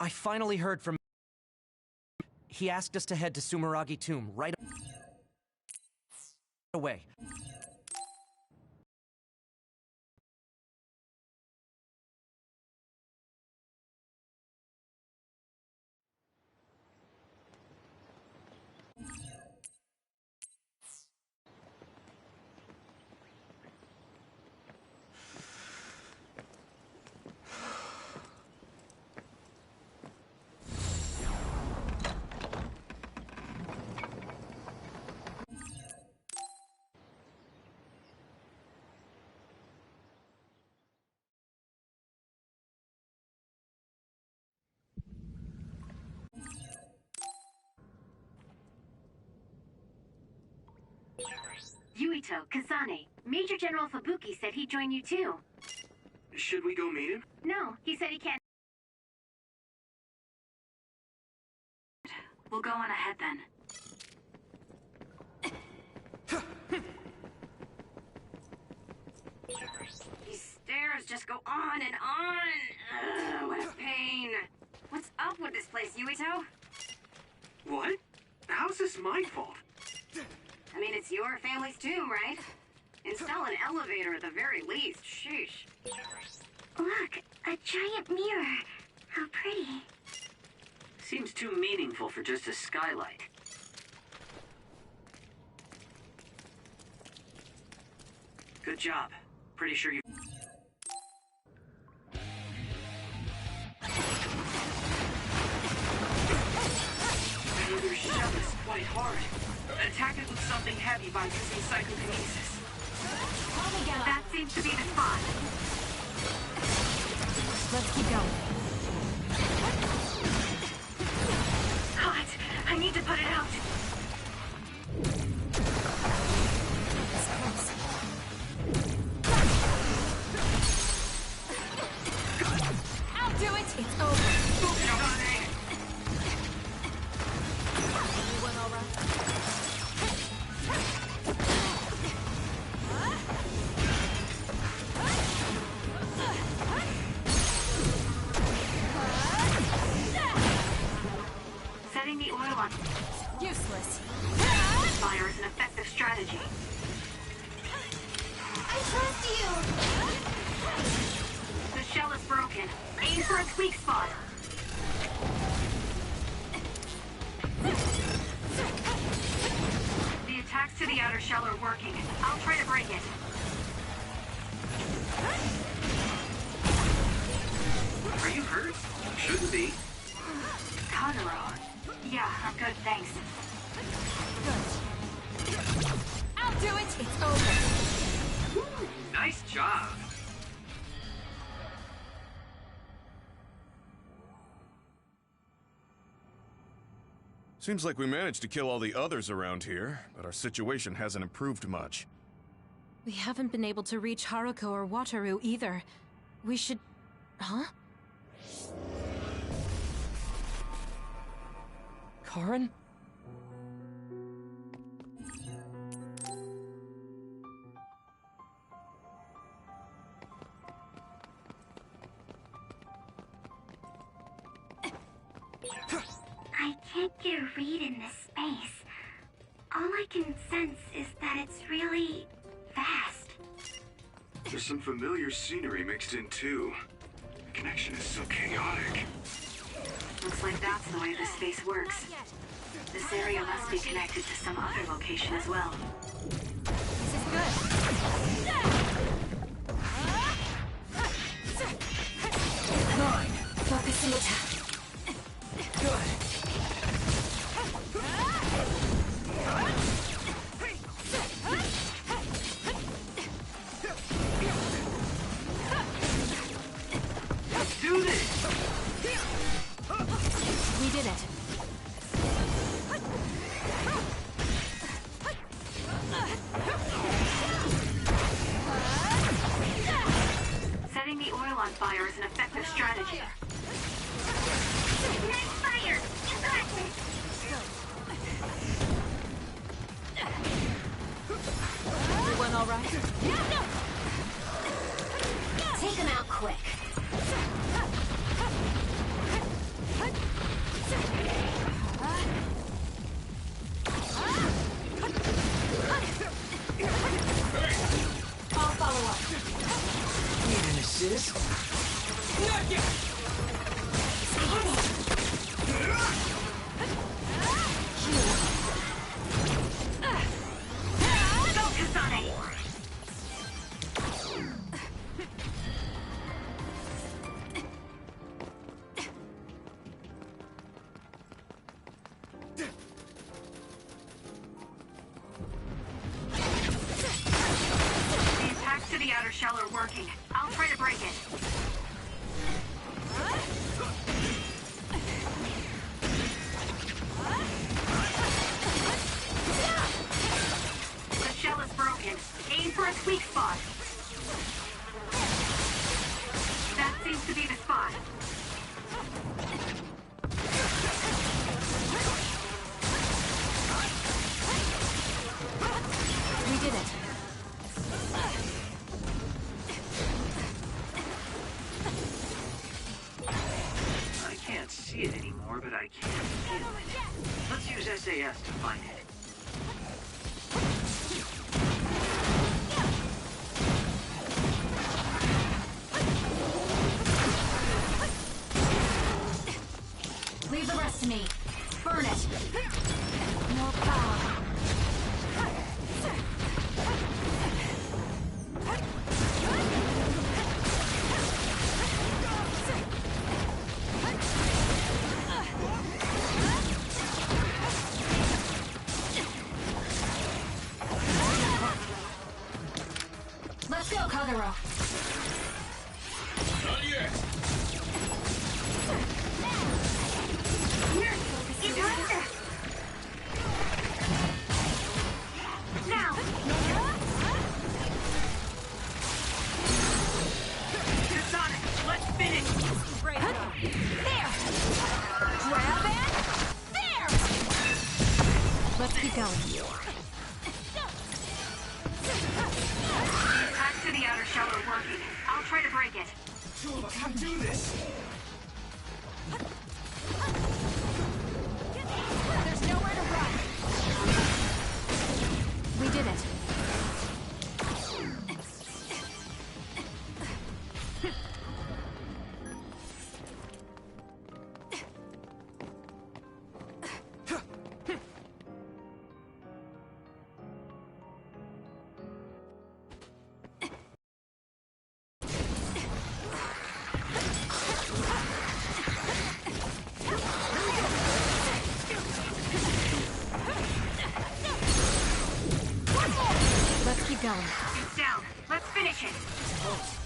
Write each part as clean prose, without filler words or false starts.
I finally heard from... He asked us to head to Sumeragi Tomb right away. Yuito, Kazane, Major General Fubuki said he'd join you too. Should we go meet him? No, he said he can't. We'll go on ahead then. These stairs just go on and on. Ugh, what a pain. What's up with this place, Yuito? What? How's this my fault? I mean, it's your family's tomb, right? Install an elevator at the very least. Sheesh. Look, a giant mirror. How pretty. Seems too meaningful for just a skylight. Good job. Pretty sure you... Their shell is quite hard. Attack it with something heavy by using psychokinesis. That seems to be the spot. Let's keep going. Hot! I need to put it out. I'll do it! It's over. Everyone all right? Setting the oil on. Useless. Fire is an effective strategy. I trust you! The shell is broken. Aim for its weak spot. The attacks to the outer shell are working. I'll try to break it. Are you hurt? Shouldn't be. Kagero. Yeah, I'm good, thanks. Good. I'll do it! It's over. Nice job. Seems like we managed to kill all the others around here, but our situation hasn't improved much. We haven't been able to reach Haruko or Wataru either. We should... Huh? Karin? I can't get a read in this space. All I can sense is that it's really vast. There's some familiar scenery mixed in too. The connection is so chaotic. Looks like that's the way this space works. This area must be connected to some other location as well. This is good. Nine! Focusing attack. Good! Let's do this! We did it. Setting the oil on fire is an effective strategy. Nice fire! You got this! Everyone all right? Take them out quick. NEXUS? The outer shell are working. I'll try to break it. The shell is broken. Aim for its weak spot. That seems to be the spot. We did it. See it anymore, but I can't feel it. Let's use SAS to find it. Leave the rest to me. Burn it. More power. Let's go, Kagero. Not yet. Now! Sonic, let's finish! There! Grab it! There! Let's keep going. Attacks to the outer shell are working. I'll try to break it. Two of us can do this. There's nowhere to run. We did it. Let's keep going. It's down. Let's finish it.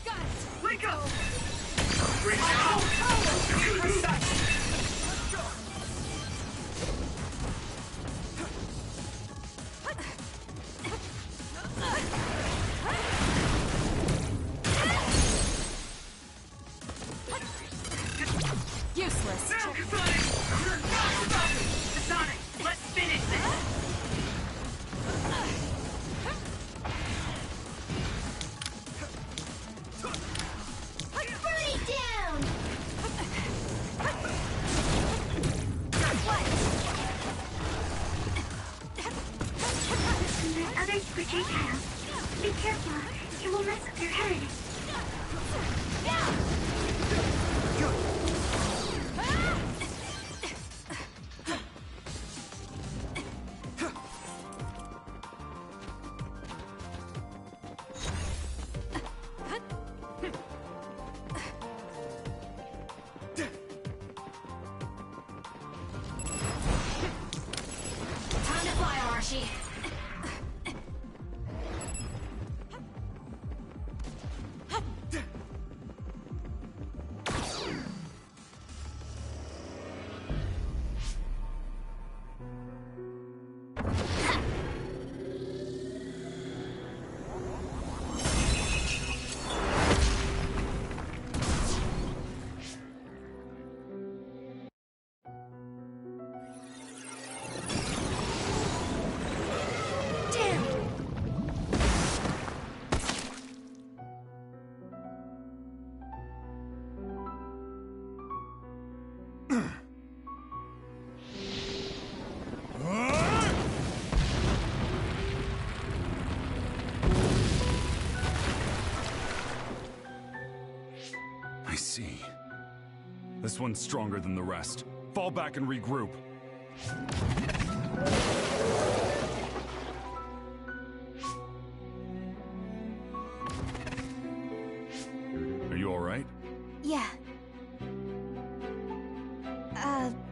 Got it. Let go! Useless. Sonic, let's finish this. Burn it down! The other projectiles. Be careful. It will mess up your head. Time to fly, Arashi. I see. This one's stronger than the rest. Fall back and regroup. Are you all right? Yeah.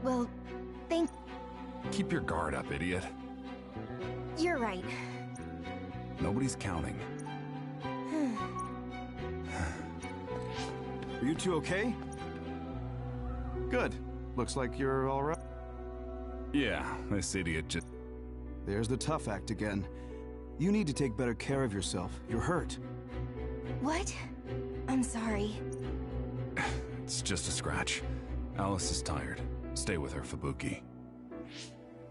Well, Keep your guard up, idiot. you're right. Nobody's counting. Are you two okay? Good. Looks like you're all right. Yeah, this idiot just... There's the tough act again. You need to take better care of yourself. You're hurt. What? I'm sorry. It's just a scratch. Alice is tired. Stay with her, Fubuki.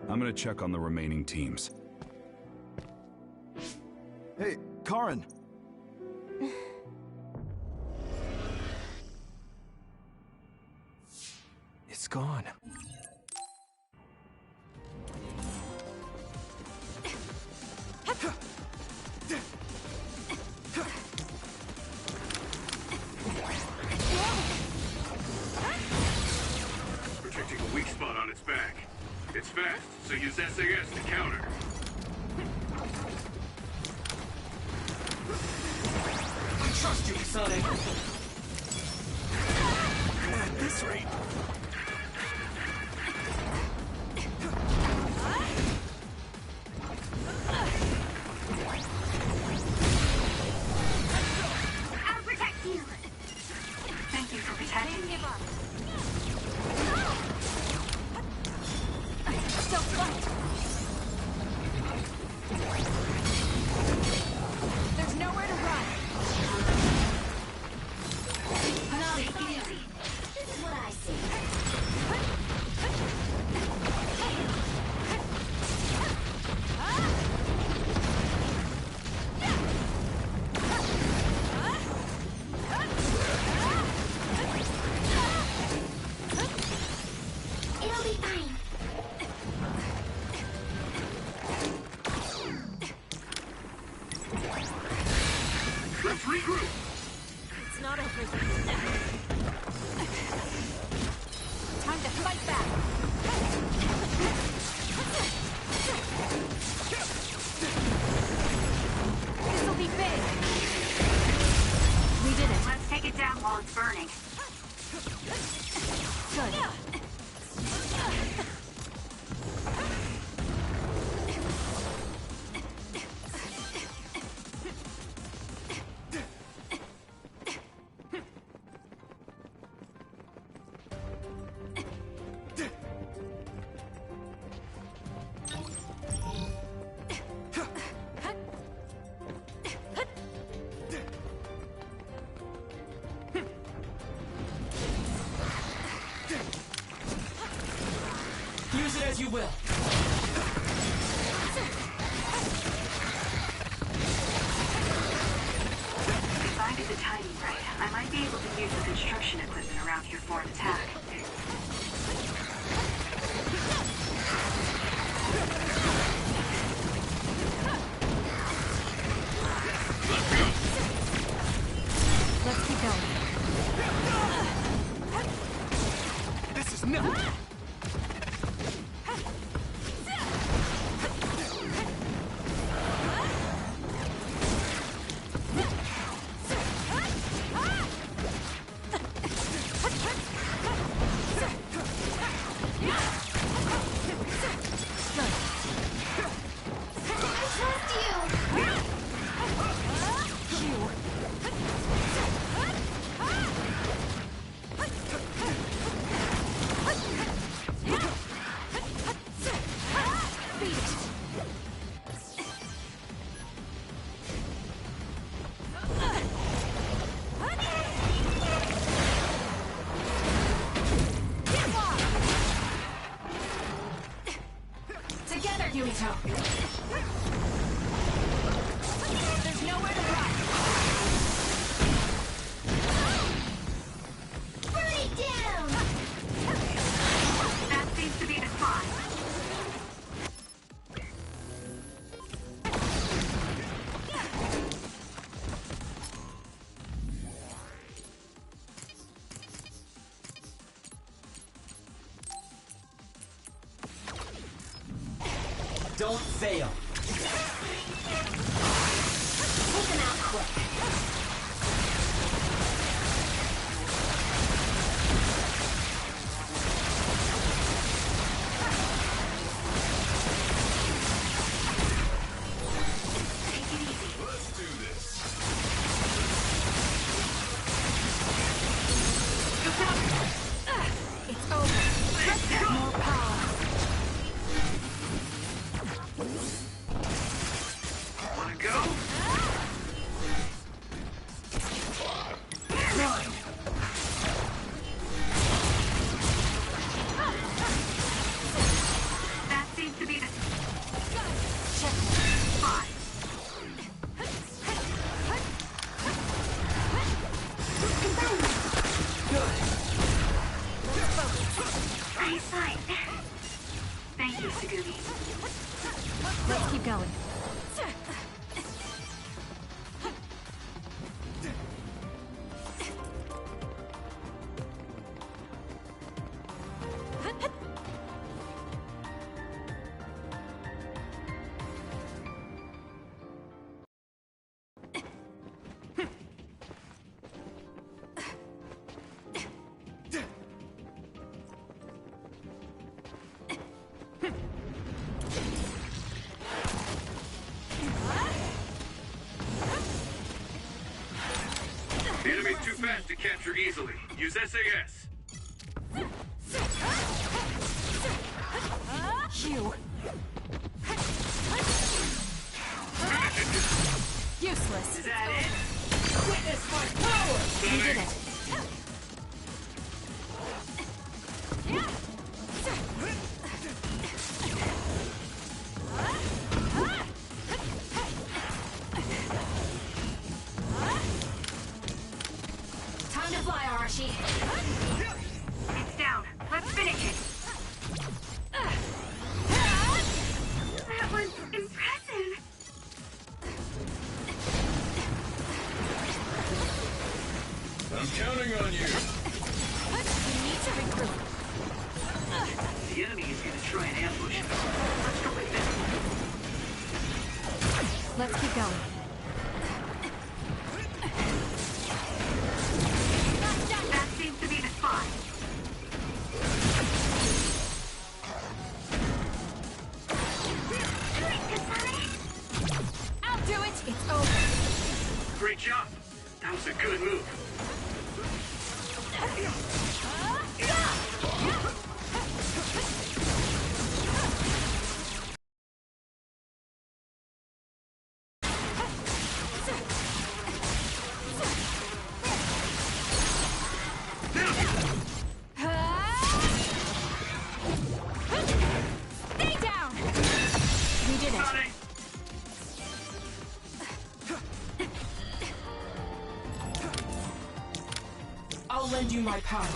I'm gonna check on the remaining teams. Hey, Karin! It's gone. Protecting a weak spot on its back. It's fast, so use SAS to counter. I trust you, Sonic. At this rate. I'll protect you. Thank you for protecting me. Still fight. There's nowhere to run. Now take it easy. This is what I see. It'll be fine. Let's regroup! It's not over yet. Time to fight back. This'll be big. We did it. Let's take it down while it's burning. Good. Use it as you will. If I get the timing right, I might be able to use the construction equipment around here for an attack. Let's keep going. This is nothing. There's nowhere to run. Burn it down! That seems to be the spot. Don't fail. Take them out quick. It's over. More power. Wanna go? That seems to be the Check. spot. Eyesight. Thank you, Sagumi. Let's keep going. The enemy's too fast to capture easily. Use SAS. You. Useless. Is that it? Witness my power! You did it. Time to fly, Arashi. It's down. Let's finish it. That was impressive. I'm counting on you. We need to regroup. The enemy is gonna try and ambush us. Let's go with this. Let's keep going. That seems to be the spot. I'll do it. It's over. Great job. That was a good move. Stay down. We did it. Sonic! I'll lend you my power.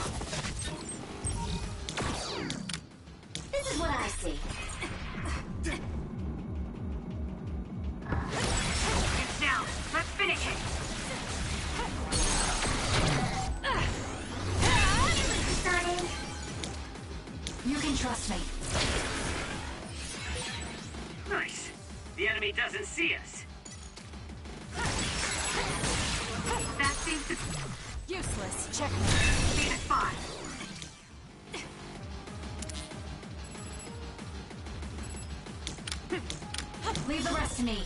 This is what I see. It's down. Let's finish it. Starting. You can trust me. Nice. The enemy doesn't see us. That seems to Useless. Check me. be the spot. Leave the rest to me.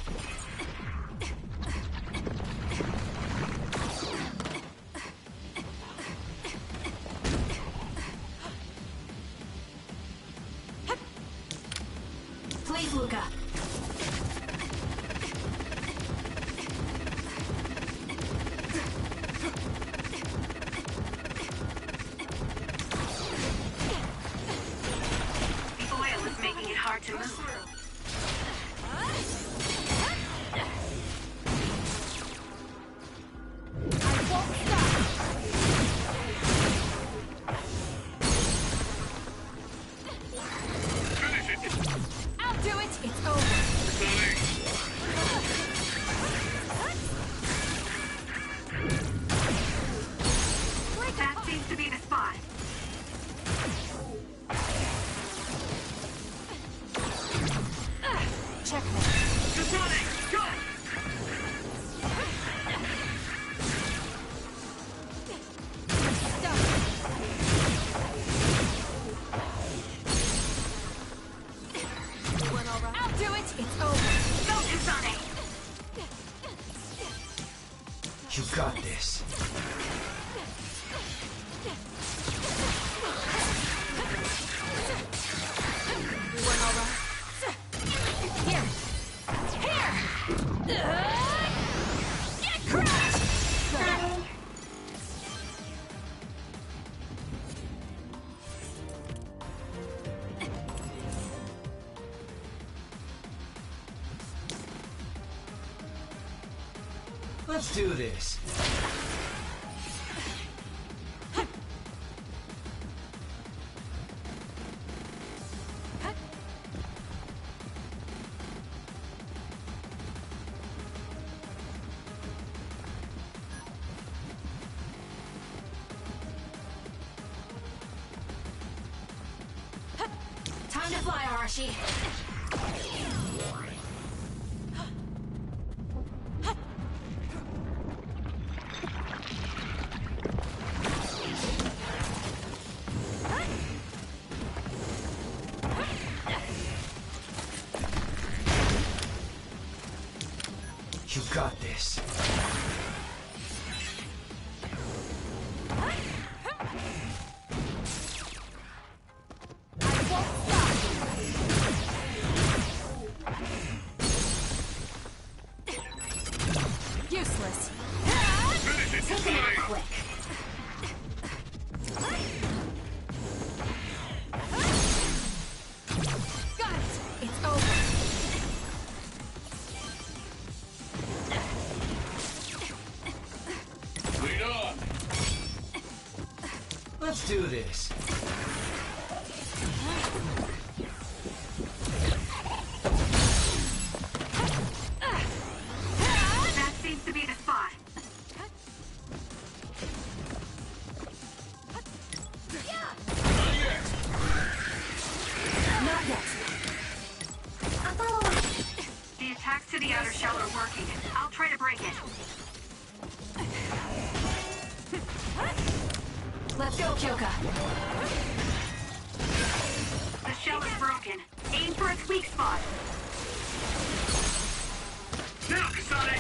Please, Luca. The oil is making it hard to move. this. Everyone all right? Here! Here! Get crushed! Go. Let's do this. Time to fly, Arashi. You got this. Useless. Finish it, Take it out Sonny! quick. Got it. It's over. Lead on! Let's do this. That seems to be the spot. Not yet. I'll follow up. The attacks to the outer shell are working. I'll try to break it. Let's go, Kyoka. The shell is broken. Aim for its weak spot. Now, Kasane!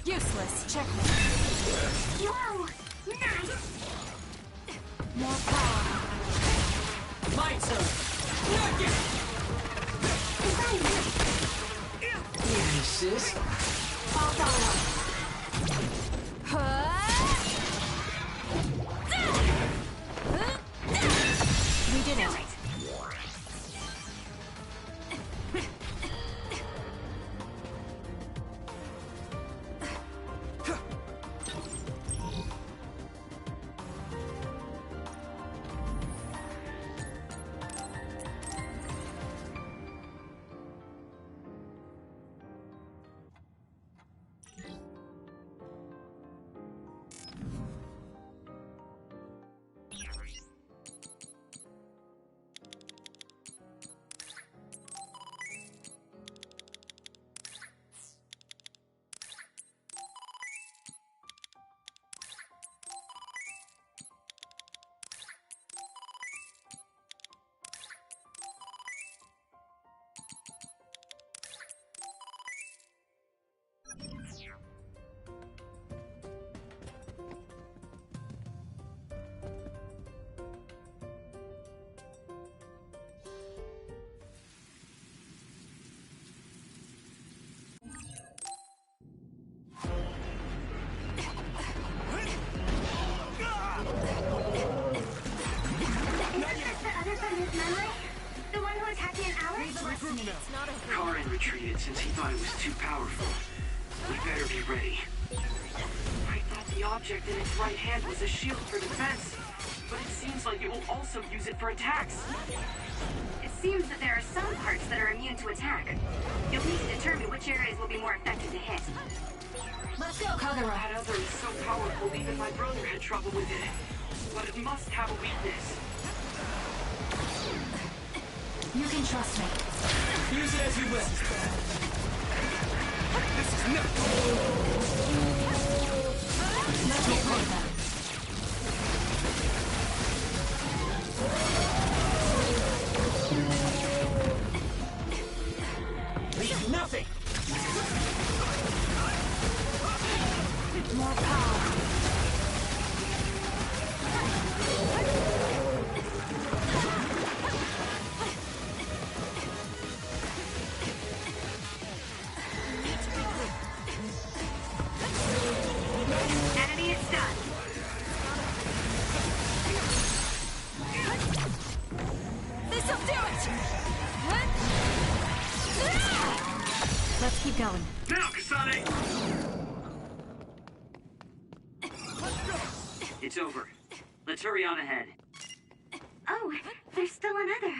Useless. Checkmate. Whoa! Nice! More power. My turn. Knock it! Easy, sis. I'll follow up. We did it. The one who attacked me an hour? It's not over. Karin retreated since he thought it was too powerful. We better be ready. I thought the object in its right hand was a shield for defense, but it seems like it will also use it for attacks. It seems that there are some parts that are immune to attack. You'll need to determine which areas will be more effective to hit. Let's go, Kagura. That other is so powerful even my brother had trouble with it. But it must have a weakness. You can trust me. Use it as you will. This is nuts! Let's get rid of them. Leave nothing! More power. do it! Let's keep going. Now, Kasane! It's over. Let's hurry on ahead. Oh, there's still another.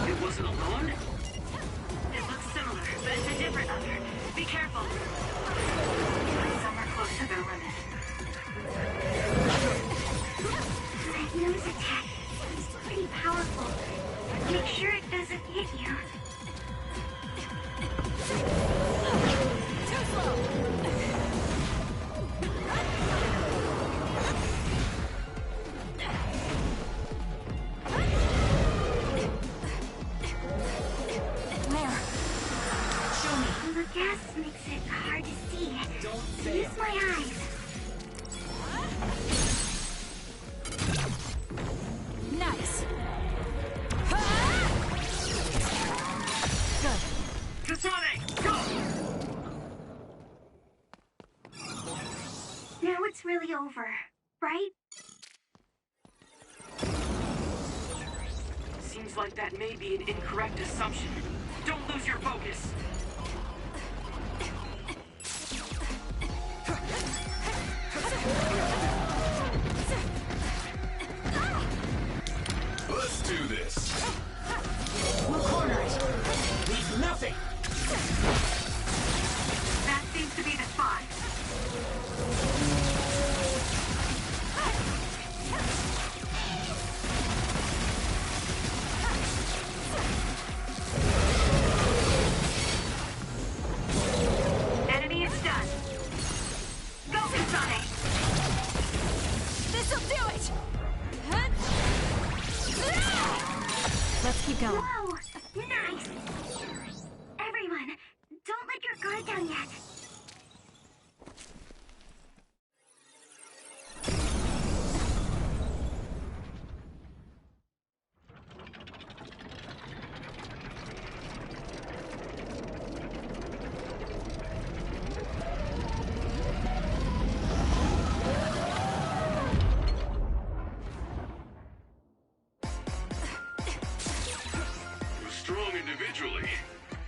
It wasn't alone? It looks similar, but it's a different other. Be careful. Some are close to their limit. That nose attack is pretty powerful. Make sure it doesn't hit you. Too slow! Where? Show me. The gas makes it hard to see. Use my eyes. Nice. Good. Kasane, go! Now it's really over, right? Seems like that may be an incorrect assumption. Don't lose your focus. Let's do this. We'll corner it. Leave nothing. That seems to be the spot. Enemy is done. Go, Kasane! This'll do it! Let's keep going. Whoa! Nice! Everyone, don't let your guard down yet. It was strong individually,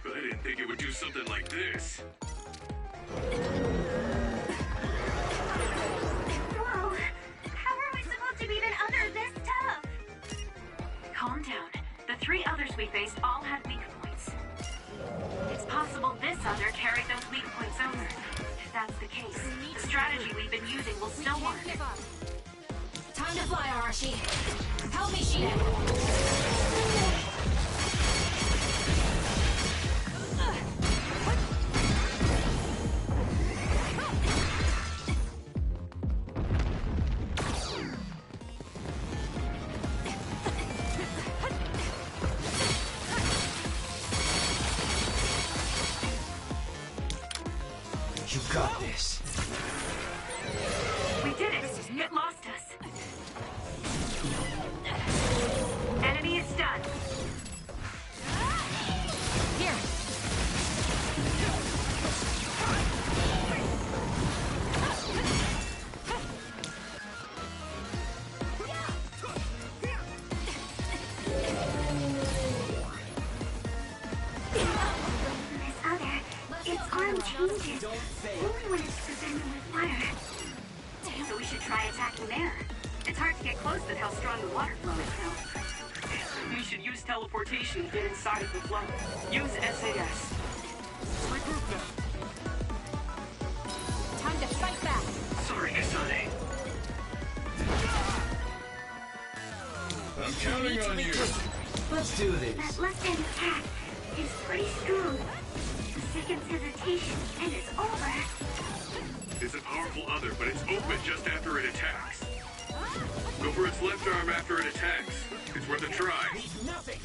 but I didn't think it would do something like this. Whoa! How are we supposed to beat an other this tough? Calm down. The three others we faced all had weak points. It's possible this other carried those weak points over. If that's the case, the strategy we've been using will still work. Give up. Time to fly, Arashi. Help me, Shida. You got this. We did it! It lost us. Enemy is stunned. Here. This other, its arm changes. Only when it's presented with water. So we should try attacking there. It's hard to get close with how strong the water flow is, though. We should use teleportation to get inside of the flow. Use SAS. Regroup now. Time to fight back. Sorry, Kasane. I'm counting on you. Let's do this. That left-hand attack is pretty strong. A second's hesitation, and it's over. It's a powerful other, but it's open just after it attacks. Go for its left arm after it attacks. It's worth a try. Leave nothing.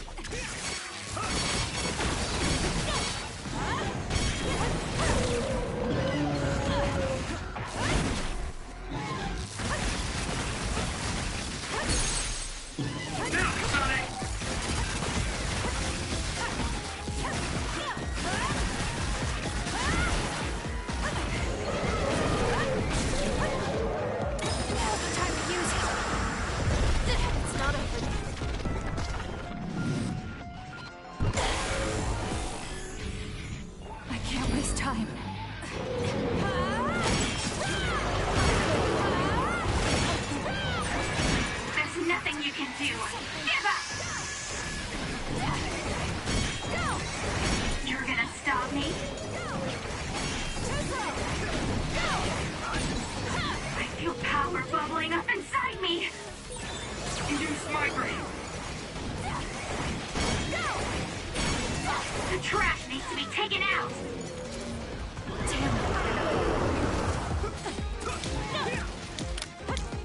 Now, Kasane! time. There's nothing you can do. Give up! You're gonna stop me? I feel power bubbling up inside me. Induce migraine. The trash needs to be taken out.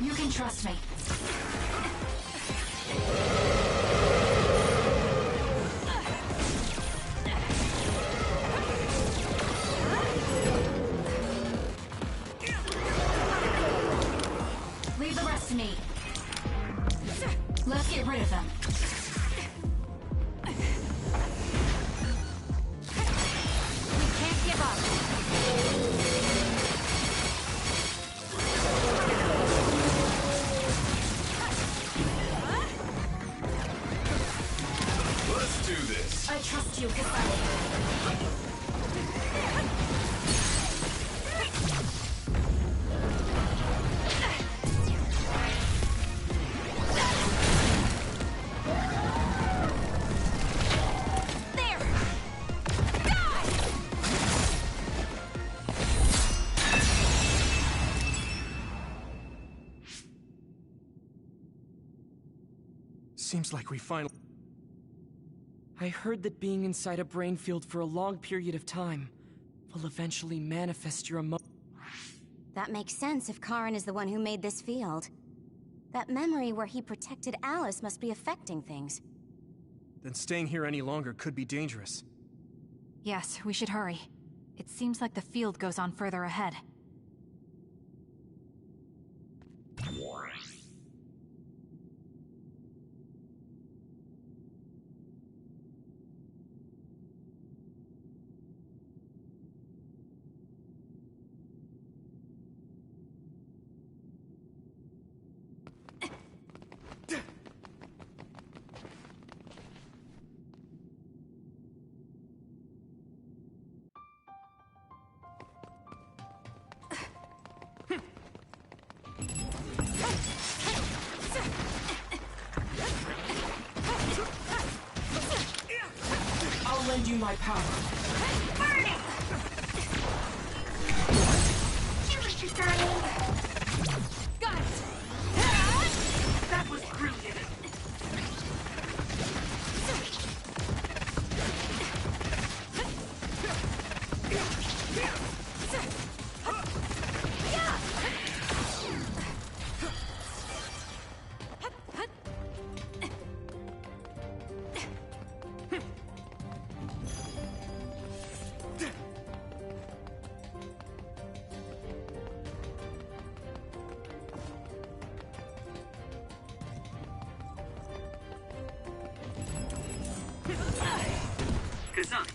You can trust me. Leave the rest to me. Let's get rid of them. We can't give up. Let's do this. I trust you, Kasami. There! Die! Seems like we finally... I heard that being inside a brain field for a long period of time will eventually manifest your emotions. That makes sense if Karin is the one who made this field. That memory where he protected Alice must be affecting things. Then staying here any longer could be dangerous. Yes, we should hurry. It seems like the field goes on further ahead. I'll lend you my power. Burn it! Got it! That was brilliant. Kasami,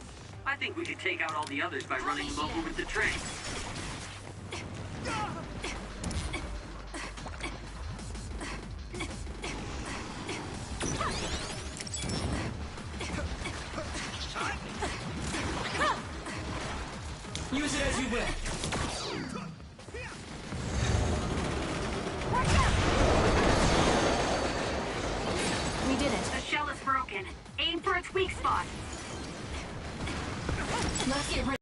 I think we could take out all the others by running them over with the train. Use it as you will. We did it. The shell is broken. Aim for its weak spot. Let's get rid.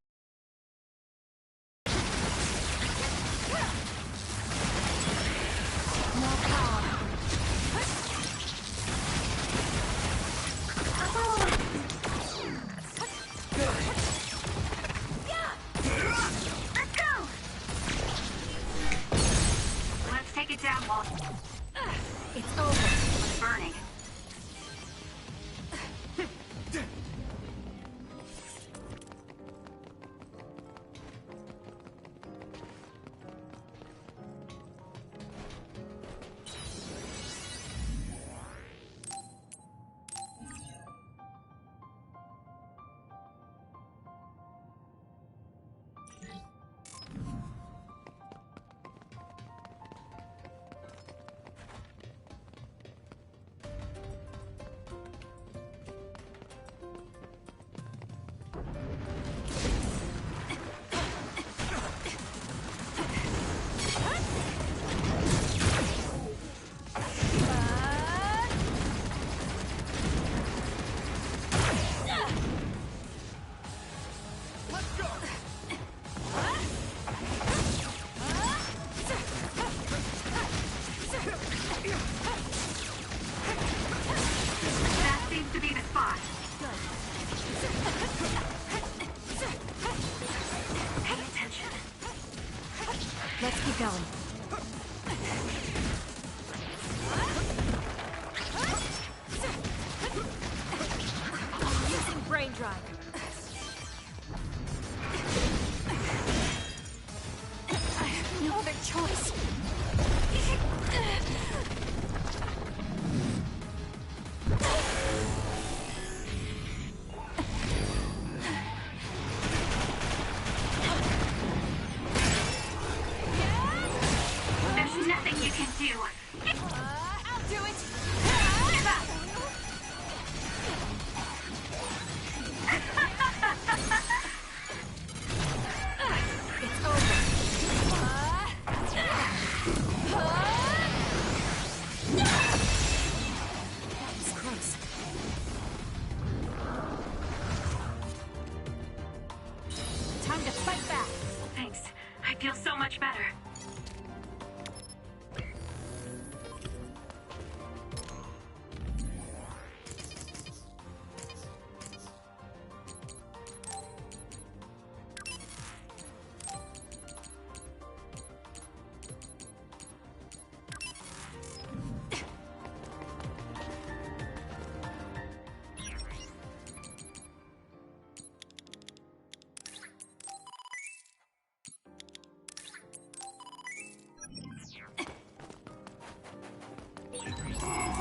No power. Let's go! Let's take it down while It's over. it's burning. Let's keep going. Using brain drive. No other choice. There's nothing you can do. I'll do it. Give up. It's over. That was close. Time to fight back. Thanks. I feel so much better.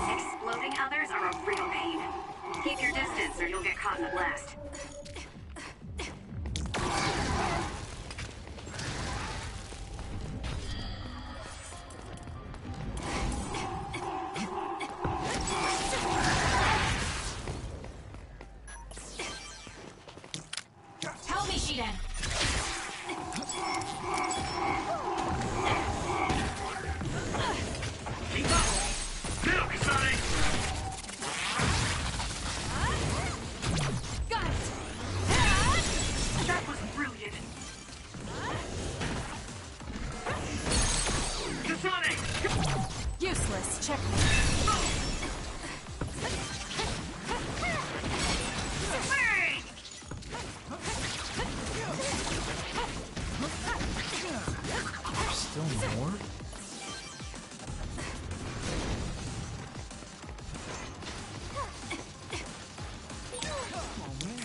Exploding others are a real pain. Keep your distance or you'll get caught in the blast. Help me, Shiden. Keep up! Now, Kasane! Got it. That was brilliant. Kasane! Useless. Check. Hey! Still more?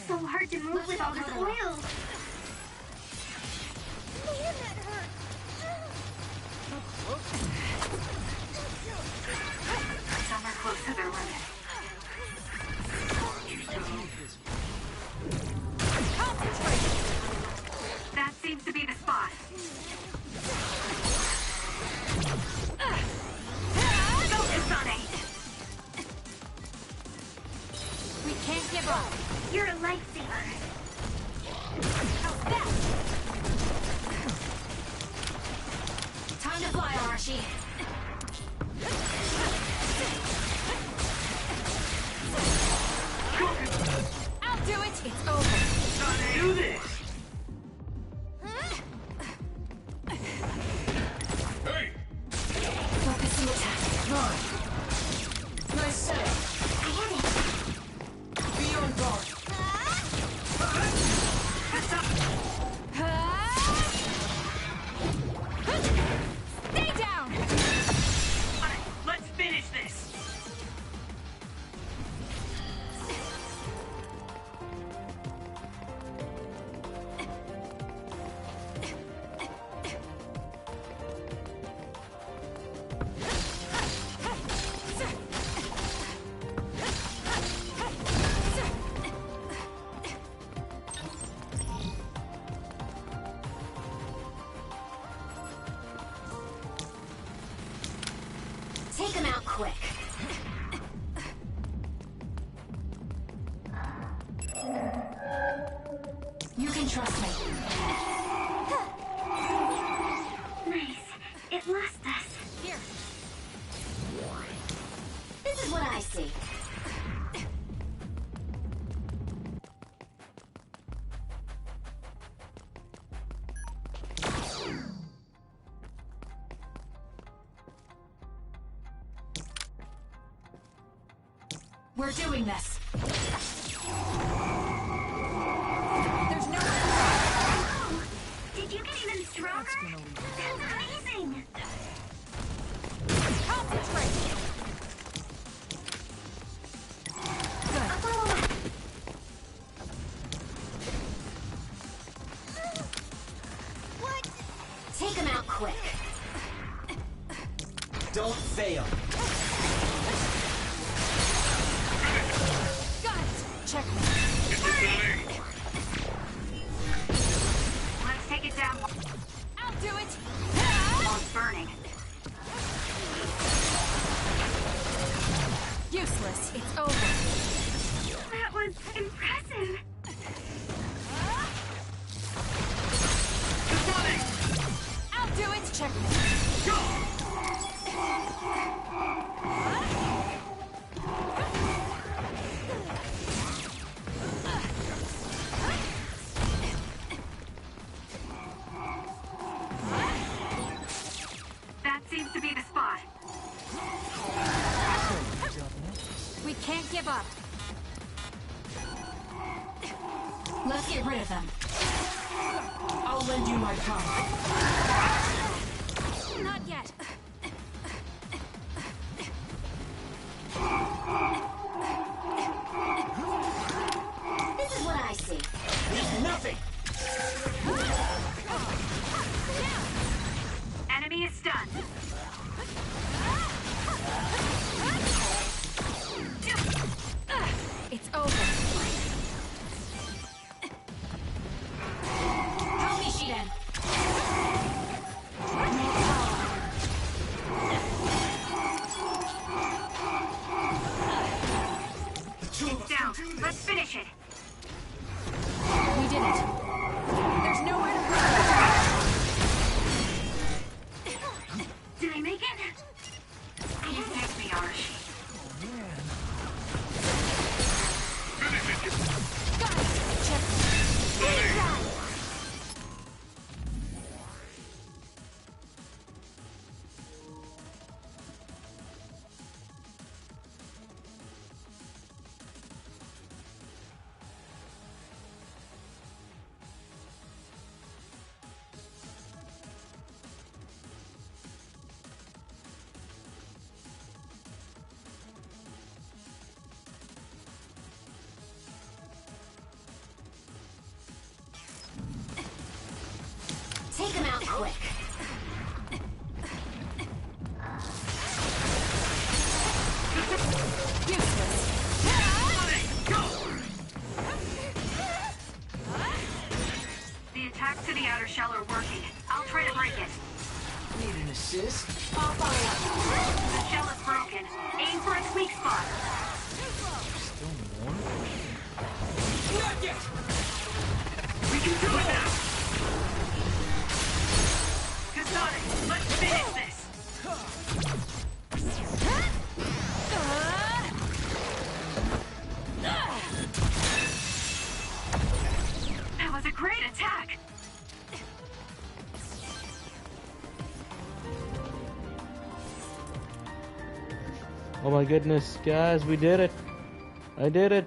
So hard to move with all this oil. Man, that hurt. Some are close to their limit. That seems to be the spot. Go, Kasane! We can't give up. You're a lifesaver. How's that? Time to fly, Arashi. I'll do it. It's over. Do this! Hey! Focusing attack. Nice setup. I have it. Be on guard. Stay down. Let's finish this. Take him out quick. You can trust me. Nice. It lost us. Here. This is what I see. We're doing this. There's no way. Did you get even stronger? That's amazing. quick. Don't fail. Got it. Check me. Let's take it down. I'll do it. One's burning. Useless. It's over. That was impressive. I'll do it. Check me. That seems to be the spot. We can't give up. Let's get rid of them. I'll lend you my power. Not yet. This is what I see. There's nothing. Enemy is stunned. It's over. Help me, Shiden. It's down. Let's finish it. We did it. There's nowhere to go. Did I make it? You saved me, Arashi. Got it. Check me. Let it ride. Take him out quick. Useless. The attacks to the outer shell are working. I'll try to break it. Need an assist? I'll follow up. The shell is broken. Aim for its weak spot. Not yet. We can do it now! Kasane, let's finish this. That was a great attack. Oh my goodness, guys, we did it. I did it.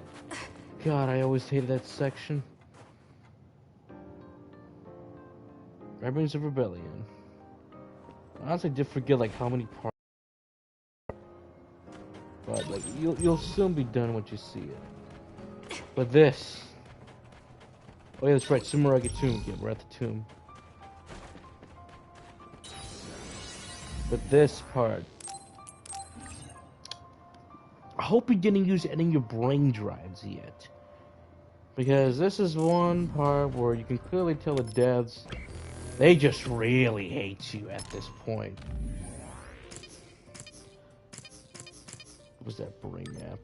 God, I always hated that section. Remnants of Rebellion. I honestly did forget like how many parts. But like you'll soon be done once you see it. But this. Oh yeah, that's right, Sumeragi Tomb again. We're at the tomb. But this part. I hope you didn't use any of your brain drives yet. Because this is one part where you can clearly tell the devs, they just really hate you at this point. What was that brain map?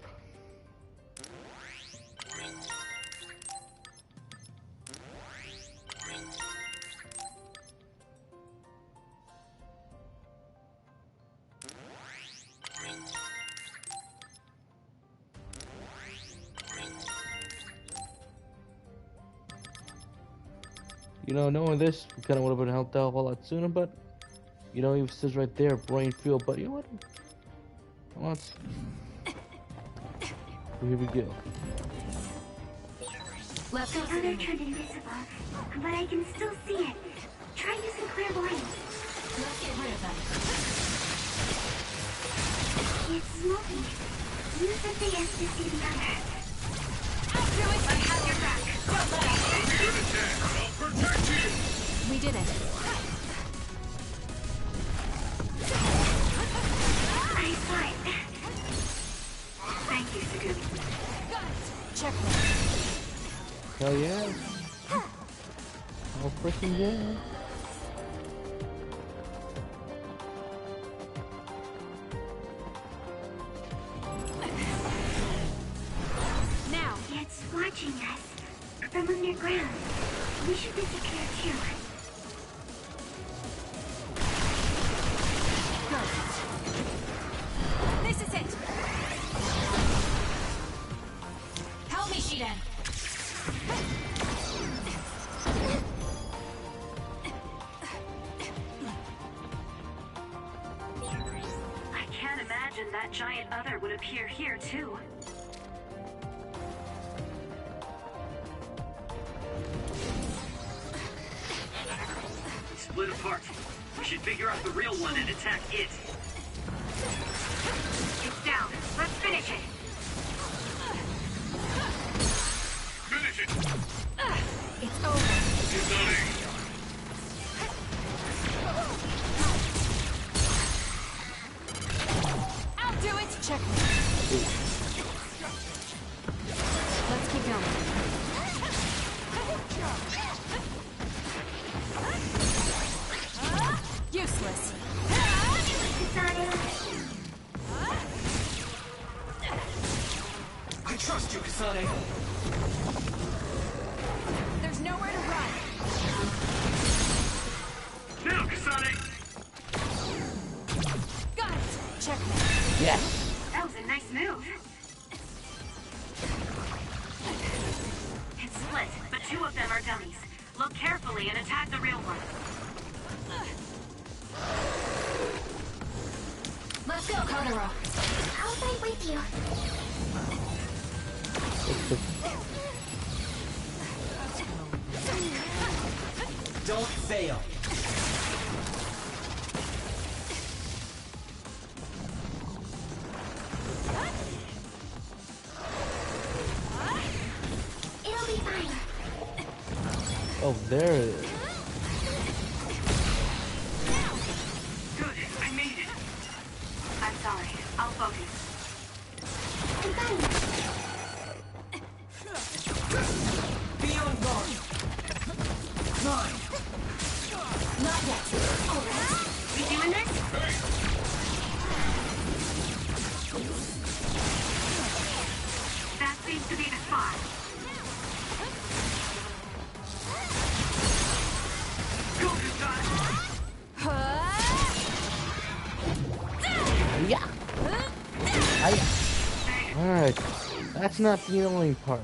You know, knowing this, we kind of would have been helped out a whole lot sooner, but, you know, it says right there, brain field, but you know what? Let's... Here we go. Let's go. The other turned invisible, but I can still see it. Try using clairvoyance. Let's get rid of them. It's smoking. Use the DS to see the other. I'll do it. I have your back. Don't let us. Good attack. I'll protect you. We did it. Hell yeah. Oh, freaking yeah. Now, it's watching us from underground. We should be secure too. This is it. Help me, Shiden. I can't imagine that giant other would appear here, too. Split apart. We should figure out the real one and attack it. It's down. Let's finish it. Finish it! It's over. Kasane! I'll do it. Check. Let's keep going. Useless. I trust you, Kasane. There's nowhere to run. Now, Kasane! Got it. Check. Yes. That was a nice move. It's split, but two of them are dummies. Look carefully and attack the real one. Let's go, Kotaro. I'll fight with you. Don't fail. It'll be fine. Oh, there it is. Good, I made it. I'm sorry. I'll focus. I'm fine. Be on guard. Mine. Not yet. All right. We doing this? That seems to be the spot. Go, Kasane! Yeah. Alright. That's not the only part.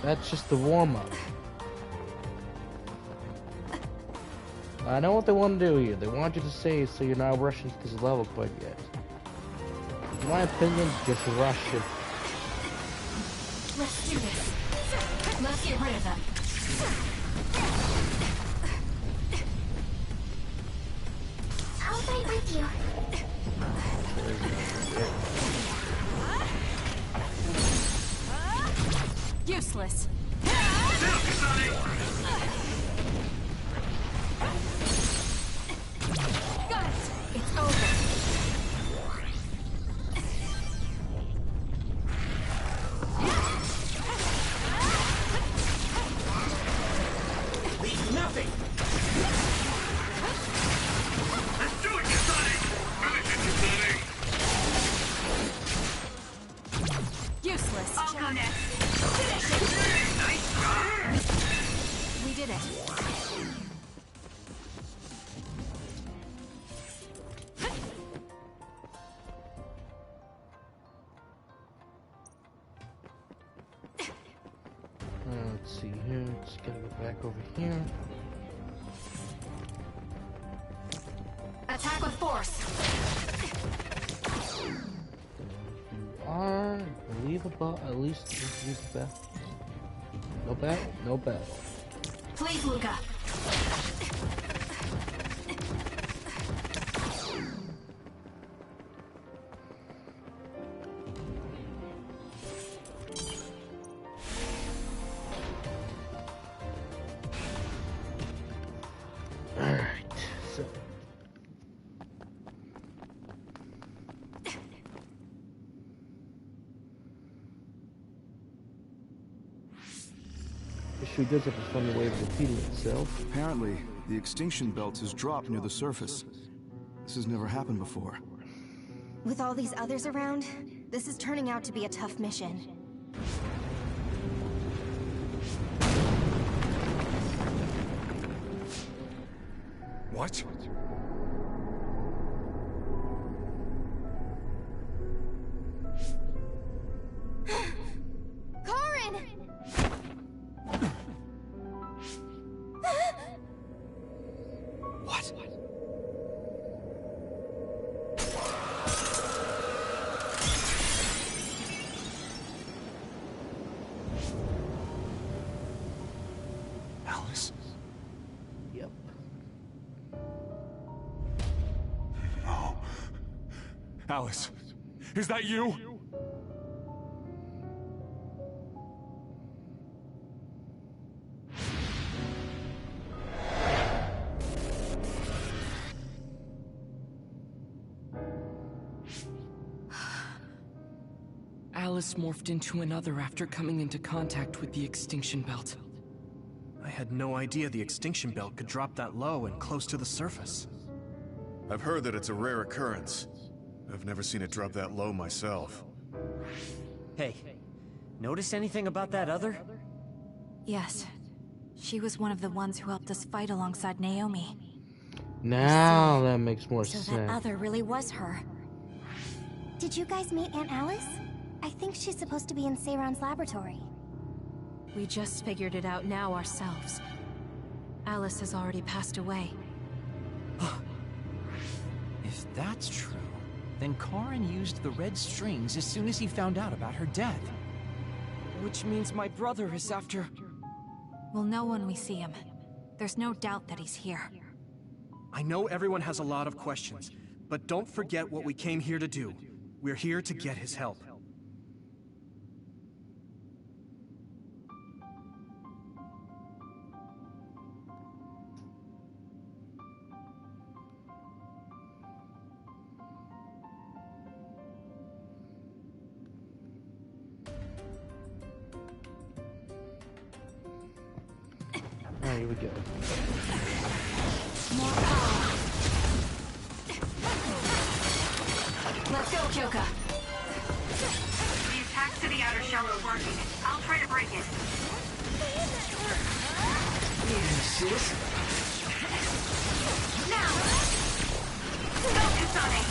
That's just the warm-up. I know what they want to do here. They want you to save so you're not rushing to this level quite yet. In my opinion, just rush it. Let's do this. Let's get rid of them. I'll fight with you. Useless. Now, Kasane! Got it. It's over. Leave nothing. Let's do it, Kasane! Finish it, Kasane! Useless. I'll go next. Nice job! We did it. Let's see here. Just gotta go back over here. Attack with force. You are, I believe, about at least use the bell. No battle? No battle. Please, Luca. Alright, so. sure does have a funny way of repeating itself. Apparently, the extinction belt has dropped near the surface. This has never happened before. With all these others around, this is turning out to be a tough mission. What? Karin! What? Alice? Yep. No. Alice, is that you? Alice morphed into another after coming into contact with the extinction belt. I had no idea the extinction belt could drop that low and close to the surface. I've heard that it's a rare occurrence. I've never seen it drop that low myself. Hey, notice anything about that other? Yes. She was one of the ones who helped us fight alongside Naomi. Now that makes more So sense. that other really was her. Did you guys meet Aunt Alice? I think she's supposed to be in Seiron's laboratory. We just figured it out now ourselves. Alice has already passed away. If that's true, then Karin used the red strings as soon as he found out about her death. Which means my brother is after... We'll know when we see him. There's no doubt that he's here. I know everyone has a lot of questions, but don't forget what we came here to do. We're here to get his help. Alright, here we go. More power. Let's go, Kyoka. The attack to the outer shell is working. I'll try to break it. Sis? Now! Go, Kasane!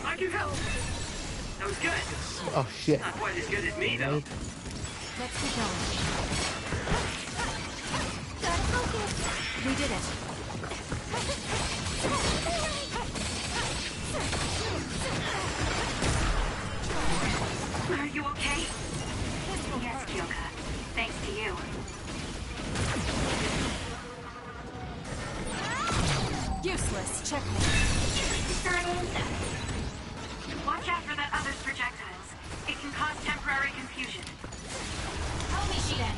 I can help! That was good. Oh shit. Not quite as good as me, though. Let's keep going. Gotta focus. We did it. Are you okay? Yes, Kyoka. Thanks to you. Useless. Checkmate. Watch out for that other's projectiles. It can cause temporary confusion. Help me, Shiden.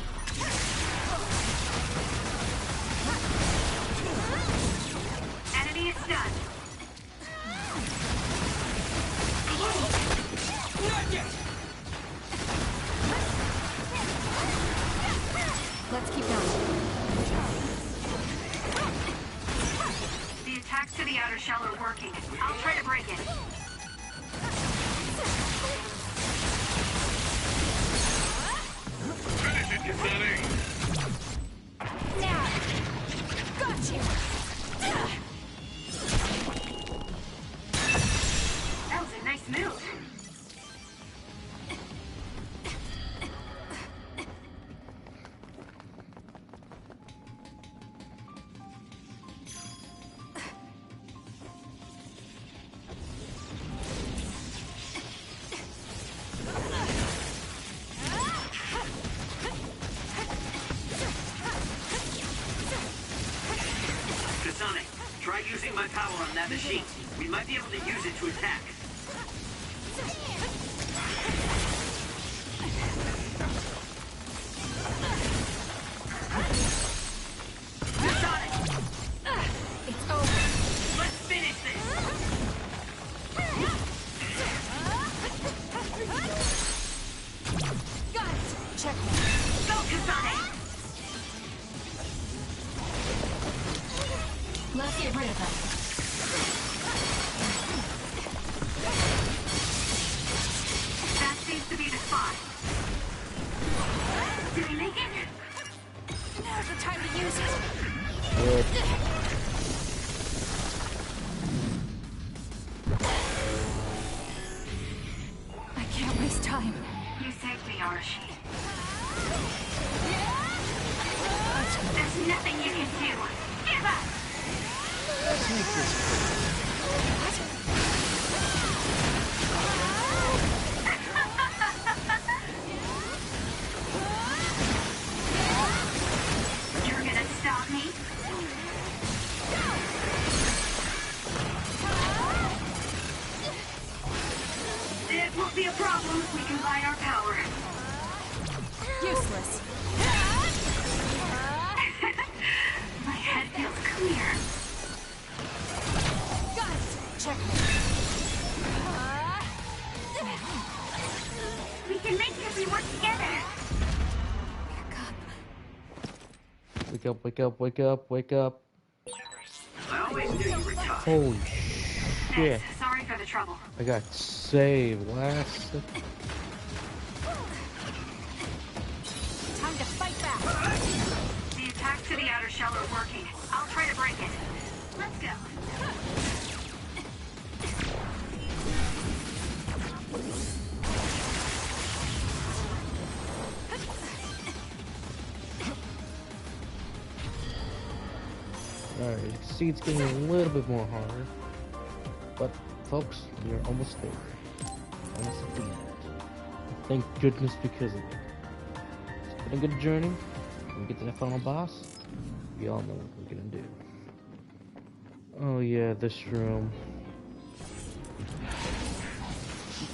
Enemy is stunned. Not yet! Let's keep going. The attacks to the outer shell are working. I'll try to break it. Finish it, Kasane! Now! Got you! That was a nice move. Kasane, try using my power on that machine. We might be able to use it to attack. Kasane! It's over. Let's finish this! Got it! Let's get rid of them. That seems to be the spot. Did he make it? Now's the time to use it. Good. I can't waste time. You saved me, Arashi. There's nothing you can do. Give up! You're gonna stop me? It won't be a problem. We can buy our power. Useless. My head feels clear. Got it. Check. We can make it if we work together. Wake up, wake up, wake up, wake up. I always knew you were tough. Holy shit. Sorry for the trouble. I got saved last second. Time to fight back. The attacks to the outer shell are working. I'll try to break it. Let's go. Alright, you can see it's getting a little bit more harder. But, folks, we're almost there. Almost at the end. Thank goodness because of it. It's been a good journey. When we get to that final boss, we all know what we're gonna do. Oh yeah, this room.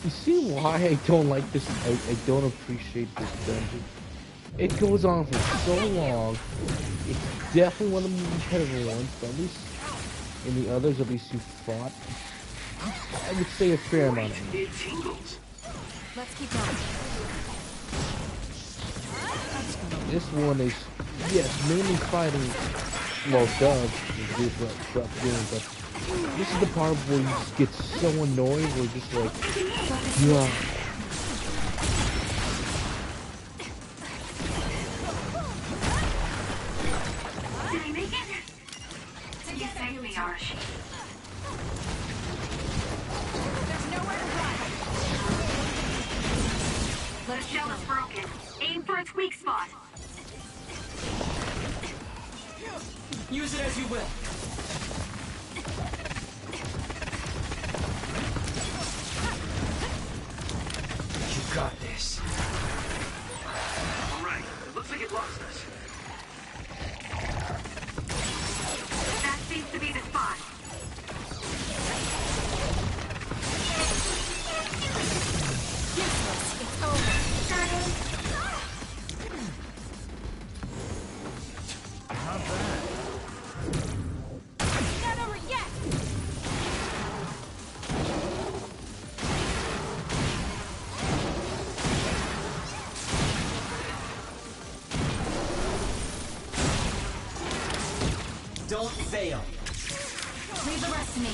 You see why I don't like this? I don't appreciate this dungeon. It goes on for so long. It's definitely one of the more repetitive ones, but at least in the others, at least you fought. I would say a fair amount of it. Let's keep going. This one is, yes, mainly fighting, well, does, but this is the part where you just get so annoyed, where you're just like, yeah. Did he make it? You saved me, Arashi. There's nowhere to run. The shell is broken. Aim for its weak spot. Use it as you will. You got this. All right, it looks like it lost us. That seems to be the spot. Useless. It's over. Not over yet. Don't fail. Leave the rest to me.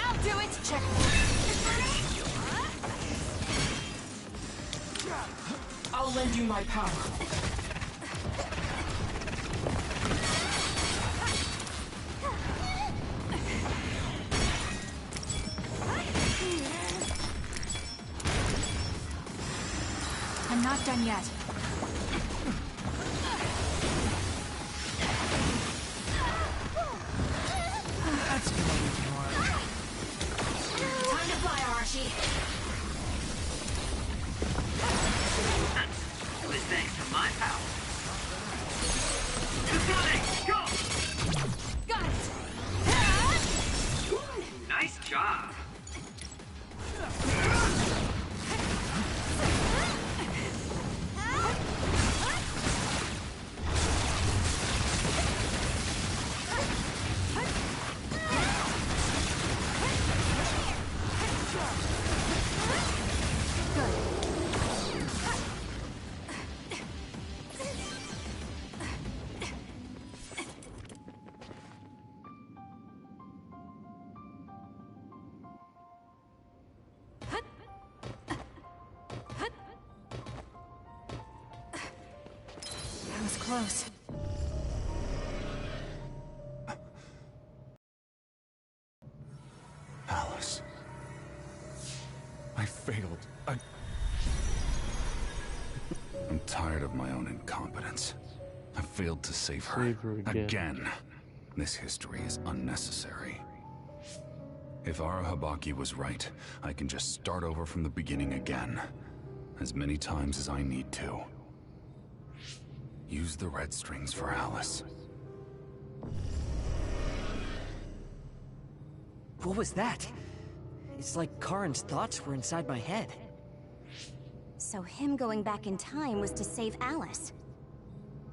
I'll do it. Check. I'll lend you my power. I'm not done yet. That's gonna be more. Time to fly, Arashi. It was thanks to my power. Coming! Go! Got it. Ooh, nice job. close. Alice. I failed. I'm tired of my own incompetence. I failed to save her. Again. This history is unnecessary. If Arahabaki was right, I can just start over from the beginning again. As many times as I need to. Use the red strings for Alice. What was that? It's like Karin's thoughts were inside my head. So him going back in time was to save Alice.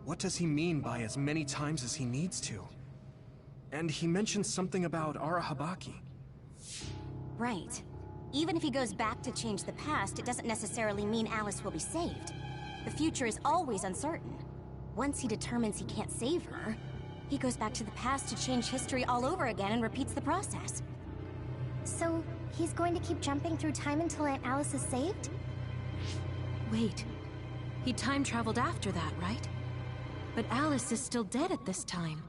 What does he mean by as many times as he needs to? And he mentioned something about Arahabaki. Right. Even if he goes back to change the past, it doesn't necessarily mean Alice will be saved. The future is always uncertain. Once he determines he can't save her, he goes back to the past to change history all over again and repeats the process. So, he's going to keep jumping through time until Aunt Alice is saved? Wait. He time traveled after that, right? But Alice is still dead at this time.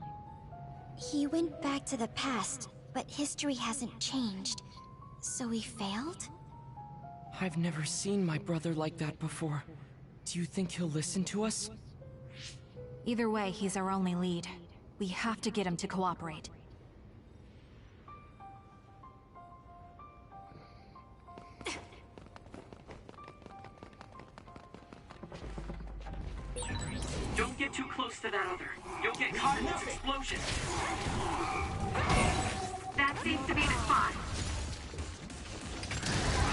He went back to the past, but history hasn't changed. So he failed? I've never seen my brother like that before. Do you think he'll listen to us? Either way, he's our only lead. We have to get him to cooperate. Don't get too close to that other. You'll get caught in this explosion. That seems to be the spot.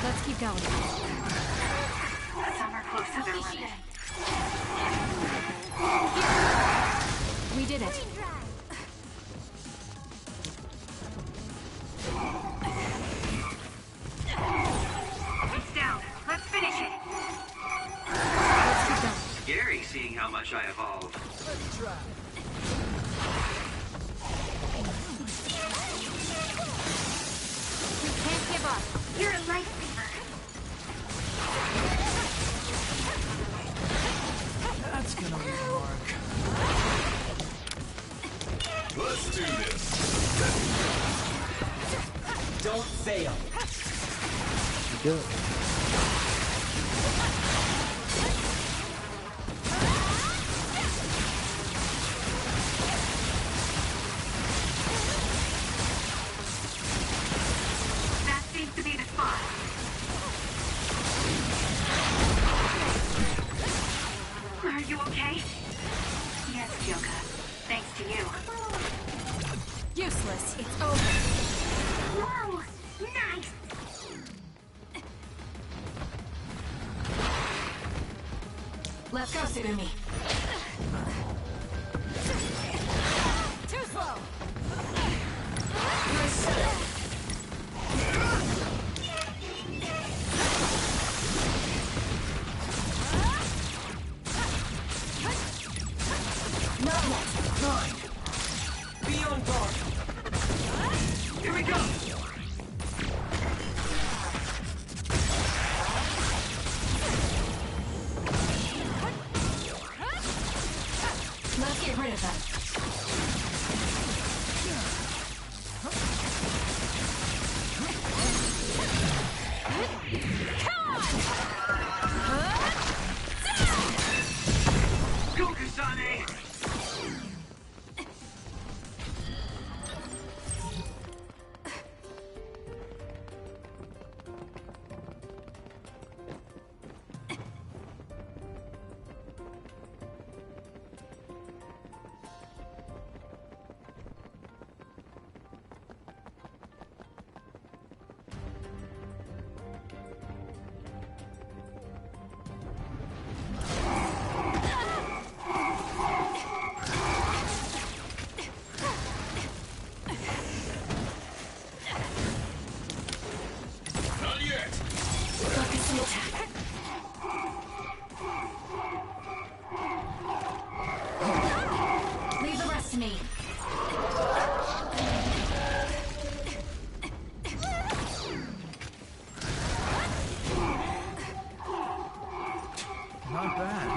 Let's keep going. Some are close to their limit. We did it. It's down. Let's finish it. Let's keep going. Scary seeing how much I evolved. Let's try. We can't give up. You're a lifesaver. That's gonna work. Let's do this. Don't fail. Good. That seems to be the spot. Are you okay? Yes, Kyoka. Thanks to you. Useless. It's over. Whoa! Nice! Let's go, Tsugumi. Too slow. Not yet. Fine. Be on guard. Here we go! Let's get rid of them. Go, Kasane! Not yet. Focus and attack. Leave the rest to me. Not bad.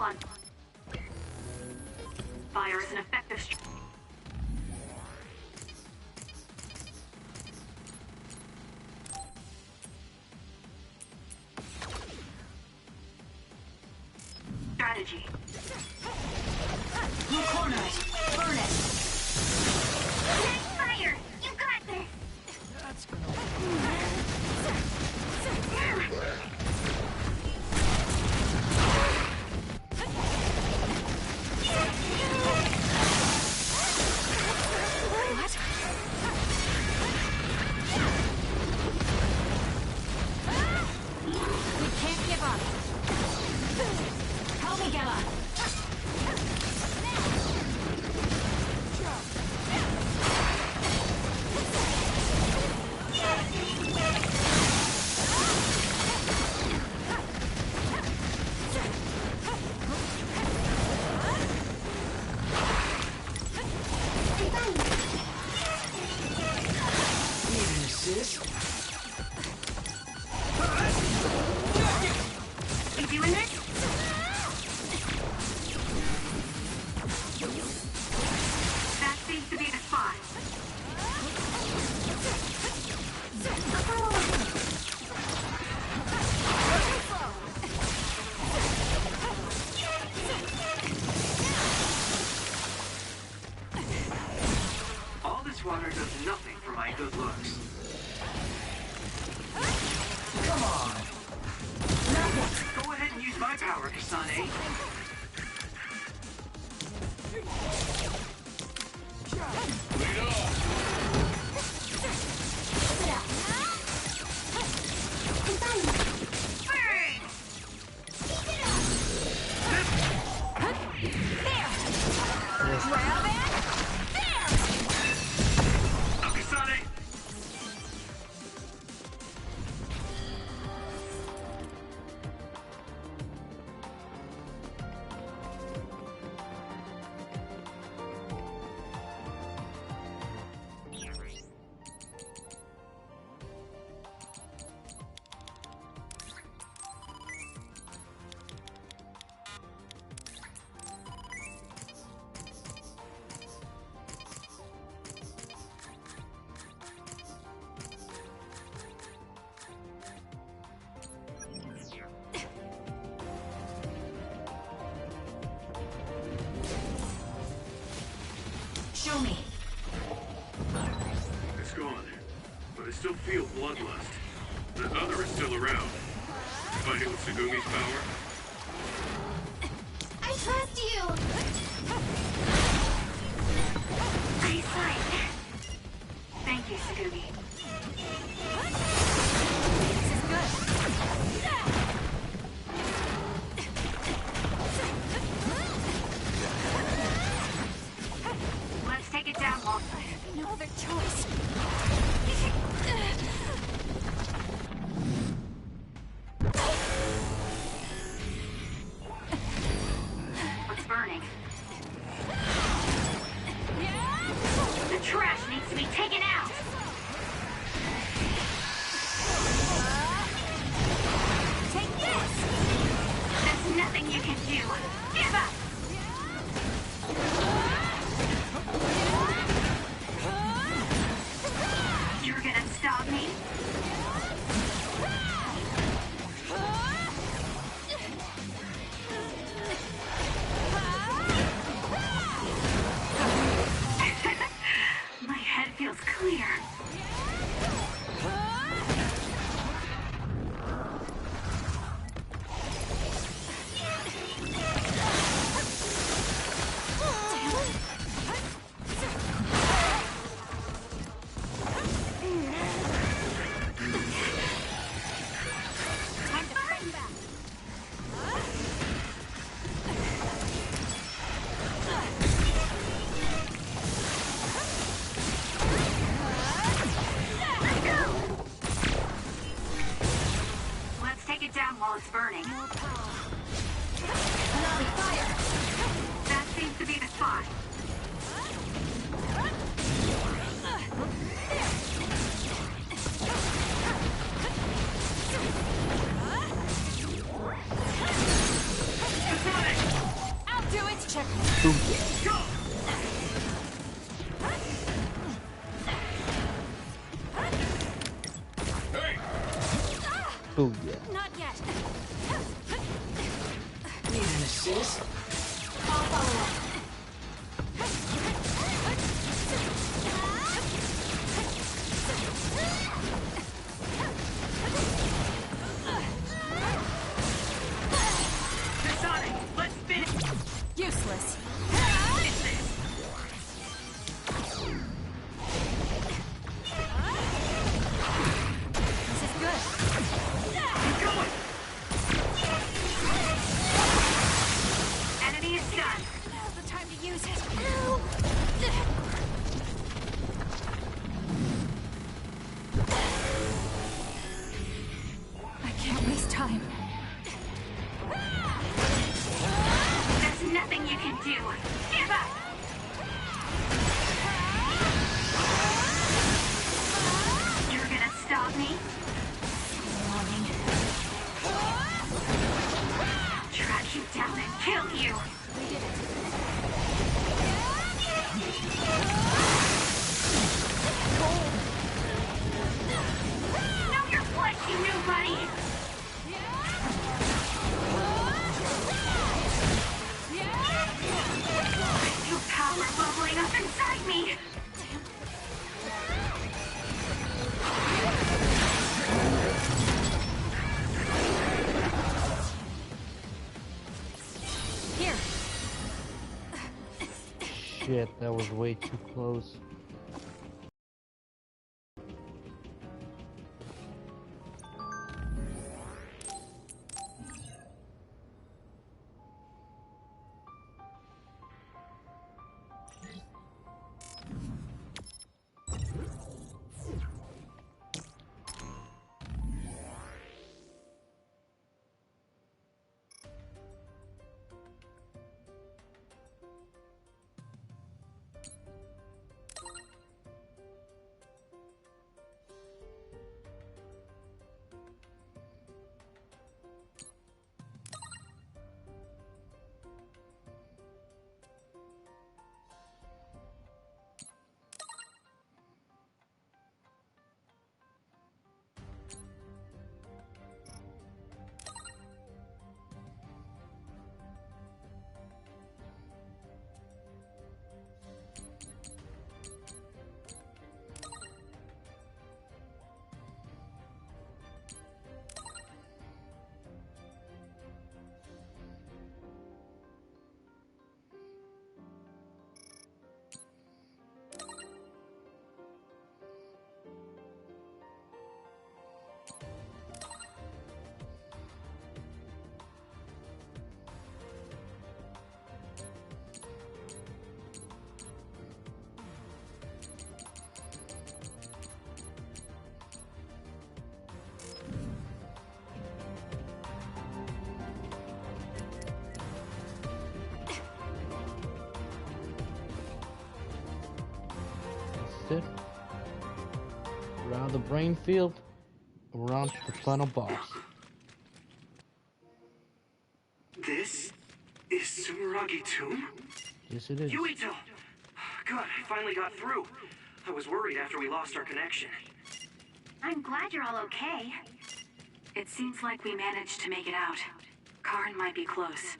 on. Fire is an effective strategy. No corners. Burn it. Take fire! You got this! That's What? We can't give up. Help me, Gemma. Need an assist? You doing this? That seems to be the spot. All this water does nothing for my good looks. Come on! Go ahead and use my power, Kasane. Kasane! Show me. It's gone, but I still feel bloodlust. The other is still around. Fighting with Tsugumi's power? I trust you! Eyesight. Thank you, Tsugumi. This is good. Let's take it down, Walt. No other choice. What's burning? The trash needs to be taken out! Take this! There's nothing you can do! Give up! You're gonna stop me? My head feels clear. Let's take it down while it's burning. Fire. That seems to be the spot. Kasane! Booyah. Not yet. Need an assist? I'll follow up. Sonic, let's finish. Useless. It's this. This is good. Keep going. Enemy is done. Now's the time to use it. I can't waste time. There's nothing you can do. Give up. You're gonna stop me? I'll track you down and kill you. We did it. Know your place, you nobody. I feel power bubbling up inside me. Here. Shit, that was way too close. It. Around the brain field, around to the final boss. This is Sumeragi Tomb? Yes, it is. Yuito! Good, I finally got through. I was worried after we lost our connection. I'm glad you're all okay. It seems like we managed to make it out. Karn might be close.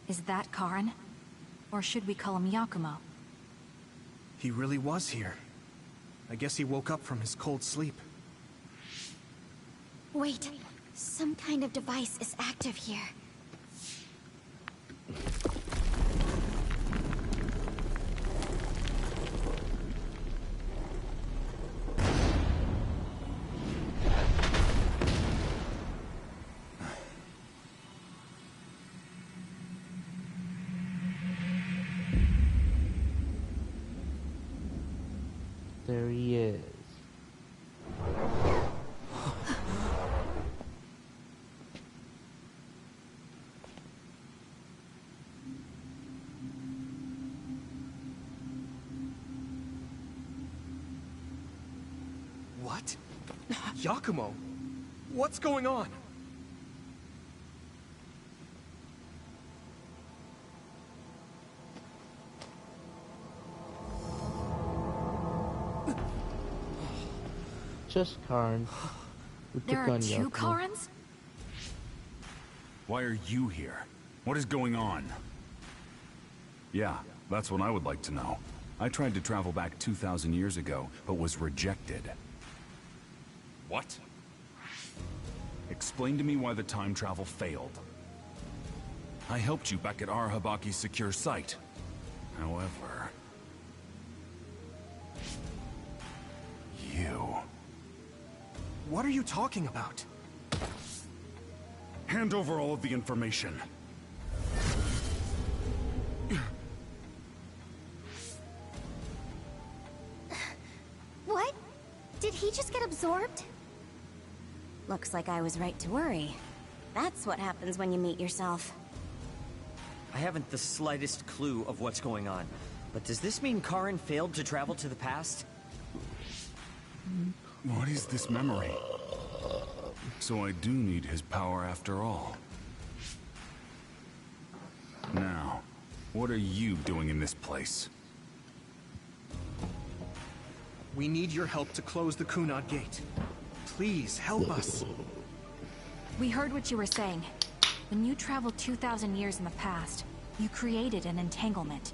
Is that Karn? Or should we call him Yakumo? He really was here. I guess he woke up from his cold sleep. Wait, some kind of device is active here. There he is. What? Yakumo? What's going on? Just Karn. There are two Karns? Why are you here? What is going on? Yeah, that's what I would like to know. I tried to travel back 2,000 years ago, but was rejected. What? Explain to me why the time travel failed. I helped you back at Arahabaki's secure site. However... you... What are you talking about? Hand over all of the information. What? Did he just get absorbed? Looks like I was right to worry. That's what happens when you meet yourself. I haven't the slightest clue of what's going on. But does this mean Karin failed to travel to the past? What is this memory? So I do need his power after all. Now, what are you doing in this place? We need your help to close the Kunad Gate. Please, help us. We heard what you were saying. When you traveled 2,000 years in the past, you created an entanglement.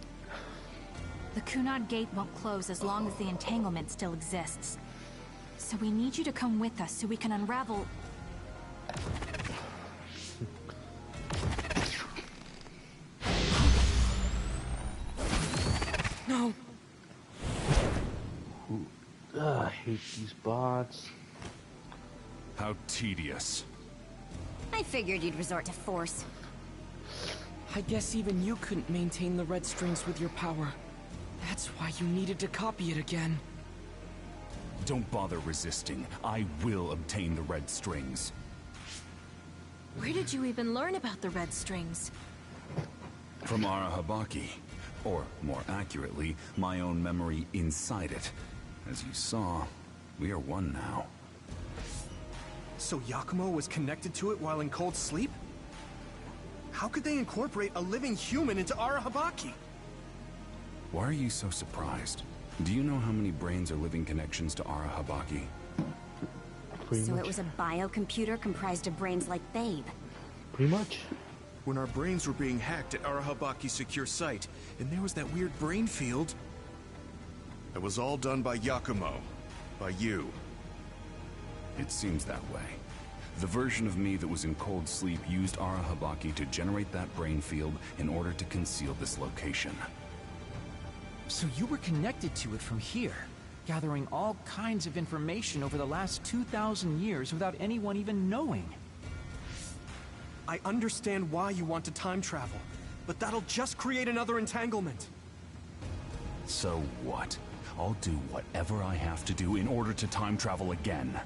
The Kunad Gate won't close as long as the entanglement still exists. So we need you to come with us so we can unravel... No! I hate these bots. How tedious. I figured you'd resort to force. I guess even you couldn't maintain the red strings with your power. That's why you needed to copy it again. Don't bother resisting. I will obtain the red strings. Where did you even learn about the red strings? From Arahabaki. Or, more accurately, my own memory inside it. As you saw, we are one now. So Yakumo was connected to it while in cold sleep? How could they incorporate a living human into Arahabaki? Why are you so surprised? Do you know how many brains are living connections to Arahabaki? So it was a biocomputer comprised of brains like Babe. Pretty much. When our brains were being hacked at Arahabaki's secure site, and there was that weird brain field... It was all done by Yakumo. By you. It seems that way. The version of me that was in cold sleep used Arahabaki to generate that brain field in order to conceal this location. So you were connected to it from here, gathering all kinds of information over the last 2,000 years without anyone even knowing. I understand why you want to time travel, but that'll just create another entanglement. So what? I'll do whatever I have to do in order to time travel again.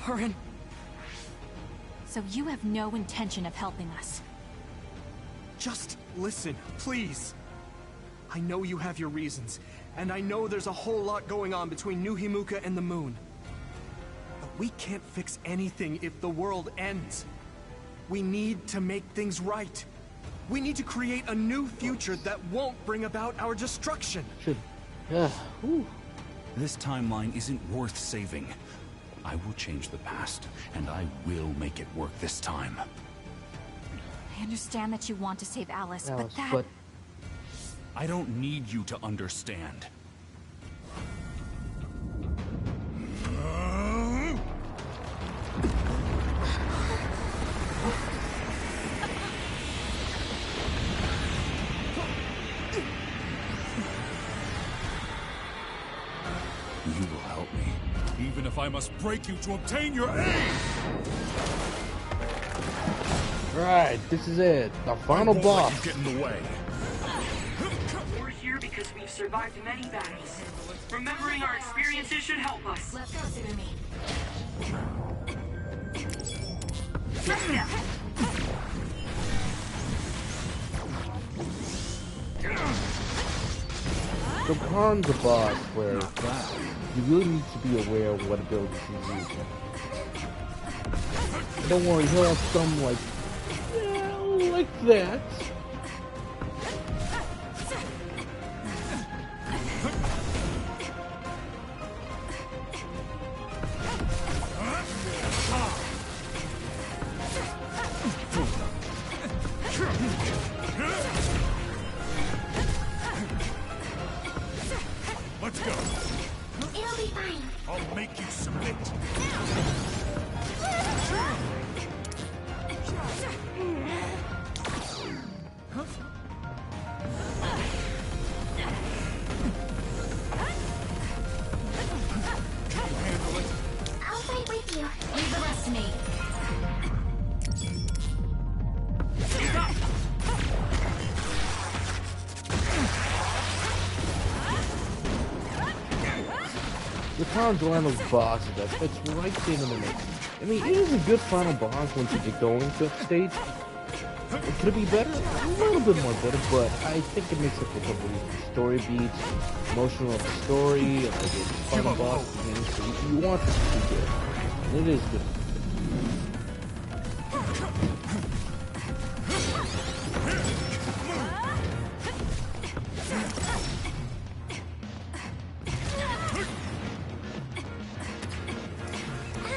Karin... So you have no intention of helping us? Just listen, please. I know you have your reasons, and I know there's a whole lot going on between New Himuka and the moon. But we can't fix anything if the world ends. We need to make things right. We need to create a new future that won't bring about our destruction. This timeline isn't worth saving. I will change the past, and I will make it work this time. I understand that you want to save Alice, but that... I don't need you to understand. You will help me, even if I must break you to obtain your aid! Right, this is it. The final boss. Get in the way. We're here because we've survived many battles. Remembering our experiences should help us. Let's go, Tsugumi. Go Khan's a boss where you really need to be aware of what abilities he's using. Don't worry, he'll have some like that. Let's go. It'll be fine. I'll make you submit. I'll fight with you. Leave the rest to me. The Khan's one of those bosses that fits right in the mix. I mean, it is a good final boss once you get going to that stage. Could it be better? A little bit more better, but I think it makes up for some of the story beats, emotional of the story, like the final boss thing. So you want this to be good. And it is good.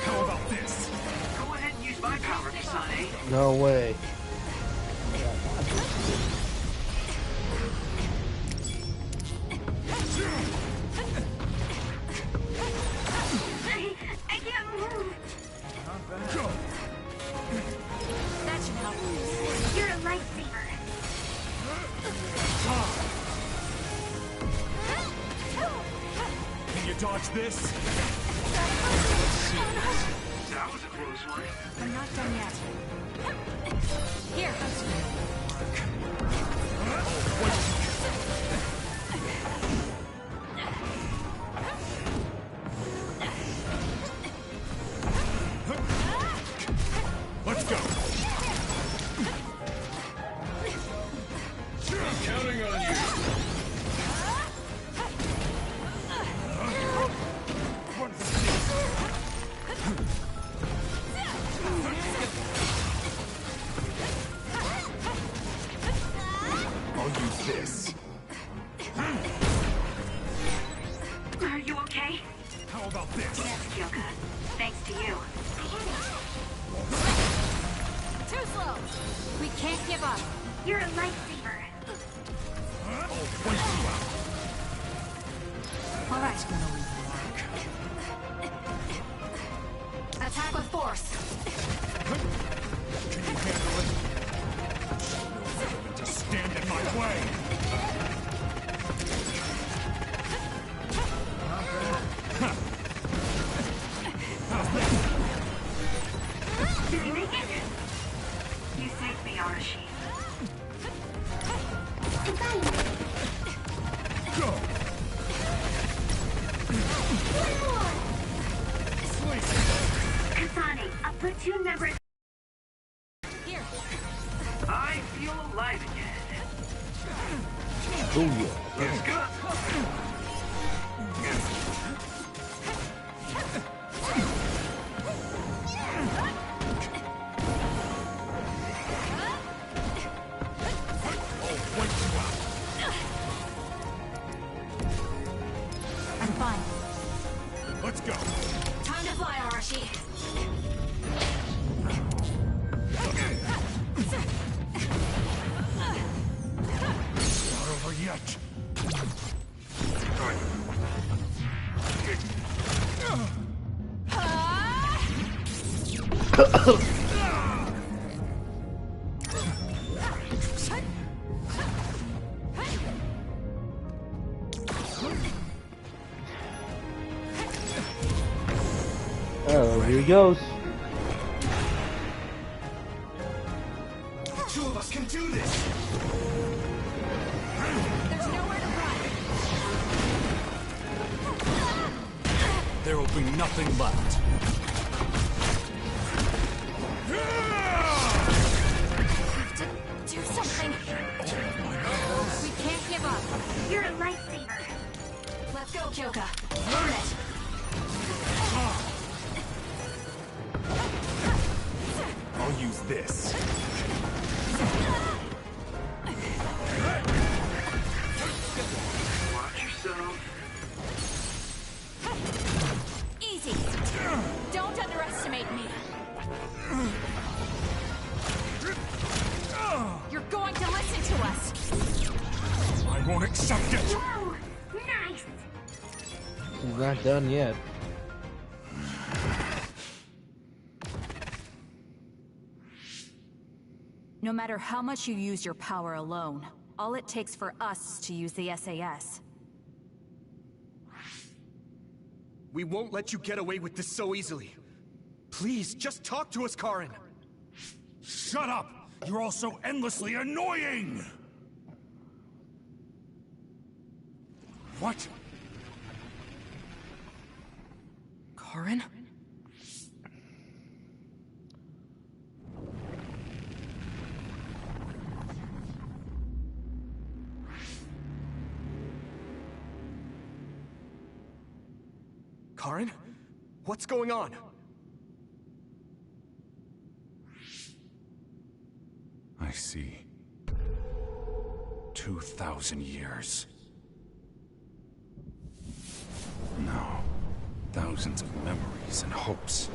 How about this? Go ahead and use my power, Kasane. No way. I can't move. That should help. You're a lifesaver. Can you dodge this? That was a close one. I'm not done yet. Here. Let's go. I'm counting on you. I'll use this. Are you okay? How about this? Yes, Kyoka. Thanks to you. Too slow. We can't give up. You're a lifesaver. I'll point you out. All right. Attack with force. Can you handle it? No element to stand in my way. Did you make it? You saved me, Arashi. Go. Kasane, a platoon member. Here. I feel alive again. Oh yeah. Yes, good. I'm fine. Let's go. Time to fly, Arashi. Not over yet. Oh, here he goes. The two of us can do this. There's nowhere to run. There will be nothing left. Do something. We can't give up. You're a lifesaver. Let's go, Kyoka. Learn it. I'll use this. Watch yourself. Easy. Don't underestimate me. You're going to listen to us. I won't accept it. Whoa! Nice! He's not done yet. No matter how much you use your power alone, all it takes for us is to use the SAS. We won't let you get away with this so easily. Please, just talk to us, Karin. Shut up! You're all so endlessly annoying! What? Karin? Karin? What's going on? I see. 2,000 years. No. Thousands of memories and hopes.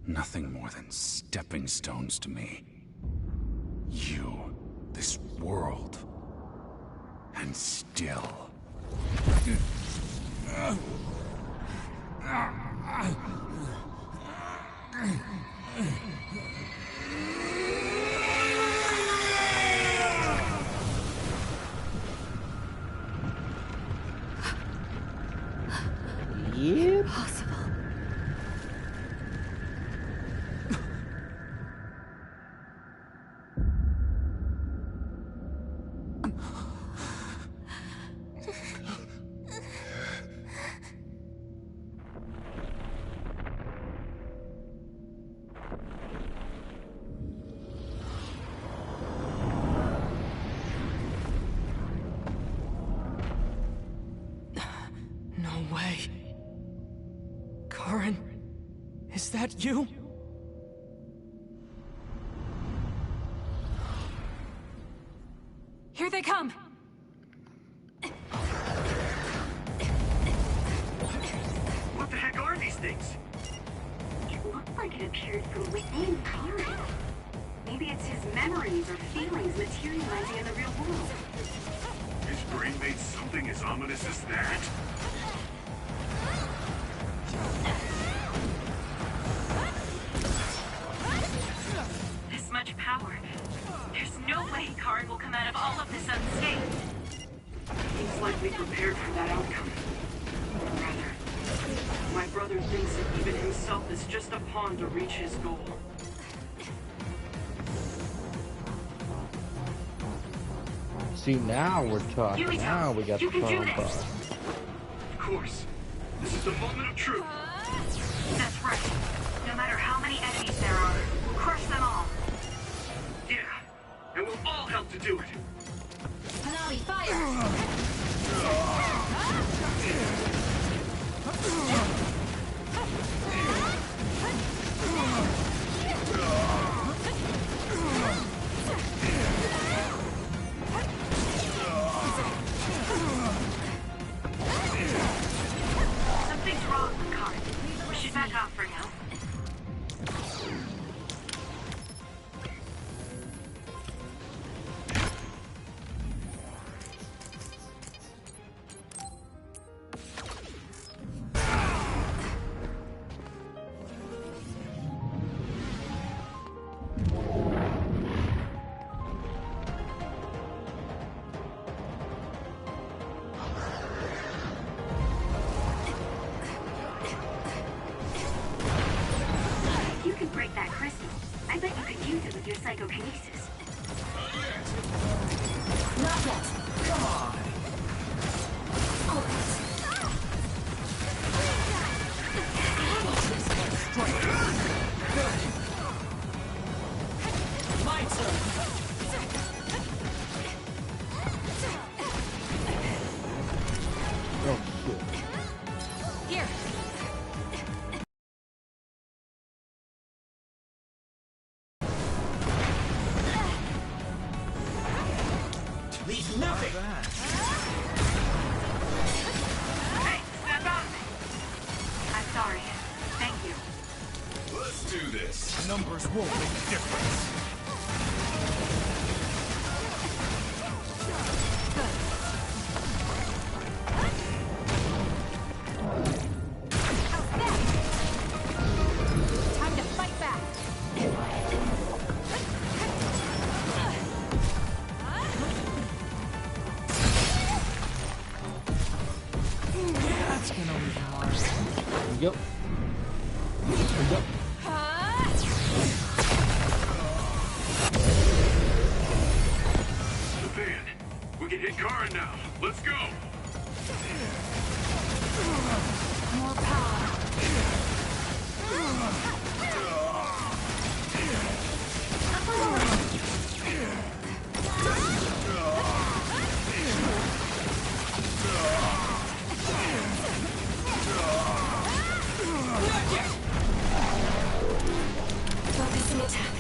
Nothing more than stepping stones to me. You, this world, and still. Yeah. Possible. No way. Karin, is that you? Here they come! What the heck are these things? It looked like it appeared from within Karin. Maybe it's his memories or feelings materializing in the real world. His brain made something as ominous as that? This much power. There's no way Karin will come out of all of this unscathed. He's likely prepared for that outcome. Rather, my brother thinks that even himself is just a pawn to reach his goal. See, now we're talking. Now we got the phone call. Of course. This is the moment of truth. That's right. No matter how many enemies there are, we'll crush them all. Yeah, and we'll all help to do it. Hanami, fire! Something's wrong with Karin. We should back off for now. Psychokinesis. Not yet. Come on. Leave nothing! Hey, step out! I'm sorry. Thank you. Let's do this. Numbers won't make a difference. Time to fight back. That's gonna be hard. Yep. Yep. The van. We can hit Karen now. Let's go. More power. Focusing attack.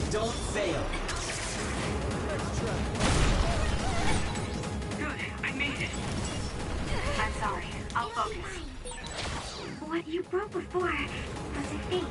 Don't fail. Good, I made it. I'm sorry. I'll focus. What you broke before was a fake.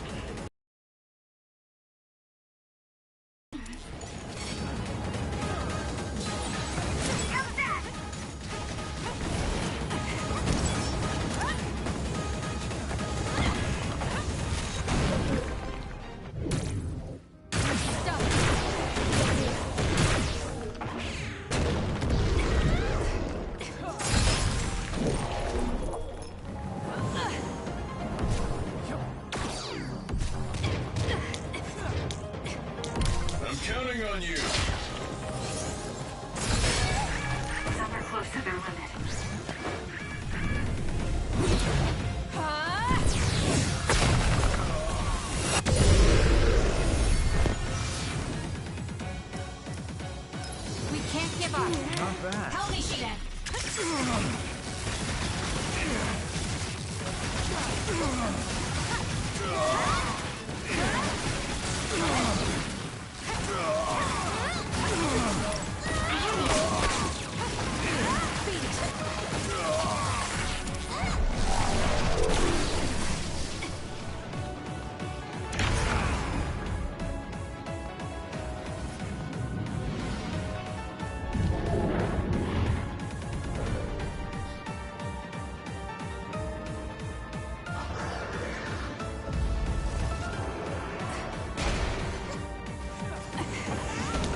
I'm counting on you. Some are close to their limit. We can't give up. Not bad. Help me, Shiden.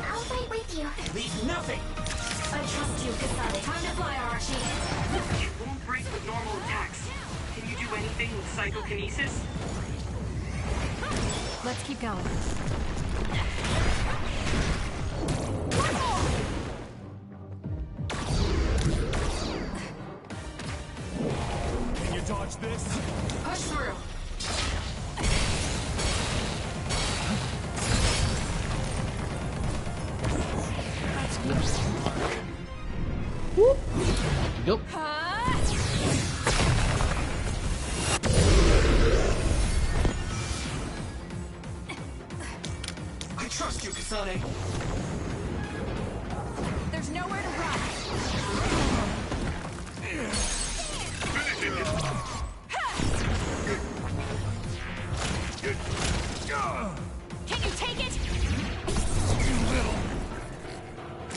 I'll fight with you. Leave nothing! I trust you, Kasane. Time to fly, Archie. It won't break with normal attacks. Can you do anything with psychokinesis? Let's keep going. Can you dodge this? Push through. Yep. I trust you, Kasane. There's nowhere to run. Can you take it?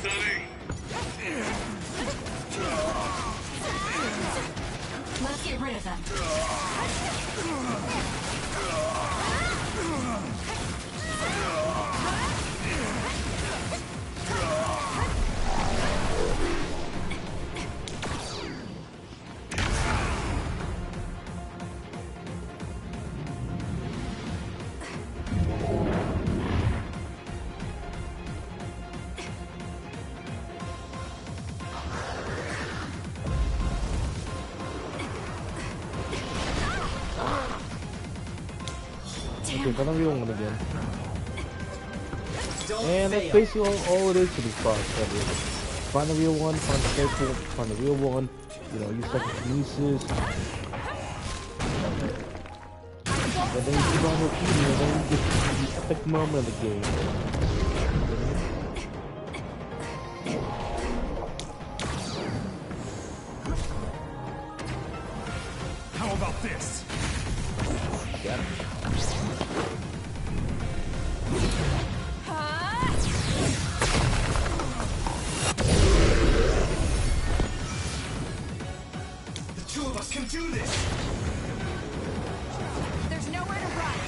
Sonny. Let's get rid of them. Okay, parang yung ano din. And that's basically all it is for these boss covers. Find the real one, find the character, find the real one, you know, use psychokinesis. And then you keep on repeating, and then you get to the epic moment of the game. How about this? Got it. The two of us can do this! There's nowhere to run.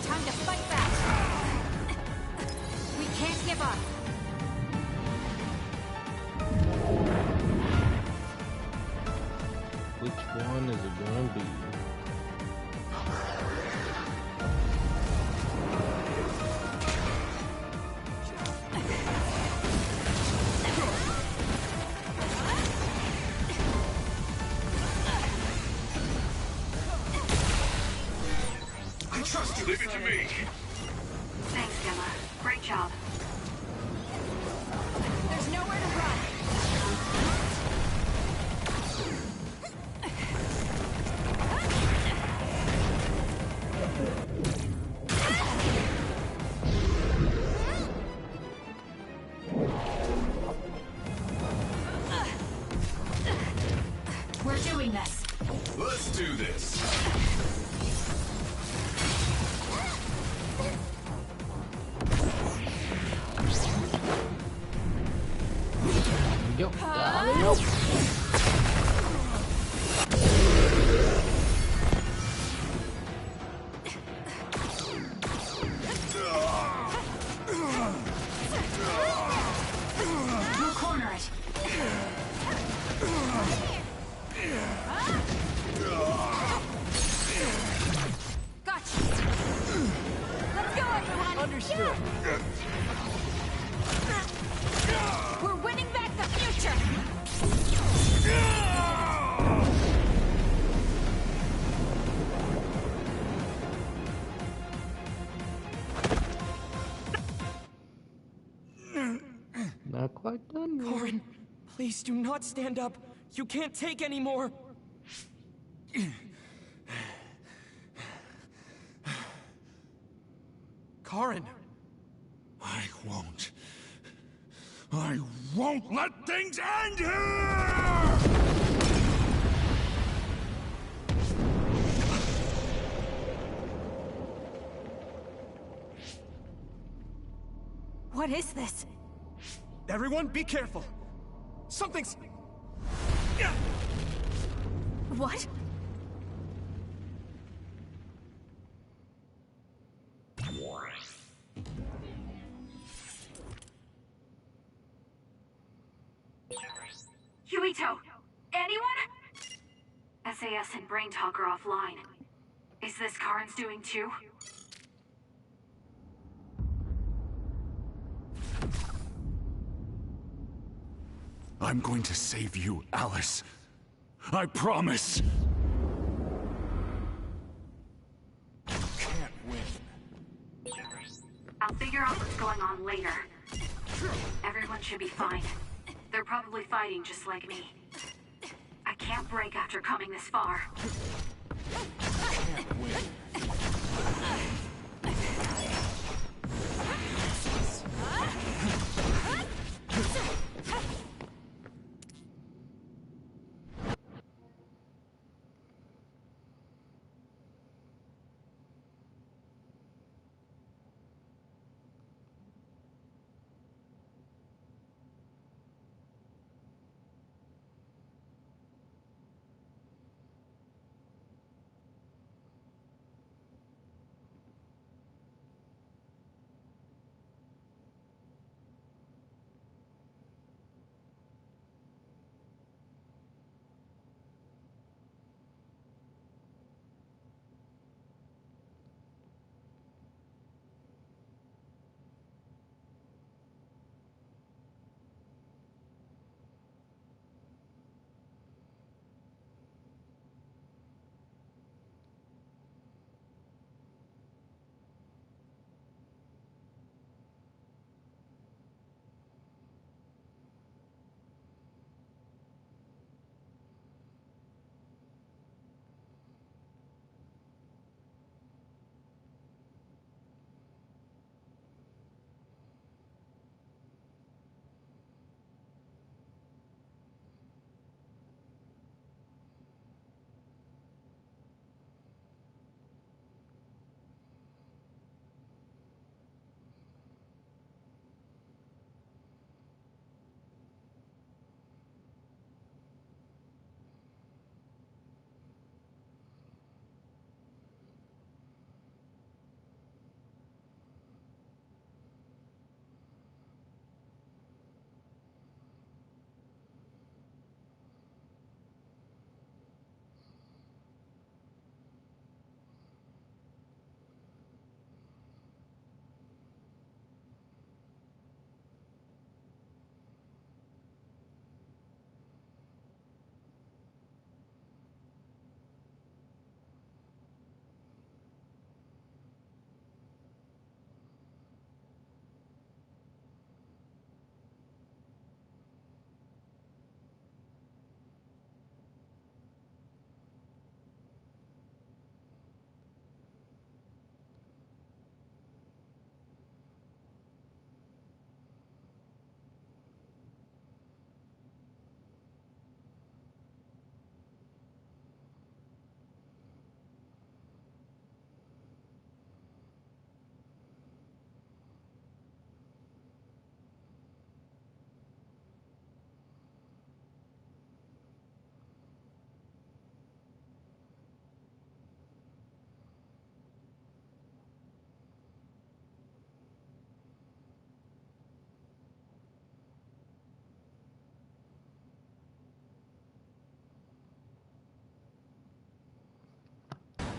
Time to fight back. We can't give up. Which one is it gonna be? I trust you! Leave it to me! Thanks, Gemma. Great job. There's nowhere to run. We're doing this. Let's do this! Yo. We'll corner it. Gotcha. Let's go, everyone. Understood. We're winning back the future. Not quite done yet. Corin, please do not stand up. You can't take any more. Corin. I won't let things end here! What is this? Everyone, be careful. Something's... What? Yuito! Anyone? SAS and Brain Talk are offline. Is this Karin's doing too? I'm going to save you, Alice. I promise. You can't win. I'll figure out what's going on later. Everyone should be fine. They're probably fighting just like me. I can't break after coming this far. Can't win.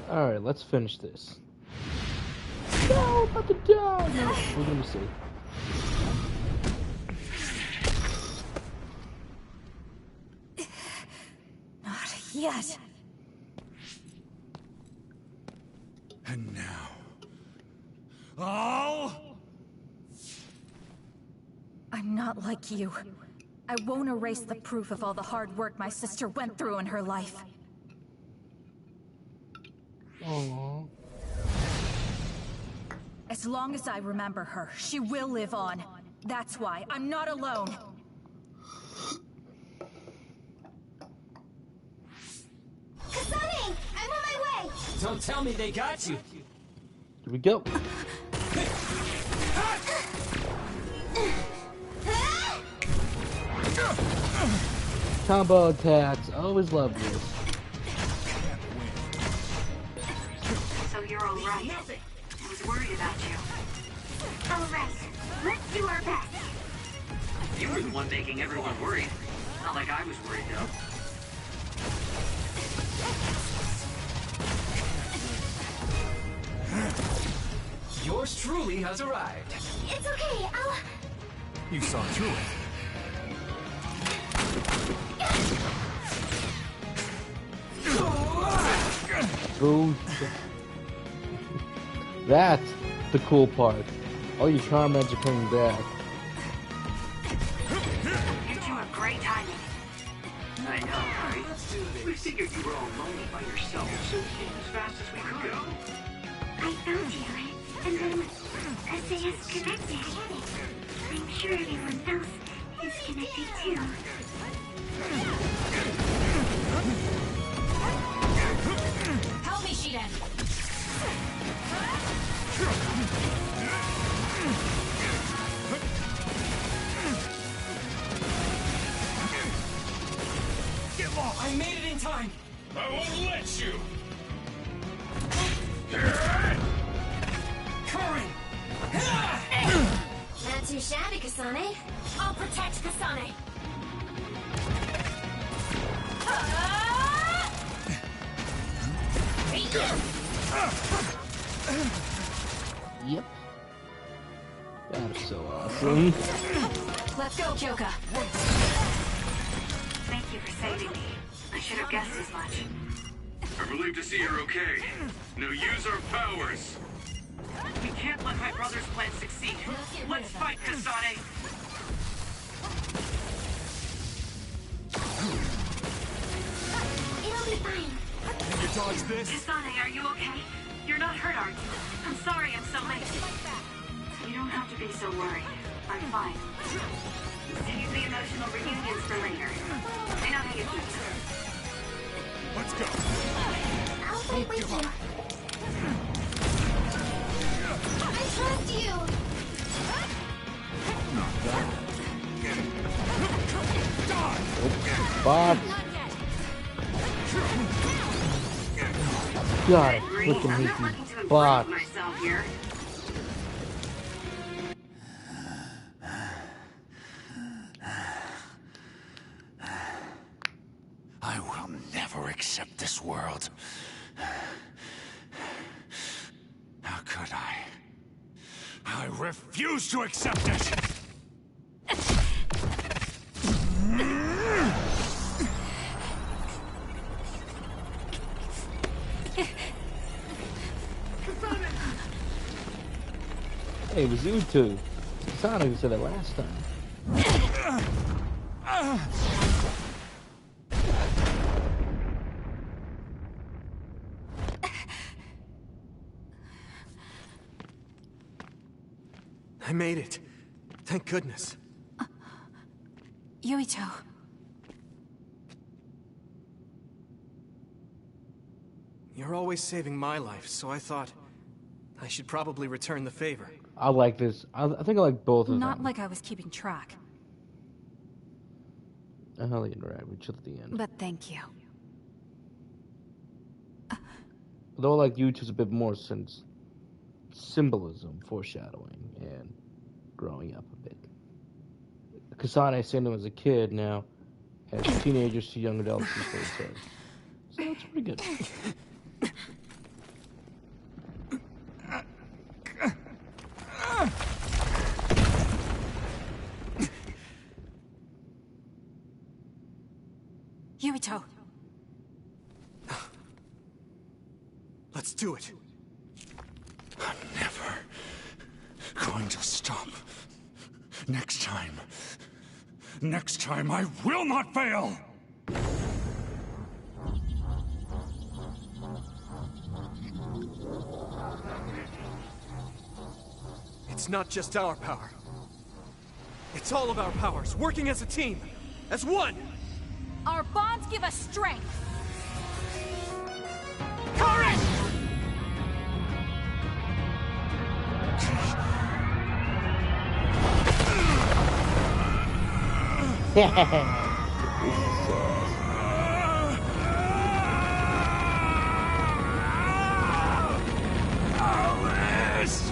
Alright, let's finish this. No, I'm about to die! No, we're gonna see. Not yet. And now... all... I'm not like you. I won't erase the proof of all the hard work my sister went through in her life. Aww. As long as I remember her, she will live on. That's why I'm not alone. Kasane! I'm on my way! Don't tell me they got you. Here we go. Combo attacks. Always love this. So you're all right. I was worried about you. All right, let's do our best. You were the one making everyone worried. Not like I was worried, though. Yours truly has arrived. It's okay, You saw through it. Boo. That's the cool part. All your comrades are coming back. You two have great timing. I know, right? We figured you were all lonely by yourself, so we came as fast as we could. I found you, and then SAS connected. I'm sure everyone else is connected too. Help me, Shiden. I made it in time. I won't let you! Current. Not too shabby, Kasane. I'll protect Kasane. Yep. That's so awesome. Let's go, Kyoka. Thank you for saving me. I should have guessed as much. I'm relieved to see you're okay. Now use our powers! We can't let my brother's plan succeed. Let's fight, Kasane! It'll be fine. Can you dodge this? Kasane, are you okay? You're not hurt, are you? I'm sorry I'm so late. You don't have to be so worried. I'm fine. Save the emotional reunions for later. I know how you feel. Let's go. I'll fight with you. I trust you. Bob. God, I freaking hate these bots. Myself here. I will never accept this world. How could I? I refuse to accept it! Hey, it was you two. Sana who said it last time. I made it. Thank goodness. Yuito. You're always saving my life, so I thought I should probably return the favor. I like this. I think I like both of them. Not like I was keeping track. I how they interact with each other at the end. But thank you. Though I like you two's a bit more since symbolism, foreshadowing, and growing up a bit. Kasane seen him as a kid, now as teenagers to young adults, so it's pretty good. Naruto. Let's do it. I'm never going to stop. Next time I will not fail! It's not just our power. It's all of our powers, working as a team, as one! Our bonds give us strength! Courage! Alice!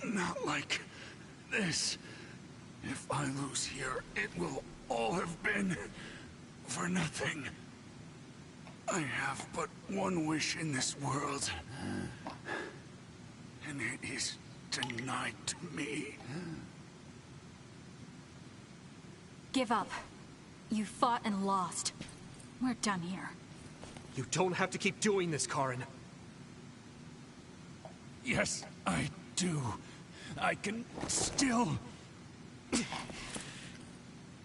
Not like this. If I lose here, it will all have been for nothing. I have but one wish in this world, and it is denied to me. Give up. You fought and lost. We're done here. You don't have to keep doing this, Karin. Yes, I do. I can still...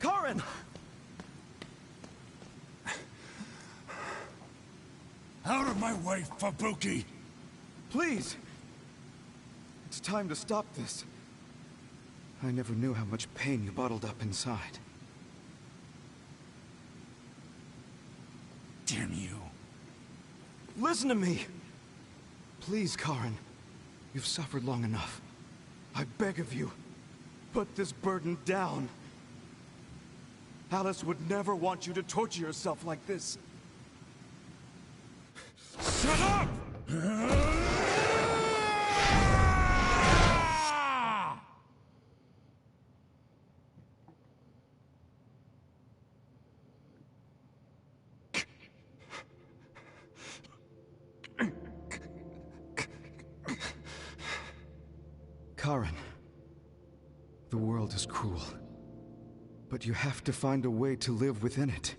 Karin! Out of my way, Fubuki! Please! It's time to stop this. I never knew how much pain you bottled up inside. Damn you. Listen to me! Please, Karin. You've suffered long enough. I beg of you, put this burden down. Alice would never want you to torture yourself like this. Shut up! Karin, the world is cruel, but you have to find a way to live within it.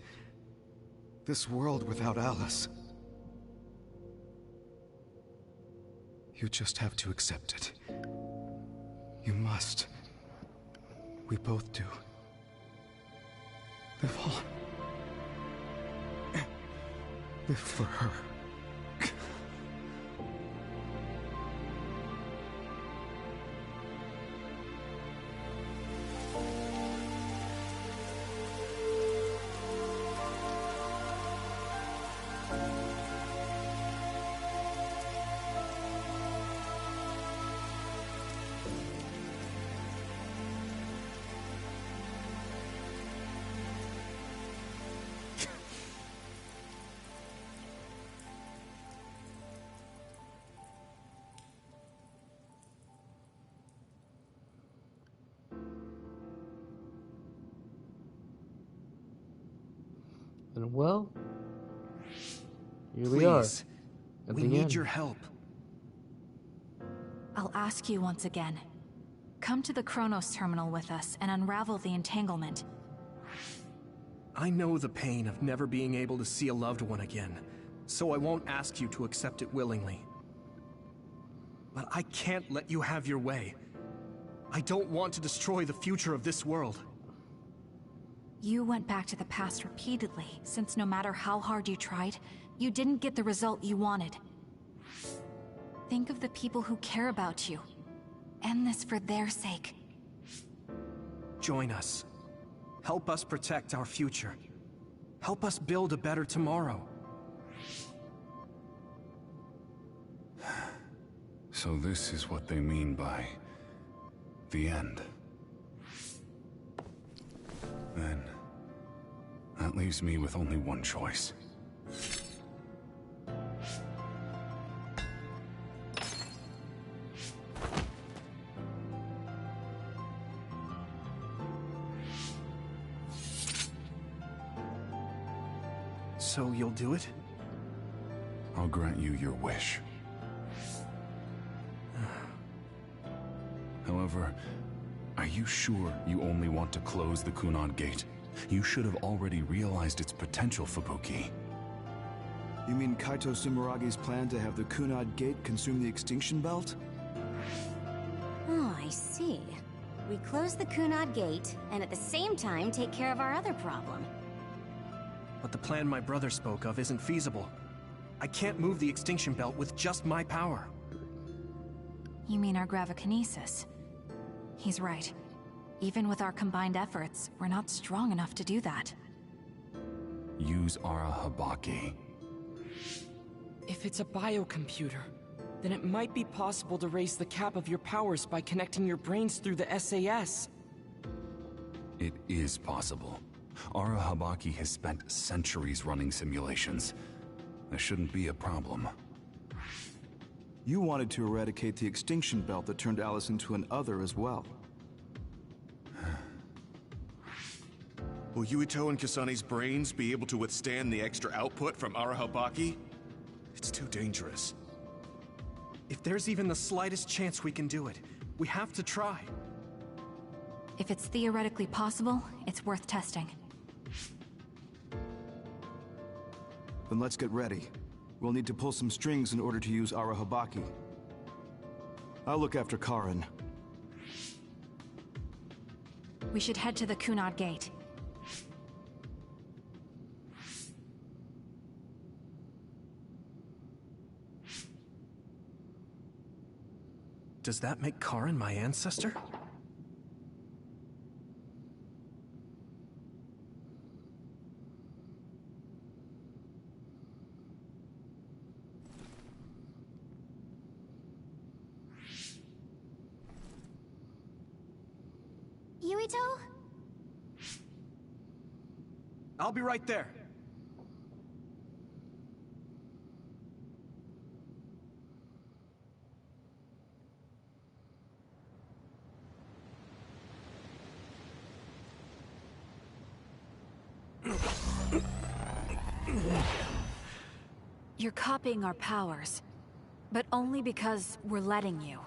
This world without Alice. You just have to accept it. You must. We both do. Live on. Live for her. And well, here we are. We need your help. I'll ask you once again. Come to the Chronos terminal with us and unravel the entanglement. I know the pain of never being able to see a loved one again, so I won't ask you to accept it willingly. But I can't let you have your way. I don't want to destroy the future of this world. You went back to the past repeatedly, since no matter how hard you tried, you didn't get the result you wanted. Think of the people who care about you. End this for their sake. Join us. Help us protect our future. Help us build a better tomorrow. So this is what they mean by the end. Then, that leaves me with only one choice. So you'll do it? I'll grant you your wish. However, are you sure you only want to close the Kunad Gate? You should have already realized its potential, Fubuki. You mean Kaito Sumeragi's plan to have the Kunad Gate consume the Extinction Belt? Oh, I see. We close the Kunad Gate, and at the same time take care of our other problem. But the plan my brother spoke of isn't feasible. I can't move the Extinction Belt with just my power. You mean our gravikinesis? He's right. Even with our combined efforts, we're not strong enough to do that. Use Arahabaki. If it's a biocomputer, then it might be possible to raise the cap of your powers by connecting your brains through the SAS. It is possible. Arahabaki has spent centuries running simulations. There shouldn't be a problem. You wanted to eradicate the Extinction Belt that turned Alice into an other as well. Will Yuito and Kasani's brains be able to withstand the extra output from Arahabaki? It's too dangerous. If there's even the slightest chance we can do it, we have to try. If it's theoretically possible, it's worth testing. Then let's get ready. We'll need to pull some strings in order to use Arahabaki. I'll look after Karin. We should head to the Kunad Gate. Does that make Karin my ancestor? Yuito? I'll be right there. You're copying our powers, but only because we're letting you.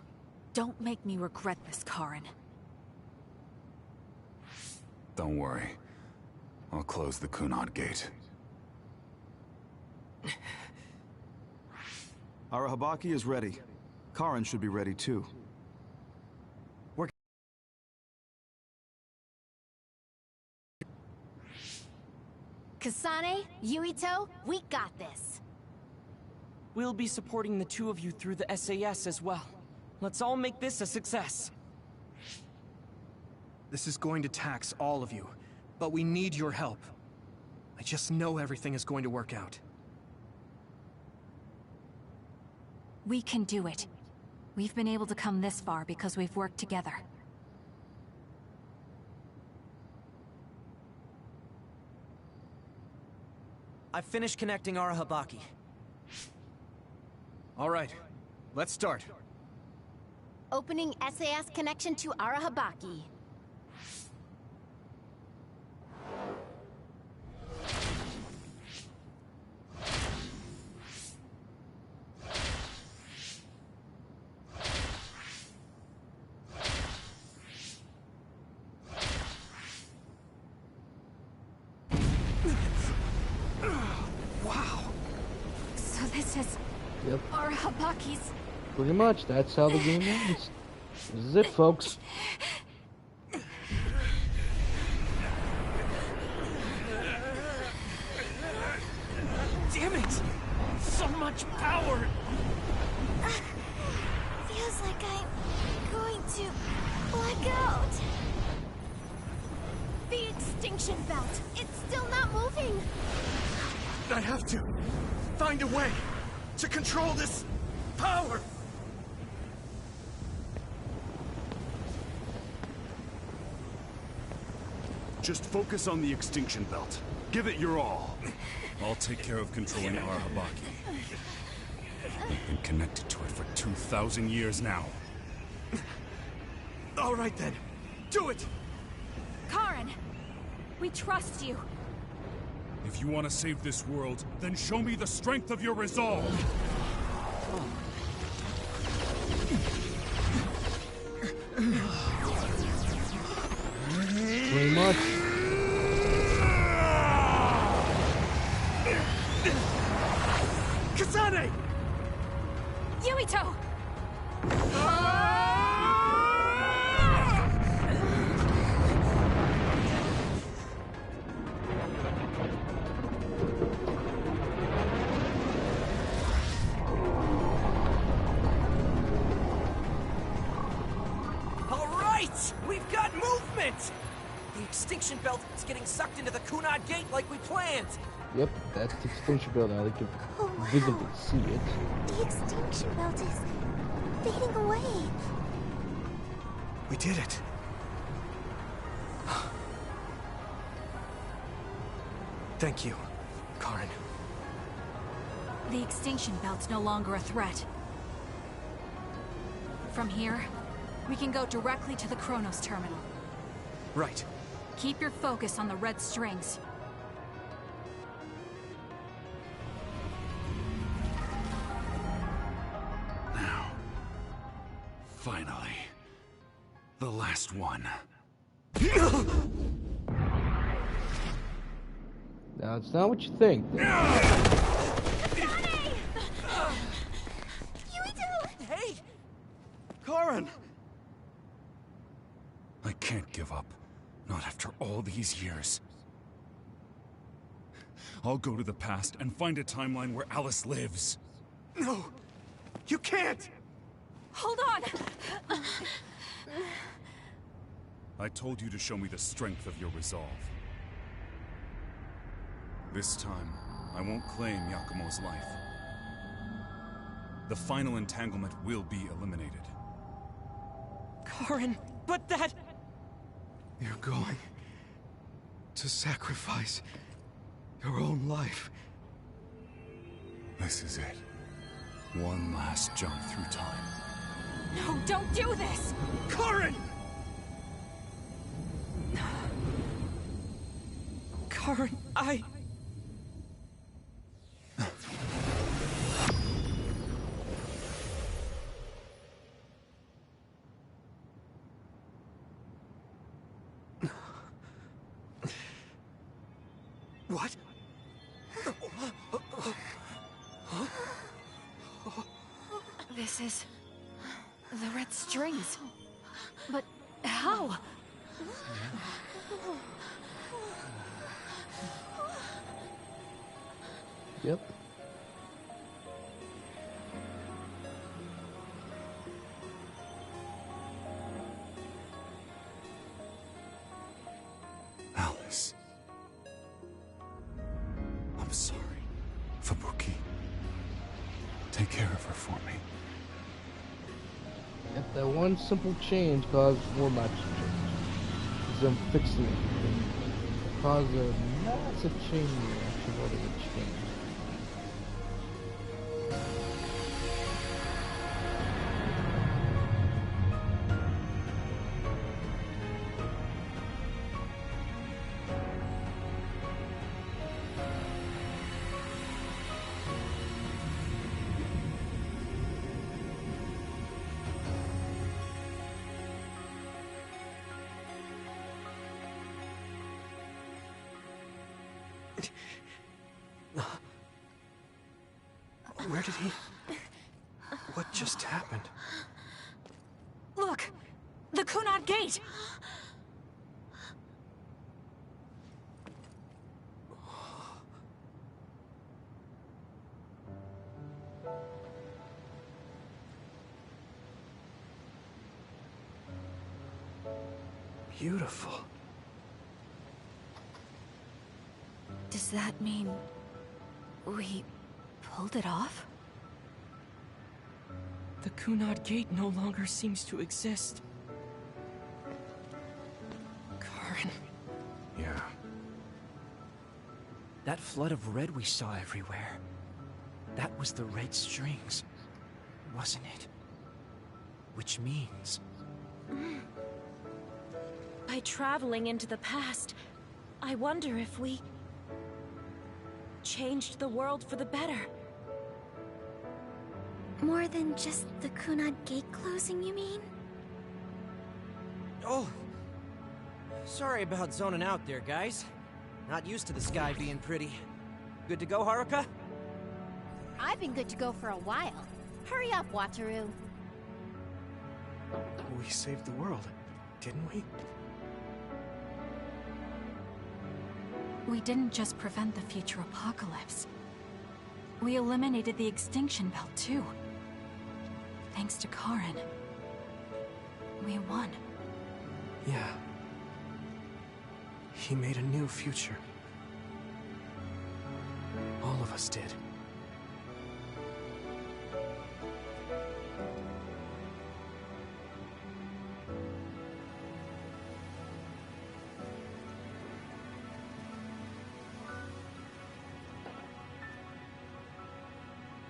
Don't make me regret this, Karin. Don't worry. I'll close the Kunad Gate. Arahabaki is ready. Karin should be ready too. Kasane, Yuito, we got this. We'll be supporting the two of you through the SAS as well. Let's all make this a success. This is going to tax all of you, but we need your help. I just know everything is going to work out. We can do it. We've been able to come this far because we've worked together. I've finished connecting Arahabaki. All right, let's start. Opening SAS connection to Arahabaki. Yep. Arahabaki's. Pretty much, that's how the game ends. This is it, folks. Damn it! So much power! Feels like I'm going to black out. The Extinction Belt. It's still not moving. I have to find a way to control this power! Just focus on the Extinction Belt. Give it your all. I'll take care of controlling Arahabaki. I've been connected to it for 2,000 years now. All right then, do it! Karin, we trust you. If you want to save this world, then show me the strength of your resolve! Pretty much. Kasane! Yuito! All right! We've got movement! The extinction belt is getting sucked into the Kunad Gate like we planned! Yep, that's the extinction belt now. They can visibly see it. The extinction belt is fading away. We did it. Thank you, Karen. The extinction belt's no longer a threat. From here, we can go directly to the Chronos terminal. Right. Keep your focus on the red strings. Now. Finally. The last one. Now, it's not what you think. Hey! Karen! I can't give up. Not after all these years. I'll go to the past and find a timeline where Alice lives. No! You can't! Hold on! I told you to show me the strength of your resolve. This time, I won't claim Yakumo's life. The final entanglement will be eliminated. Karen, but that... You're going to sacrifice your own life. This is it. One last jump through time. No, don't do this! Karen! Karen, What? This is... the red strings. But how? Yep. Alice. I'm sorry. Fubuki. Take care of her for me. Yep, that one simple change caused, well, not change. It's them fixing it. Caused a massive chain reaction more than a change. Where did he... What just happened? Look! The Kunad Gate! Beautiful. Does that mean... we... pulled it off? The Kunad Gate no longer seems to exist. Karen. Yeah. That flood of red we saw everywhere. That was the red strings, wasn't it? Which means... By traveling into the past, I wonder if we... changed the world for the better. More than just the Kunad gate closing, you mean? Oh. Sorry about zoning out there, guys. Not used to the sky being pretty. Good to go, Haruka? I've been good to go for a while. Hurry up, Wataru. We saved the world, didn't we? We didn't just prevent the future apocalypse. We eliminated the extinction belt, too. Thanks to Karen. We won. Yeah. He made a new future. All of us did.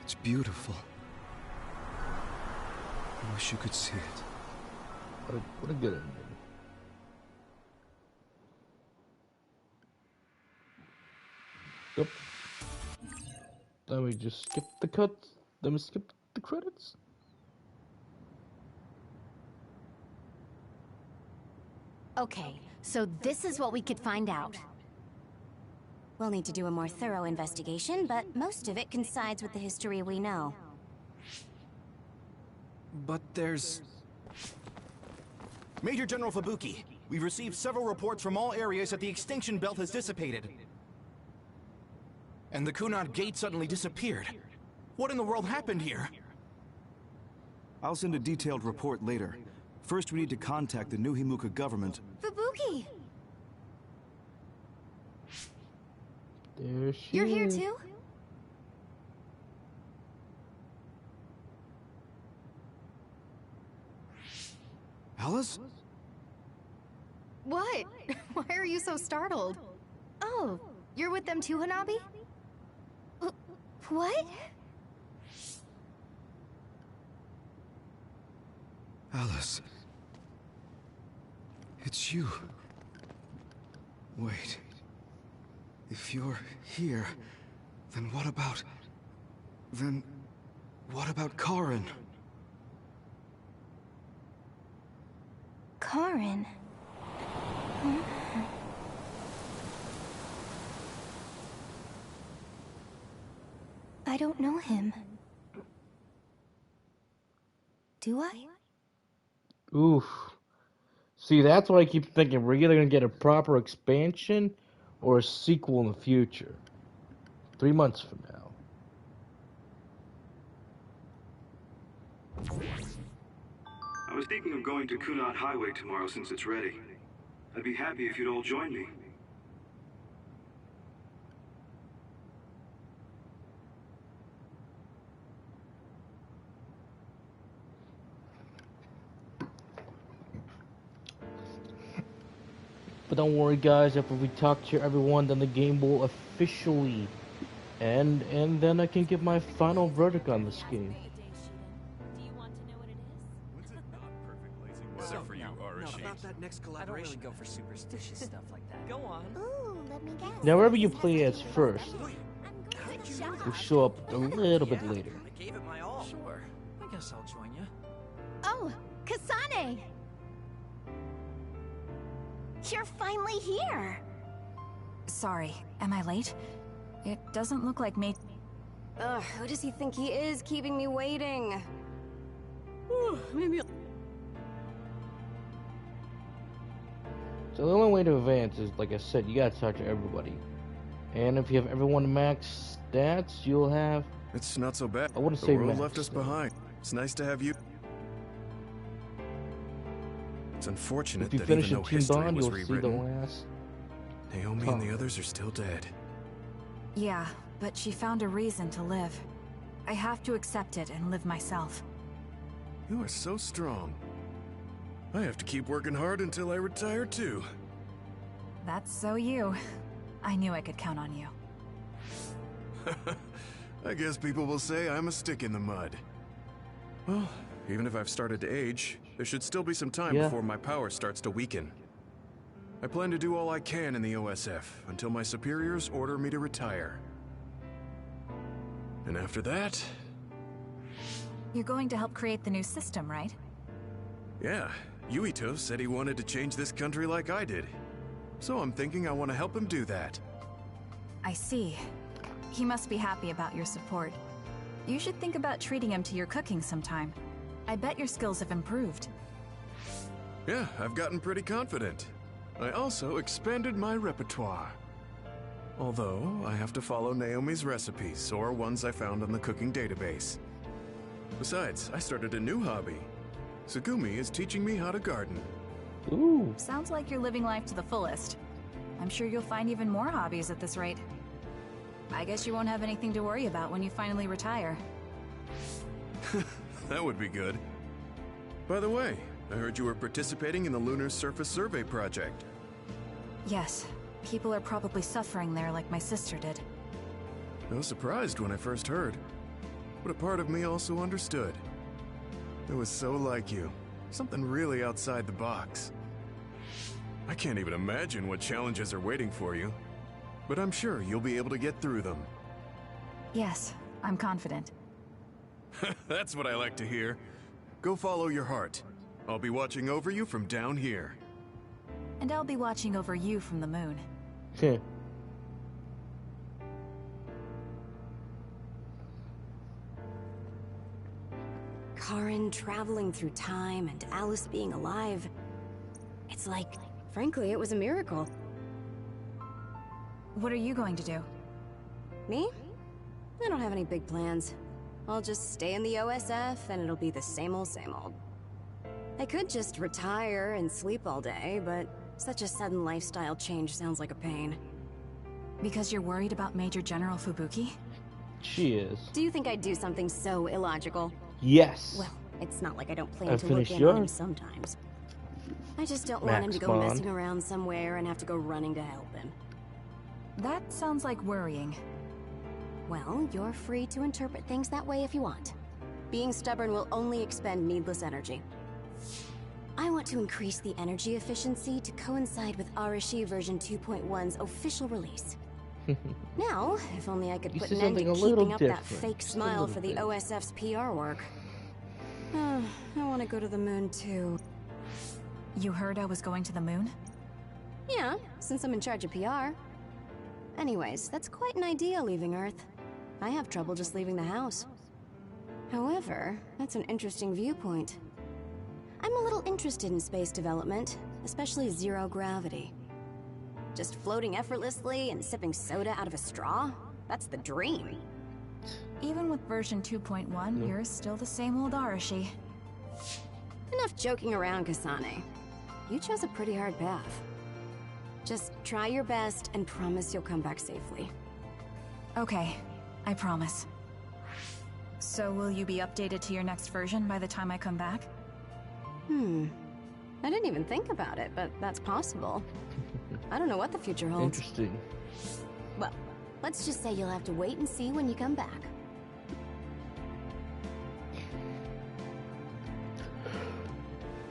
It's beautiful. I wish you could see it. What a good ending. Yep. Then we just skip the cuts. Then we skip the credits. Okay, so this is what we could find out. We'll need to do a more thorough investigation, but most of it coincides with the history we know. But there's... Major General Fubuki, we've received several reports from all areas that the extinction belt has dissipated. And the Kunad gate suddenly disappeared. What in the world happened here? I'll send a detailed report later. First, we need to contact the New Himuka government. Fubuki! There she You're here is. too? Alice? What? Why are you so startled? Oh, you're with them too, Hanabi? What? Alice. It's you. Wait. If you're here, then what about... Then... what about Karen? Karen? I don't know him. Do I? Oof. See, that's why I keep thinking we're either gonna get a proper expansion or a sequel in the future. 3 months from now. I was thinking of going to Kunad Highway tomorrow since it's ready. I'd be happy if you'd all join me. But don't worry, guys. After we talk to everyone, then the game will officially end, and then I can give my final verdict on this game. So, for you, no, about that next collaboration. I don't really go for superstitious stuff like that. Go on. Ooh, let me guess. Now, wherever you play as first, will show up a little bit later. I gave it my all. Sure. I guess I'll join you. Oh, Kasane! You're finally here! Sorry, am I late? It doesn't look like me. Ugh, who does he think he is keeping me waiting? Maybe. So the only way to advance is, like I said, you gotta talk to everybody. And if you have everyone max stats, you'll have... It's not so bad. I wouldn't the say world max, left us behind. It's nice to have you. It's unfortunate If you that finish even a though team history bond, was you'll see the rewritten, last... Naomi and the others are still dead. Yeah, but she found a reason to live. I have to accept it and live myself. You are so strong. I have to keep working hard until I retire too. That's so you. I knew I could count on you. I guess people will say I'm a stick in the mud. Well, even if I've started to age, there should still be some time before my power starts to weaken. I plan to do all I can in the OSF until my superiors order me to retire. And after that... You're going to help create the new system, right? Yeah, Yuito said he wanted to change this country like I did. So I'm thinking I want to help him do that. I see. He must be happy about your support. You should think about treating him to your cooking sometime. I bet your skills have improved. Yeah, I've gotten pretty confident. I also expanded my repertoire. Although, I have to follow Naomi's recipes, or ones I found on the cooking database. Besides, I started a new hobby. Tsugumi is teaching me how to garden. Ooh. Sounds like you're living life to the fullest. I'm sure you'll find even more hobbies at this rate. I guess you won't have anything to worry about when you finally retire. That would be good. By the way, I heard you were participating in the Lunar Surface Survey project. Yes. People are probably suffering there like my sister did. I was surprised when I first heard. But a part of me also understood. It was so like you. Something really outside the box. I can't even imagine what challenges are waiting for you. But I'm sure you'll be able to get through them. Yes, I'm confident. That's what I like to hear. Go follow your heart. I'll be watching over you from down here. And I'll be watching over you from the moon. Karen traveling through time and Alice being alive. It's like, frankly, it was a miracle. What are you going to do? Me? I don't have any big plans. I'll just stay in the OSF and it'll be the same old, same old. I could just retire and sleep all day, but such a sudden lifestyle change sounds like a pain. Because you're worried about Major General Fubuki? She is. Do you think I'd do something so illogical? Yes. Well, it's not like I don't plan to look in on him sometimes. I just don't want him to go messing around somewhere and have to go running to help him. That sounds like worrying. Well, you're free to interpret things that way if you want. Being stubborn will only expend needless energy. I want to increase the energy efficiency to coincide with Arashi version 2.1's official release. Now, if only I could put an end to keeping up that fake smile for the OSF's PR work. I want to go to the moon too. You heard I was going to the moon? Yeah, since I'm in charge of PR. Anyways, that's quite an idea, leaving Earth. I have trouble just leaving the house. However, that's an interesting viewpoint. I'm a little interested in space development, especially zero gravity. Just floating effortlessly and sipping soda out of a straw? That's the dream. Even with version 2.1, you're still the same old Arashi. Enough joking around, Kasane. You chose a pretty hard path. Just try your best and promise you'll come back safely. Okay, I promise. So will you be updated to your next version by the time I come back? I didn't even think about it, but that's possible. I don't know what the future holds. Interesting. Well, let's just say you'll have to wait and see when you come back.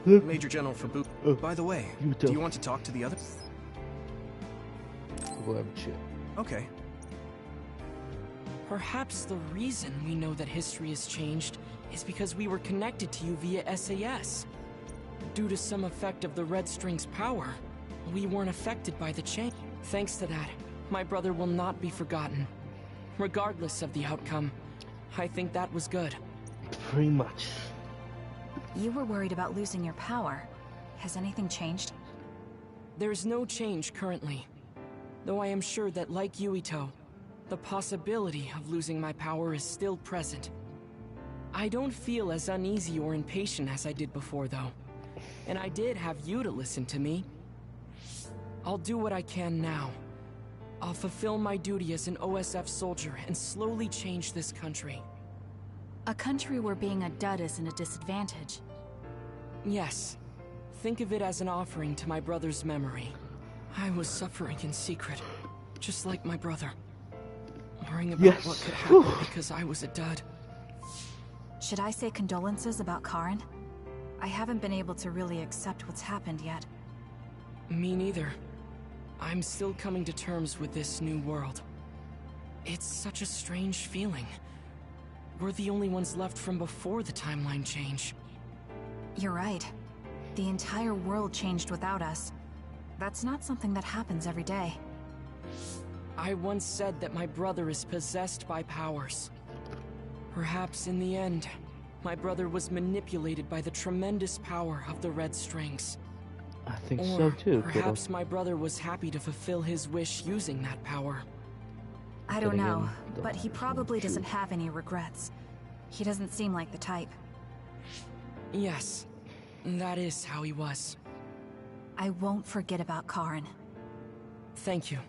Major General Fubuki. By the way, do you want to talk to the others? We'll have a chat. Okay. Perhaps the reason we know that history has changed is because we were connected to you via SAS. Due to some effect of the Red String's power, we weren't affected by the change. Thanks to that, my brother will not be forgotten. Regardless of the outcome, I think that was good. Pretty much. You were worried about losing your power. Has anything changed? There's no change currently. Though I am sure that, like Yuito, the possibility of losing my power is still present. I don't feel as uneasy or impatient as I did before, though. And I did have you to listen to me. I'll do what I can now. I'll fulfill my duty as an OSF soldier and slowly change this country. A country where being a dud isn't a disadvantage. Yes. Think of it as an offering to my brother's memory. I was suffering in secret, just like my brother. Worrying about what could happen because I was a dud. Should I say condolences about Karen? I haven't been able to really accept what's happened yet. Me neither. I'm still coming to terms with this new world. It's such a strange feeling, we're the only ones left from before the timeline change. You're right. The entire world changed without us. That's not something that happens every day. I once said that my brother is possessed by powers. Perhaps in the end, my brother was manipulated by the tremendous power of the Red Strings. I think so too. Perhaps my brother was happy to fulfill his wish using that power. I don't know, but he probably doesn't have any regrets. He doesn't seem like the type. Yes, that is how he was. I won't forget about Karen. Thank you.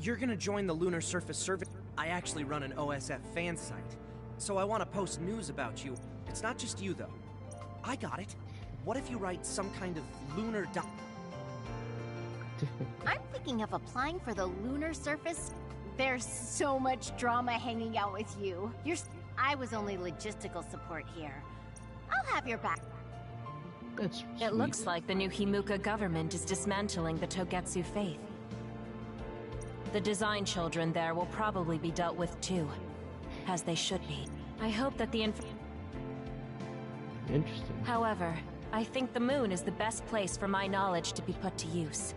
You're gonna join the Lunar Surface Service? I actually run an OSF fan site, so I want to post news about you. It's not just you, though. I got it. What if you write some kind of lunar I'm thinking of applying for the lunar surface. There's so much drama hanging out with you. I was only logistical support here. I'll have your back. That's sweet. It looks like the new Himuka government is dismantling the Togetsu faith. The design children there will probably be dealt with too, as they should be. I hope that the Interesting. However, I think the moon is the best place for my knowledge to be put to use.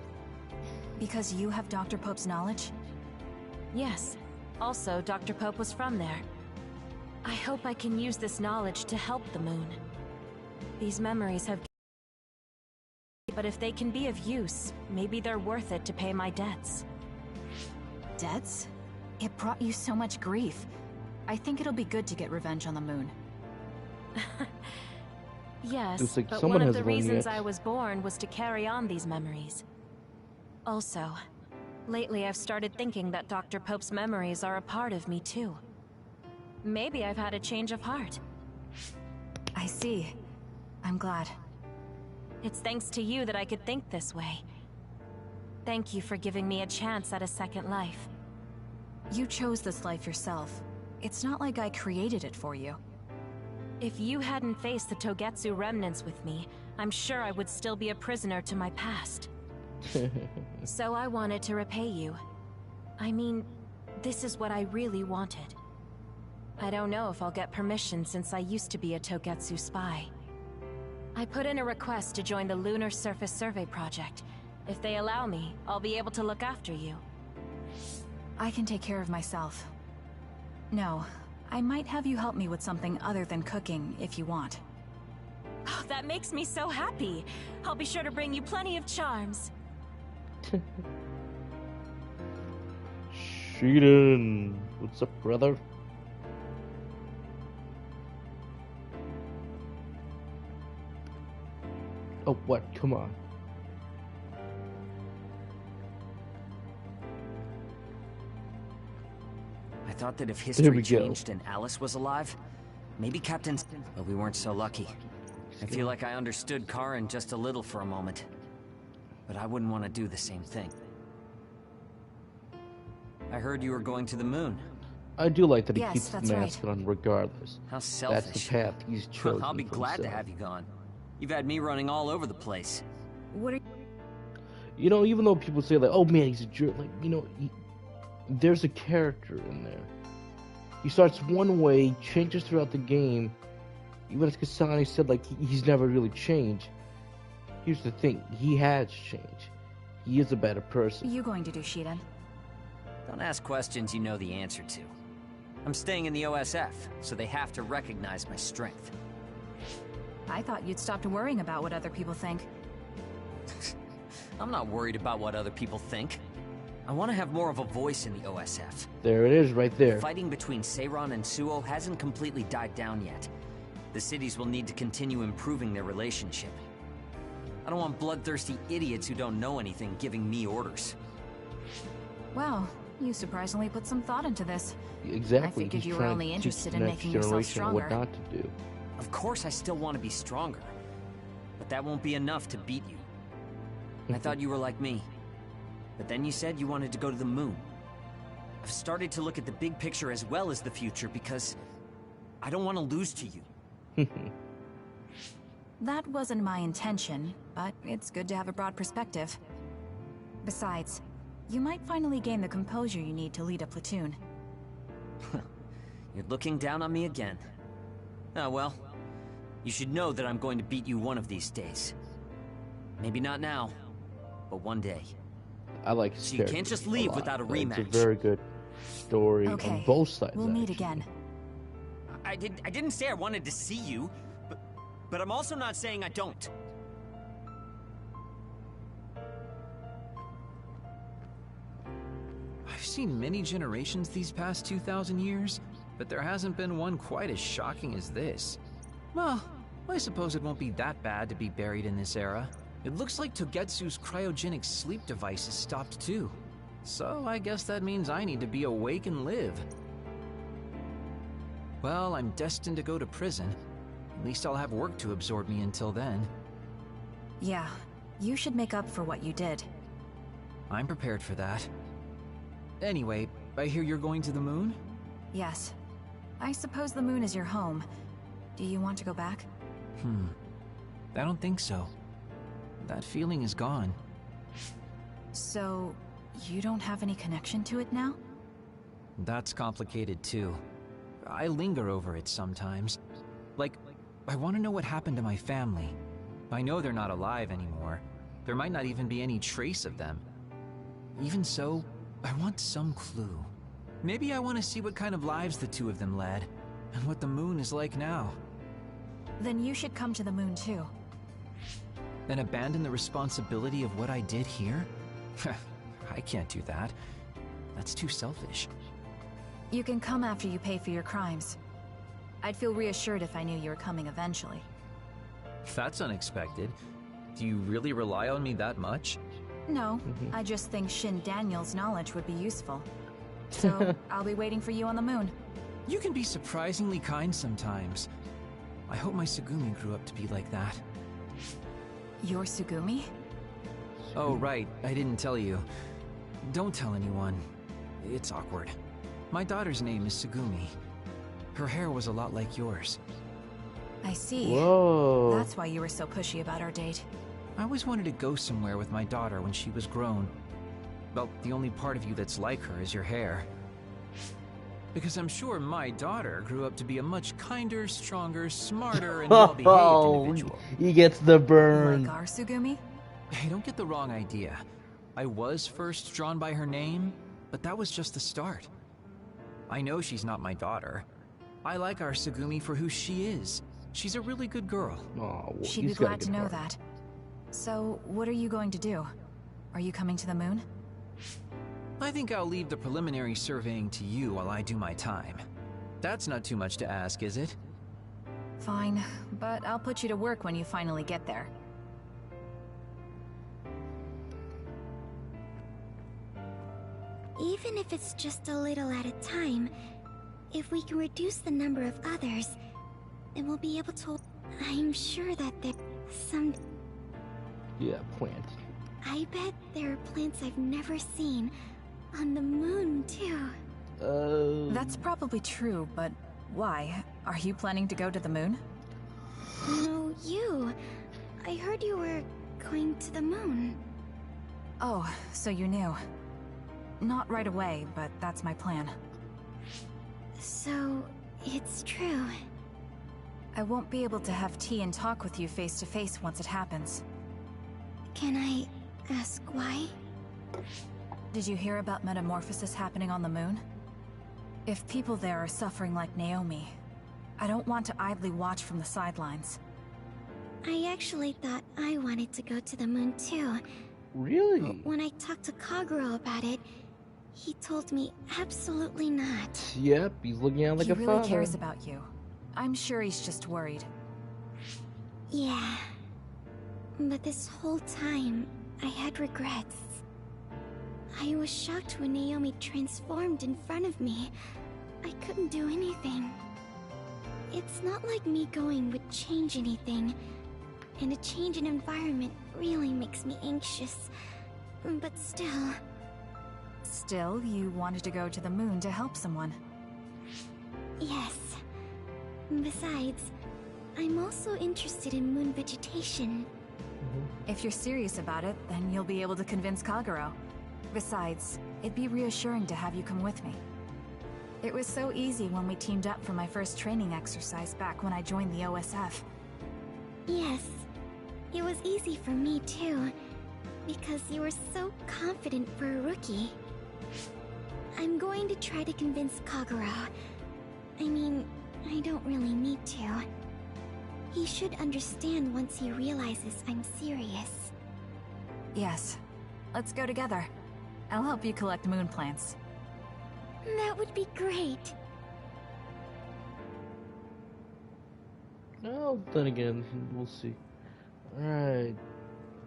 Because you have Dr. Pope's knowledge? Yes. Also, Dr. Pope was from there. I hope I can use this knowledge to help the moon. These memories have... But if they can be of use, maybe they're worth it to pay my debts. Debts? It brought you so much grief. I think it'll be good to get revenge on the moon. Yes, like but someone one of has the one reasons yet. I was born was to carry on these memories. Also, lately I've started thinking that Dr. Pope's memories are a part of me too. Maybe I've had a change of heart. I see. I'm glad. It's thanks to you that I could think this way. Thank you for giving me a chance at a second life. You chose this life yourself. It's not like I created it for you. If you hadn't faced the Togetsu remnants with me, I'm sure I would still be a prisoner to my past. So I wanted to repay you. I mean, this is what I really wanted. I don't know if I'll get permission since I used to be a Togetsu spy. I put in a request to join the Lunar Surface Survey Project. If they allow me, I'll be able to look after you. I can take care of myself. No, I might have you help me with something other than cooking if you want. Oh, that makes me so happy. I'll be sure to bring you plenty of charms. Sheeran, what's up, brother? Oh, what? Come on. I thought that if history changed and Alice was alive, maybe Captain... But we weren't so lucky. I feel like I understood Karen just a little for a moment. But I wouldn't want to do the same thing. I heard you were going to the moon. I do like that he Yes, keeps the that's mask on regardless. How selfish. That's the path he's chosen. I'll be for glad to himself. have you gone. You've had me running all over the place. What are You know, even though people say like, "Oh man, he's a jerk," like, you know, there's a character in there. He starts one way, changes throughout the game. Even as Kasane said, like, he's never really changed. Here's the thing, he has changed. He is a better person. What are you going to do, Shiren? Don't ask questions you know the answer to. I'm staying in the OSF, so they have to recognize my strength. I thought you'd stopped worrying about what other people think. I'm not worried about what other people think. I want to have more of a voice in the OSF. There it is, right there. Fighting between Seiran and Suo hasn't completely died down yet. The cities will need to continue improving their relationship. I don't want bloodthirsty idiots who don't know anything giving me orders. Wow, you surprisingly put some thought into this. Exactly. I figured He's you were trying only to teach interested the in next making yourself generation what stronger. not to do. Of course I still want to be stronger. But that won't be enough to beat you. I thought you were like me. But then you said you wanted to go to the moon. I've started to look at the big picture as well as the future because I don't want to lose to you. That wasn't my intention, but it's good to have a broad perspective. Besides, you might finally gain the composure you need to lead a platoon. You're looking down on me again. Oh well. You should know that I'm going to beat you one of these days. Maybe not now, but one day. I like his So you can't just leave without a rematch. It's a very good story on both sides. We'll meet again. I didn't say I wanted to see you, but I'm also not saying I don't. I've seen many generations these past 2,000 years, but there hasn't been one quite as shocking as this. Well, I suppose it won't be that bad to be buried in this era. It looks like Togetsu's cryogenic sleep device is stopped too. So I guess that means I need to be awake and live. Well, I'm destined to go to prison. At least I'll have work to absorb me until then. Yeah, you should make up for what you did. I'm prepared for that. Anyway, I hear you're going to the moon? Yes. I suppose the moon is your home. Do you want to go back? I don't think so. That feeling is gone. So, you don't have any connection to it now? That's complicated too. I linger over it sometimes. Like, I want to know what happened to my family. I know they're not alive anymore. There might not even be any trace of them. Even so, I want some clue. Maybe I want to see what kind of lives the two of them led, and what the moon is like now. Then you should come to the moon too. And abandon the responsibility of what I did here? I can't do that. That's too selfish. You can come after you pay for your crimes. I'd feel reassured if I knew you were coming eventually. That's unexpected. Do you really rely on me that much? No, I just think Shin Daniel's knowledge would be useful. So, I'll be waiting for you on the moon. You can be surprisingly kind sometimes. I hope my Tsugumi grew up to be like that. Your Tsugumi? Oh, right. I didn't tell you. Don't tell anyone. It's awkward. My daughter's name is Tsugumi. Her hair was a lot like yours. I see. Whoa. That's why you were so pushy about our date. I always wanted to go somewhere with my daughter when she was grown. Well, the only part of you that's like her is your hair. Because I'm sure my daughter grew up to be a much kinder, stronger, smarter, and well-behaved individual. He gets the burn. Like our Tsugumi? Hey, don't get the wrong idea. I was first drawn by her name, but that was just the start. I know she's not my daughter. I like our Tsugumi for who she is. She's a really good girl. Oh, well, she'd be glad to know that. So, what are you going to do? Are you coming to the moon? I think I'll leave the preliminary surveying to you while I do my time. That's not too much to ask, is it? Fine, but I'll put you to work when you finally get there. Even if it's just a little at a time, if we can reduce the number of others, then we'll be able to... I'm sure that there's some... Yeah, plant. I bet there are plants I've never seen. On the moon, too. That's probably true, but why? Are you planning to go to the moon? No, you. I heard you were going to the moon. Oh, so you knew. Not right away, but that's my plan. So, it's true. I won't be able to have tea and talk with you face to face once it happens. Can I ask why? Did you hear about metamorphosis happening on the moon? If people there are suffering like Naomi, I don't want to idly watch from the sidelines. I actually thought I wanted to go to the moon too. Really? When I talked to Kaguro about it, he told me absolutely not. Yep, he's looking out like a father. He really cares about you. I'm sure he's just worried. Yeah. But this whole time, I had regrets. I was shocked when Naomi transformed in front of me. I couldn't do anything. It's not like me going would change anything. And a change in environment really makes me anxious. But still... Still, you wanted to go to the moon to help someone. Yes. Besides, I'm also interested in moon vegetation. If you're serious about it, then you'll be able to convince Kagero. Besides, it'd be reassuring to have you come with me. It was so easy when we teamed up for my first training exercise back when I joined the OSF. Yes, it was easy for me too, because you were so confident for a rookie. I'm going to try to convince Kagero. I mean, I don't really need to. He should understand once he realizes I'm serious. Yes. Let's go together. I'll help you collect moon plants. That would be great. Well, then again, we'll see. Alright.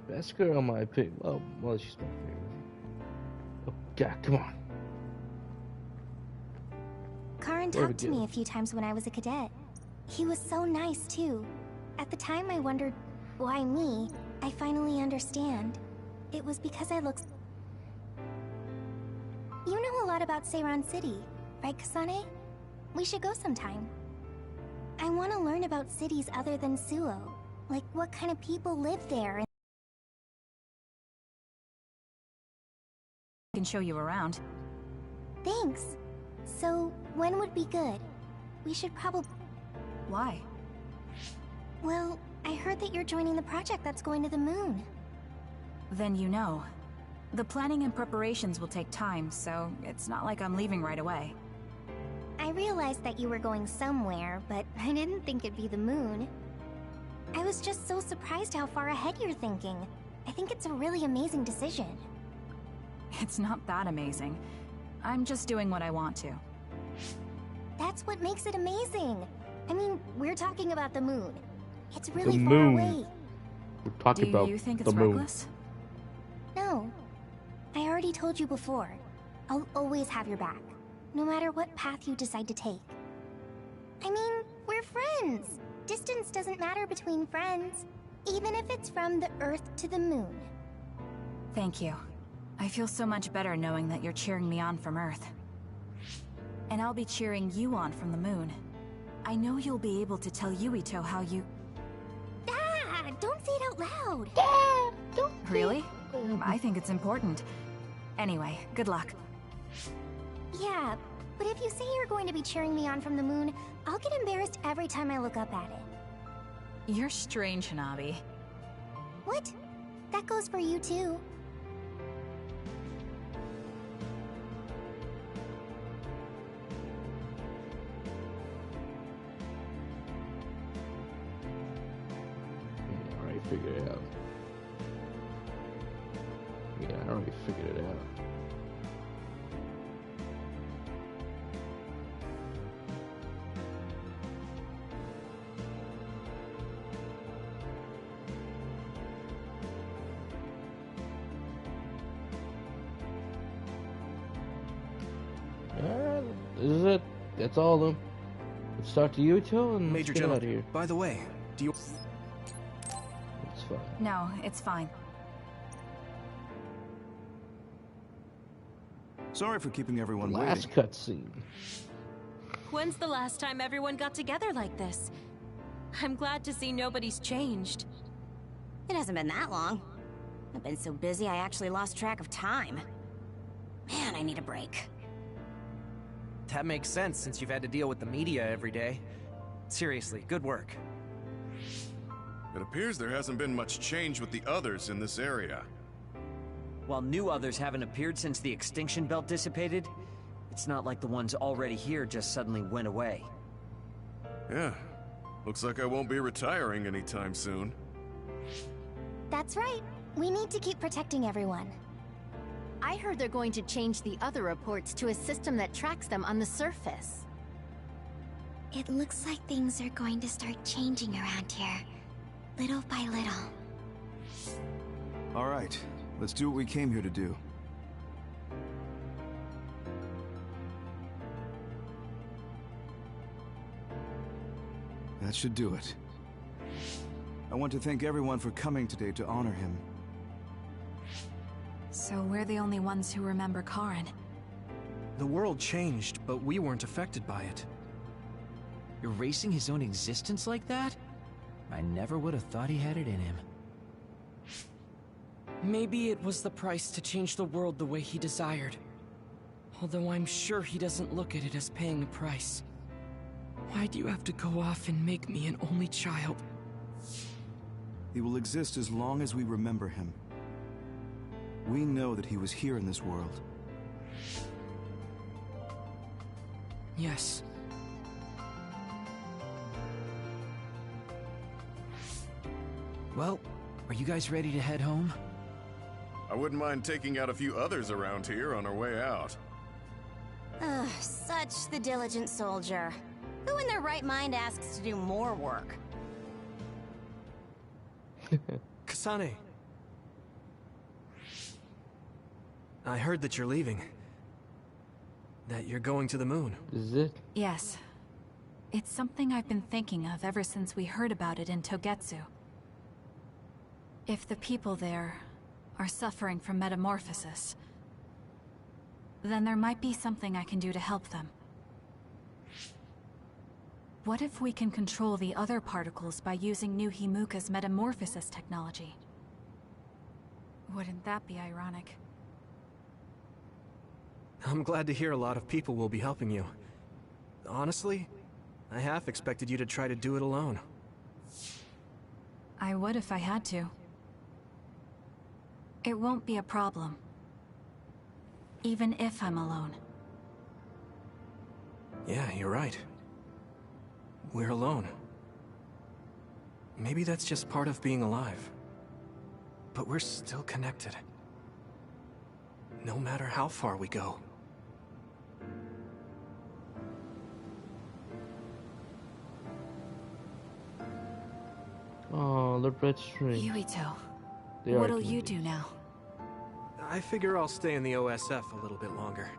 Best girl my pick. Well, she's my favorite. Oh, God, come on. Karin talked to me a few times when I was a cadet. He was so nice, too. At the time, I wondered, why me? I finally understand. It was because I looked... You know a lot about Seiran City, right, Kasane? We should go sometime. I want to learn about cities other than Suo. Like, what kind of people live there and... I can show you around. Thanks. So, when would be good? We should probably... Why? Well, I heard that you're joining the project that's going to the moon. Then you know. The planning and preparations will take time, so it's not like I'm leaving right away. I realized that you were going somewhere, but I didn't think it'd be the moon. I was just so surprised how far ahead you're thinking. I think it's a really amazing decision. It's not that amazing. I'm just doing what I want to. That's what makes it amazing. I mean, we're talking about the moon. It's really the far moon. away. We're talking about Do you think the it's moon. reckless? No. I already told you before. I'll always have your back, no matter what path you decide to take. I mean, we're friends. Distance doesn't matter between friends, even if it's from the Earth to the moon. Thank you. I feel so much better knowing that you're cheering me on from Earth. And I'll be cheering you on from the moon. I know you'll be able to tell Yuito how you... Ah! Don't say it out loud! Dad, don't... Really? I think it's important. Anyway, good luck. Yeah, but if you say you're going to be cheering me on from the moon, I'll get embarrassed every time I look up at it. You're strange, Hanabi. What? That goes for you too. I already figured it out. Yeah, I already figured it out. Alright, this is it. That's all of them. Let's start to Yuito and Major let's get General, out of here. by the way, do you... It's fine. No, it's fine. Sorry for keeping everyone Last waiting. cutscene. When's the last time everyone got together like this? I'm glad to see nobody's changed. It hasn't been that long. I've been so busy I actually lost track of time. Man, I need a break. That makes sense since you've had to deal with the media every day. Seriously, good work. It appears there hasn't been much change with the others in this area. While new others haven't appeared since the extinction belt dissipated, it's not like the ones already here just suddenly went away. Yeah. Looks like I won't be retiring anytime soon. That's right. We need to keep protecting everyone. I heard they're going to change the other reports to a system that tracks them on the surface. It looks like things are going to start changing around here, little by little. All right, let's do what we came here to do. That should do it. I want to thank everyone for coming today to honor him. So we're the only ones who remember Karin. The world changed, but we weren't affected by it. Erasing his own existence like that? I never would have thought he had it in him. Maybe it was the price to change the world the way he desired. Although I'm sure he doesn't look at it as paying a price. Why do you have to go off and make me an only child? He will exist as long as we remember him. We know that he was here in this world. Yes. Well, are you guys ready to head home? I wouldn't mind taking out a few others around here on our way out. Ugh, such the diligent soldier. Who in their right mind asks to do more work? Kasane. I heard that you're leaving. That you're going to the moon. Is it? Yes. It's something I've been thinking of ever since we heard about it in Togetsu. If the people there are suffering from metamorphosis, then there might be something I can do to help them. What if we can control the other particles by using New Himuka's metamorphosis technology? Wouldn't that be ironic? I'm glad to hear a lot of people will be helping you. Honestly, I half expected you to try to do it alone. I would if I had to. It won't be a problem. Even if I'm alone. Yeah, you're right. We're alone. Maybe that's just part of being alive. But we're still connected. No matter how far we go. Oh, the red string. Yuito, what'll you do now? I figure I'll stay in the OSF a little bit longer.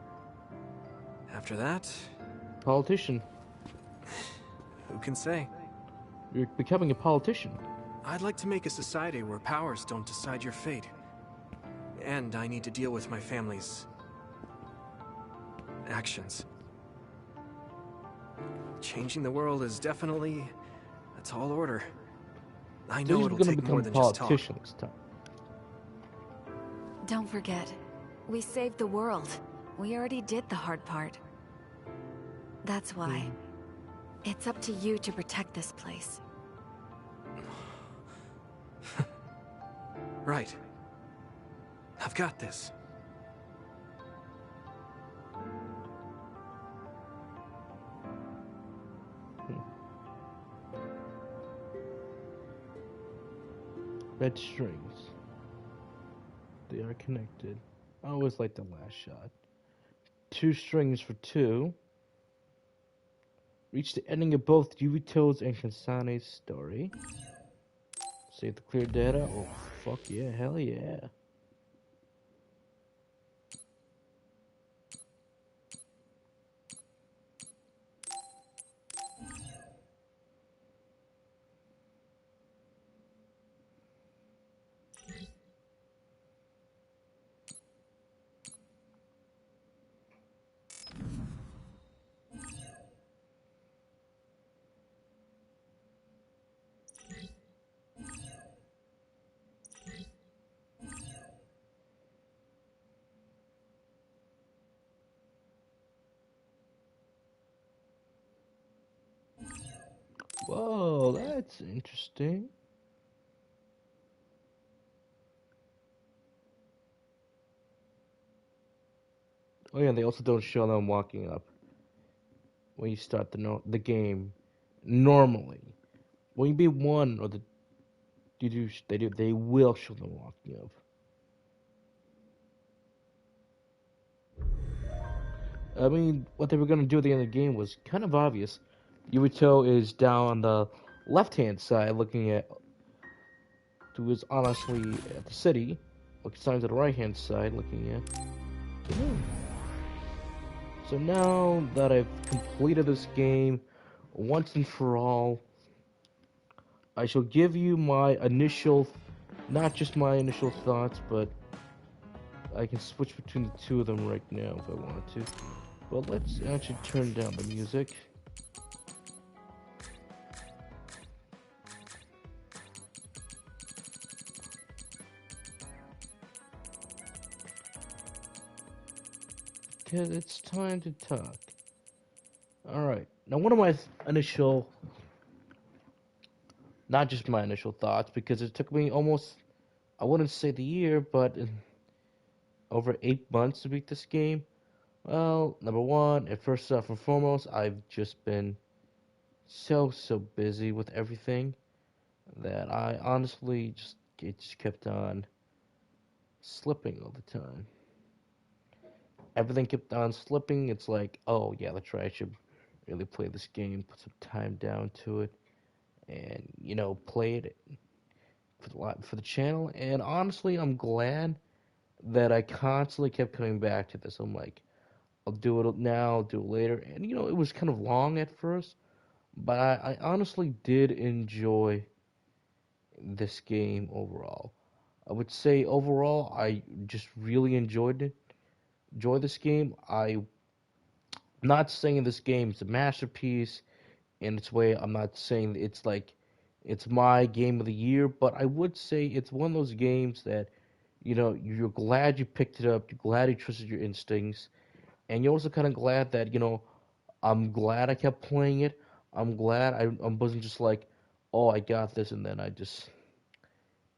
After that... Politician. Who can say? You're becoming a politician. I'd like to make a society where powers don't decide your fate. And I need to deal with my family's... actions. Changing the world is definitely a tall order. I know it'll take more than just talk. Don't forget, we saved the world. We already did the hard part. That's why it's up to you to protect this place. Right. I've got this. Red strings. They are connected. I always like the last shot. 2 strings for 2. Reach the ending of both Yuito's and Kasane's story. Save the clear data. Oh, fuck yeah. Hell yeah. Whoa, that's interesting. Oh yeah, they also don't show them walking up when you start the game normally. When you beat 1 or they will show them walking up. I mean, what they were gonna do at the end of the game was kind of obvious. Yuito is down on the left-hand side, looking at, who is honestly at the city. Looking to the right-hand side, looking at the moon. So now that I've completed this game once and for all, I shall give you my initial, not just my initial thoughts, but I can switch between the 2 of them right now if I wanted to. But let's actually turn down the music. because it's time to talk. Alright, now one of my initial, not just my initial thoughts, because it took me almost, I wouldn't say the year, but over 8 months to beat this game. Well, number one, and first off and foremost, I've just been so busy with everything that I honestly just kept on slipping all the time. Everything kept on slipping. It's like, oh yeah, that's right. I should really play this game, put some time down to it, and play it for the channel. And honestly, I'm glad that I constantly kept coming back to this. I'm like, I'll do it now, I'll do it later, and it was kind of long at first, but I honestly did enjoy this game overall. I would say overall, I just really enjoyed it. Enjoy this game. I'm not saying this game is a masterpiece in its way. I'm not saying it's like it's my game of the year, but I would say it's one of those games that you're glad you picked it up. You're glad you trusted your instincts, and you're also kind of glad that I'm glad I kept playing it. I'm glad I wasn't just like, oh, I got this, and then I just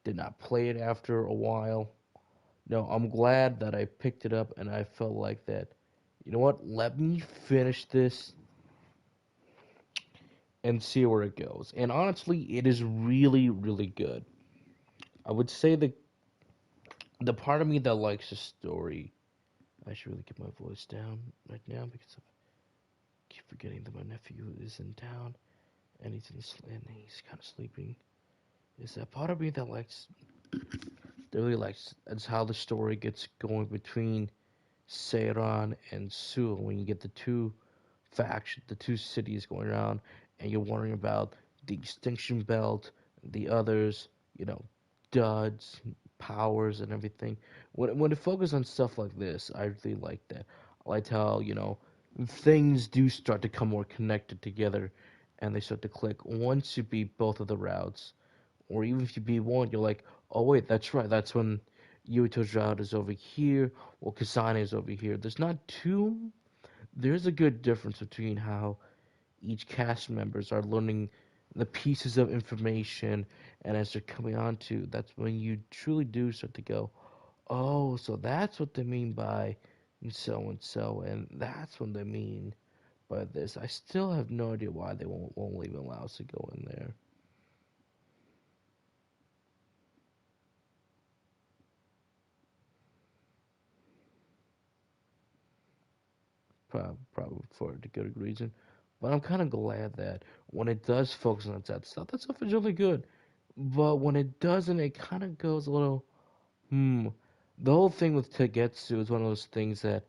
did not play it after a while. No, I'm glad that I picked it up and I felt like that. You know what? Let me finish this and see where it goes. And honestly, it is really, really good. I would say the part of me that likes the story. I should really get my voice down right now because I keep forgetting that my nephew is in town and he's kind of sleeping. Is that part of me that really likes, that's how the story gets going between Seiran and Seoul when you get the the two cities going around, and you're wondering about the extinction belt, the others, duds, powers, and everything. When it focuses on stuff like this, I really like that. I like how things do start to come more connected together, and they start to click once you beat both of the routes, or even if you beat one, you're like, oh wait, that's right, that's when Yuito's route is over here, or Kasane is over here. There's a good difference between how each cast members are learning the pieces of information, and as they're coming on to, that's when you truly do start to go, oh, so that's what they mean by so, and that's what they mean by this. I still have no idea why they won't even allow us to go in there. Probably for a good reason. But I'm kind of glad that when it does focus on that stuff is really good. But when it doesn't, it kind of goes a little, hmm. The whole thing with Tagetsu is one of those things that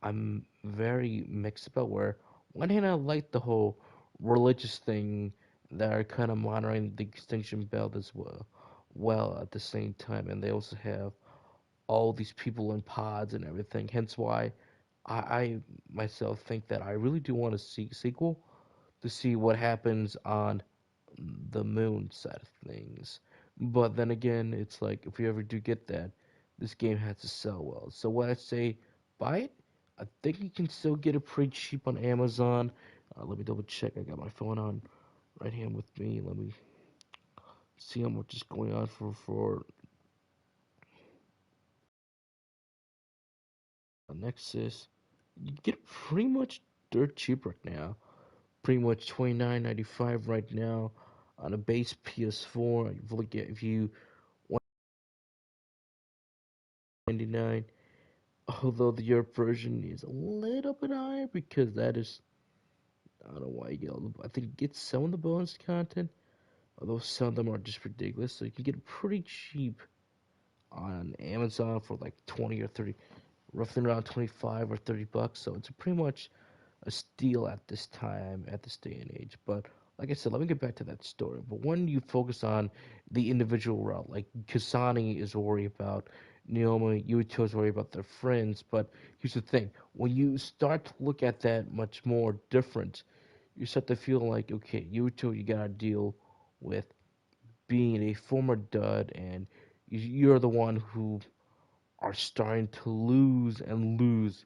I'm very mixed about. Where one hand I like the whole religious thing that are kind of monitoring the extinction belt as well. Well, at the same time, and they also have all these people in pods and everything. Hence why I myself think that I really do want to see sequel to see what happens on the moon side of things. But then again, it's like if we ever do get that, this game has to sell well. So when I say buy it, I think you can still get it pretty cheap on Amazon. Let me double check. I got my phone on right here with me. Let me see how much is going on for Nexus. You get it pretty much dirt cheap right now. Pretty much $29.95 right now on a base PS4. If you want 99, although the Europe version is a little bit higher because that is, I don't know why you get I think you get some of the bonus content, although some of them are just ridiculous. So you can get it pretty cheap on Amazon for like 20 or 30, roughly around 25 or 30 bucks. So it's pretty much a steal at this time, at this day and age. But like I said, let me get back to that story. But when you focus on the individual route, like Kasane is worried about Naomi, Yuito is worried about their friends. But here's the thing: when you start to look at that much more different, you start to feel like, okay, Yuito, you gotta deal with being a former dud, and you're the one who are starting to lose and lose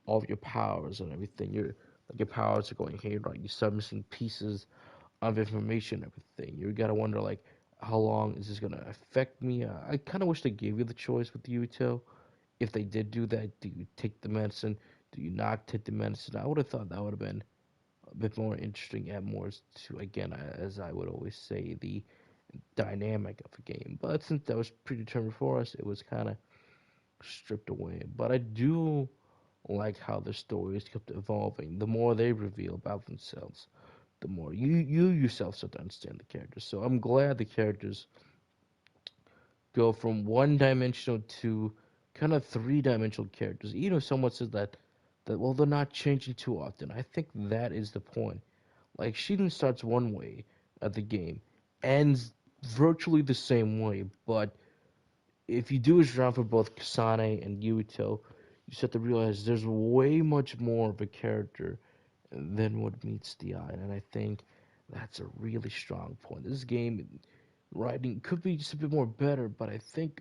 all of your powers and everything. Your powers are going haywire. You start missing pieces of information, and everything. You gotta wonder like, how long is this gonna affect me? I kind of wish they gave you the choice with Yuito. If they did do that, do you take the medicine? Do you not take the medicine? I would have thought that would have been a bit more interesting and more to, again, as I would always say, the dynamic of the game. But since that was predetermined for us, it was kind of stripped away. But I do like how the stories kept evolving. The more they reveal about themselves, the more you yourself start to understand the characters. So I'm glad the characters go from one-dimensional to kind of three-dimensional characters. You know, someone says that well, they're not changing too often. I think that is the point. Like, Shiden starts one way at the game, ends virtually the same way, but if you do his round for both Kasane and Yuito, you start to realize there's way much more of a character than what meets the eye, and I think that's a really strong point. This game writing could be just a bit more better, but I think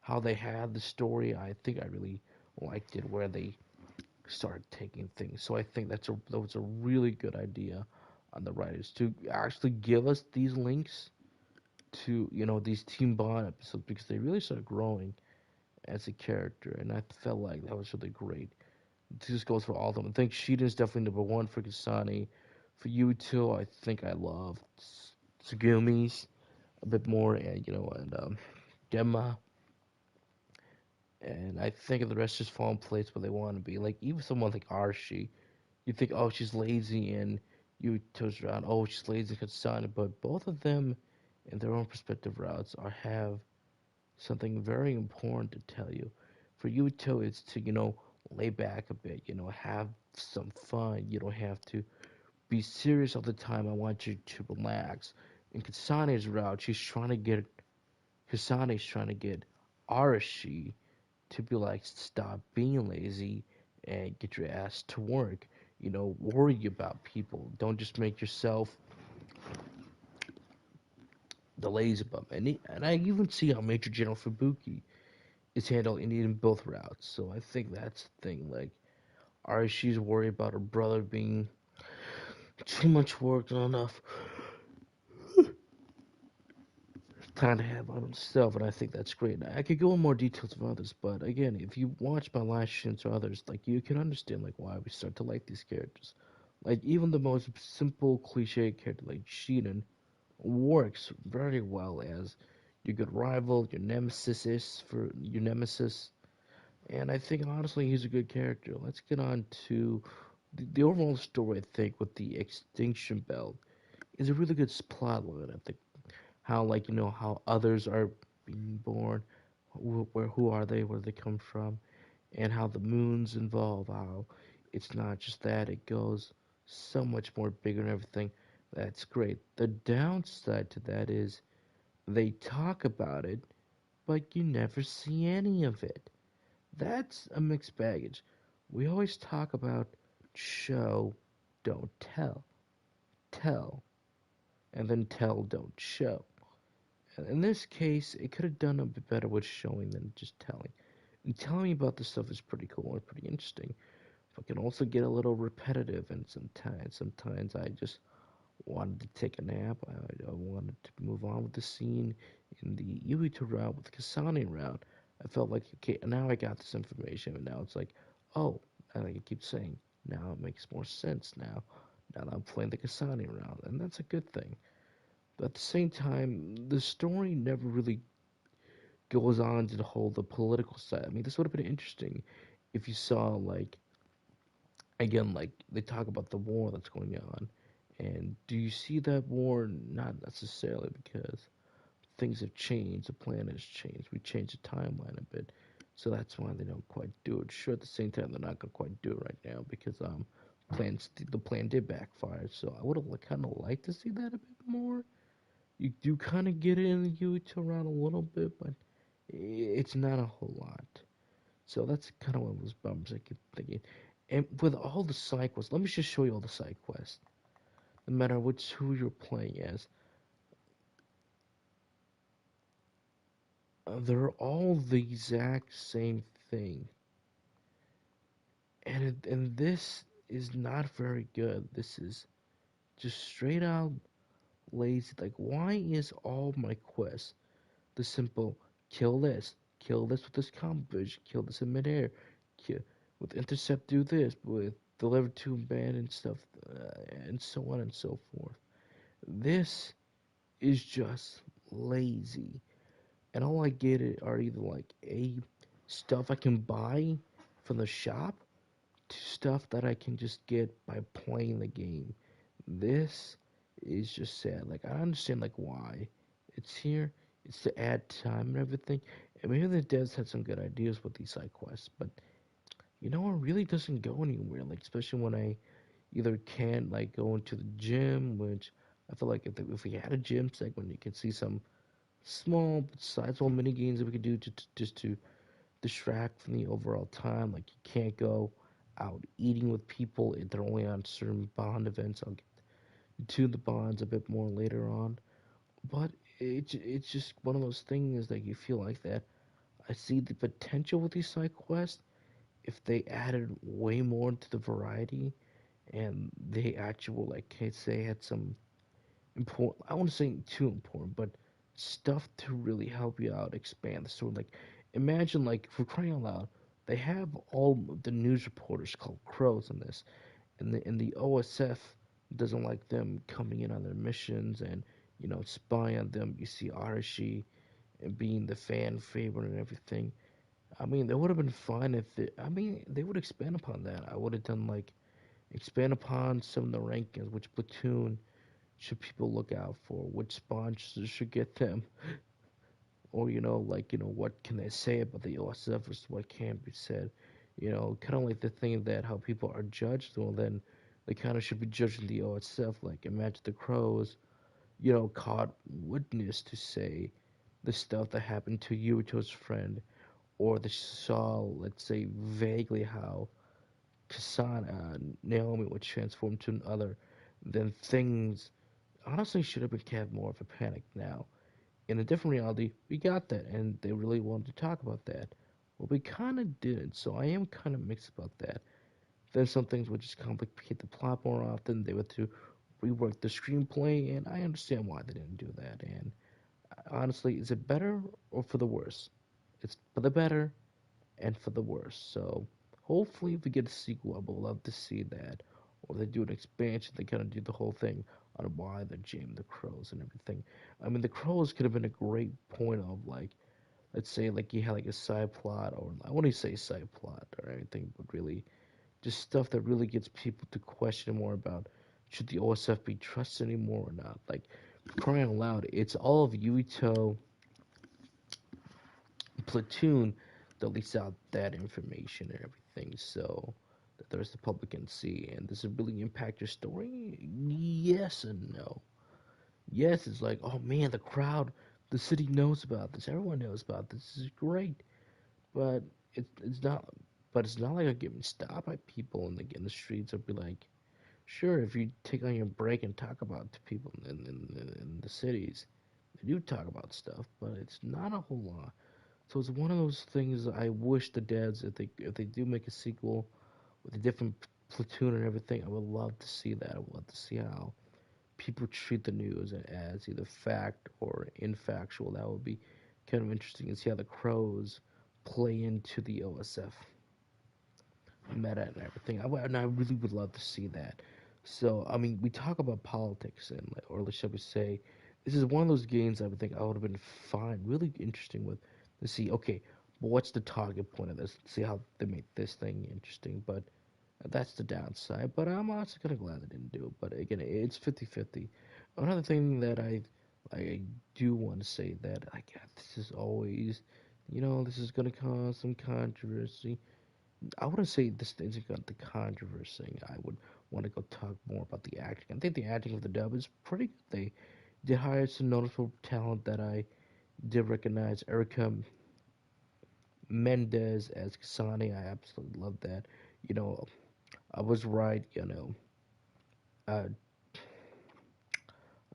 how they had the story, I think I really liked it where they started taking things. So I think that was a really good idea on the writers to actually give us these links to, you know, these Team Bond episodes, because they really started growing as a character, and I felt like that was really great. This goes for all of them. I think Shiden is definitely number one for Kasane. For you too, I think I love Tsugumi's a bit more, and Gemma, and I think the rest just fall in place where they want to be. Like even someone like Archie, you think, oh, she's lazy, and you toast around, oh, she's lazy because Kasane, but both of them, in their own perspective routes, have something very important to tell you. For you too, it's to lay back a bit, have some fun. You don't have to be serious all the time. I want you to relax. In Kasane's route, Kasane's trying to get Arashi to be like, stop being lazy and get your ass to work. Worry about people. Don't just make yourself the lazy bum. And I even see how Major General Fubuki is handled in both routes. So I think that's the thing. Like, Arashi's worried about her brother being too much work, not enough time to have on himself, and I think that's great. I could go in more details of others, but again, if you watch my last shins or others, like, you can understand like why we start to like these characters. Like even the most simple cliche character like Shiden works very well as your good rival, your nemesis, and I think honestly he's a good character. Let's get on to the overall story. I think with the Extinction Belt is a really good plot line. I think how, like, how others are being born, who are they, where they come from, and how the moon's involved, how it's not just that, it goes so much more bigger and everything. That's great. The downside to that is they talk about it, but you never see any of it. That's a mixed baggage. We always talk about show, don't tell. Tell, and then tell, don't show. In this case, it could have done a bit better with showing than just telling. And telling about this stuff is pretty cool and pretty interesting, but can also get a little repetitive, and sometimes I just wanted to take a nap. I wanted to move on with the scene in the Yuito route with the Kasane route. I felt like, okay, now I got this information, and now it's like, oh, and I keep saying, now it makes more sense now. Now that I'm playing the Kasane route, and that's a good thing. But at the same time, the story never really goes on to the political side. I mean, this would have been interesting if you saw, like, again, like, they talk about the war that's going on. And do you see that war? Not necessarily, because things have changed, the planet has changed, we changed the timeline a bit. So that's why they don't quite do it. Sure, at the same time, they're not going to quite do it right now, because the plan did backfire. So I would have kind of liked to see that a bit more. You do kind of get it in the Yuito around a little bit, but it's not a whole lot. So that's kind of one of those bums I keep thinking. And with all the side quests, let me just show you all the side quests. No matter who you're playing as, they're all the exact same thing. And and this is not very good. This is just straight out lazy. Like, why is all my quests the simple kill this with this combo bridge, kill this in midair, kill, with intercept do this, with deliver to abandoned stuff, and so on and so forth. This is just lazy, and all I get are either like stuff I can buy from the shop to stuff that I can just get by playing the game. This is just sad. Like, I understand like why it's here. It's to add time and everything. And maybe the devs had some good ideas with these side quests, but it really doesn't go anywhere. Like, especially when I either can't like go into the gym, which I feel like if we had a gym segment, you can see some small but sizable mini games that we could do just to distract from the overall time. Like, you can't go out eating with people if they're only on certain bond events. I'll get to the bonds a bit more later on, but it's just one of those things that you feel like that. I see the potential with these side quests if they added way more to the variety and they actual like say had some important, I wouldn't say too important, but stuff to really help you out expand the story. Like, imagine, like, for crying out loud, they have all the news reporters called crows in this, and the OSF doesn't like them coming in on their missions and spying on them. You see Arashi and being the fan favorite and everything. I mean, that would have been fine if they would expand upon that. I would have done like expand upon some of the rankings, which platoon should people look out for, which sponsors should get them, or what can they say about the OSF versus what can't be said. Kind of like the thing that how people are judged. Well, then they kind of should be judging the OSF. Like, imagine the crows, caught witness to say the stuff that happened to Yuito's friend, or they saw, let's say, vaguely how Kasana, Naomi would transform to another, then things honestly should have been kept more of a panic now. In a different reality, we got that, and they really wanted to talk about that. Well, we kind of didn't, so I am kind of mixed about that. Then some things would just complicate the plot more often. They would to rework the screenplay, and I understand why they didn't do that. And honestly, is it better or for the worse? It's for the better and for the worse. So hopefully, if we get a sequel, I would love to see that. Or they do an expansion, they kind of do the whole thing on why they jamed the crows and everything. I mean, the crows could have been a great point of like, let's say like you had like a side plot, or I wouldn't say side plot or anything, but really just stuff that really gets people to question more about should the OSF be trusted anymore or not. Like, crying out loud, it's all of Yuito platoon that leaks out that information and everything, so that the rest of the public can see. And does it really impact your story? Yes and no. Yes, it's like, oh man, the crowd, the city knows about this. Everyone knows about this. This is great, but it's not. But it's not like a given stop by people in the streets. I'd be like, sure, if you take on your break and talk about to people in the cities, they do talk about stuff, but it's not a whole lot. So it's one of those things I wish the devs, if they do make a sequel with a different platoon and everything, I would love to see that. I would love to see how people treat the news as either fact or infactual. That would be kind of interesting to see how the crows play into the OSF meta and everything. And I really would love to see that. So I mean, we talk about politics and or shall we say, this is one of those games I would think I would have been fine, really interesting with to see. Okay, but what's the target point of this? See how they make this thing interesting, but that's the downside. But I'm also kind of glad they didn't do it. But again, it's 50-50. Another thing that I do want to say that I got this is always, this is going to cause some controversy. I wouldn't say this isn't got the controversy. I would want to go talk more about the acting. I think the acting of the dub is pretty good. They did hire some noticeable talent that I did recognize. Erica Mendez as Kasani, I absolutely love that. You know, I was right. Uh, I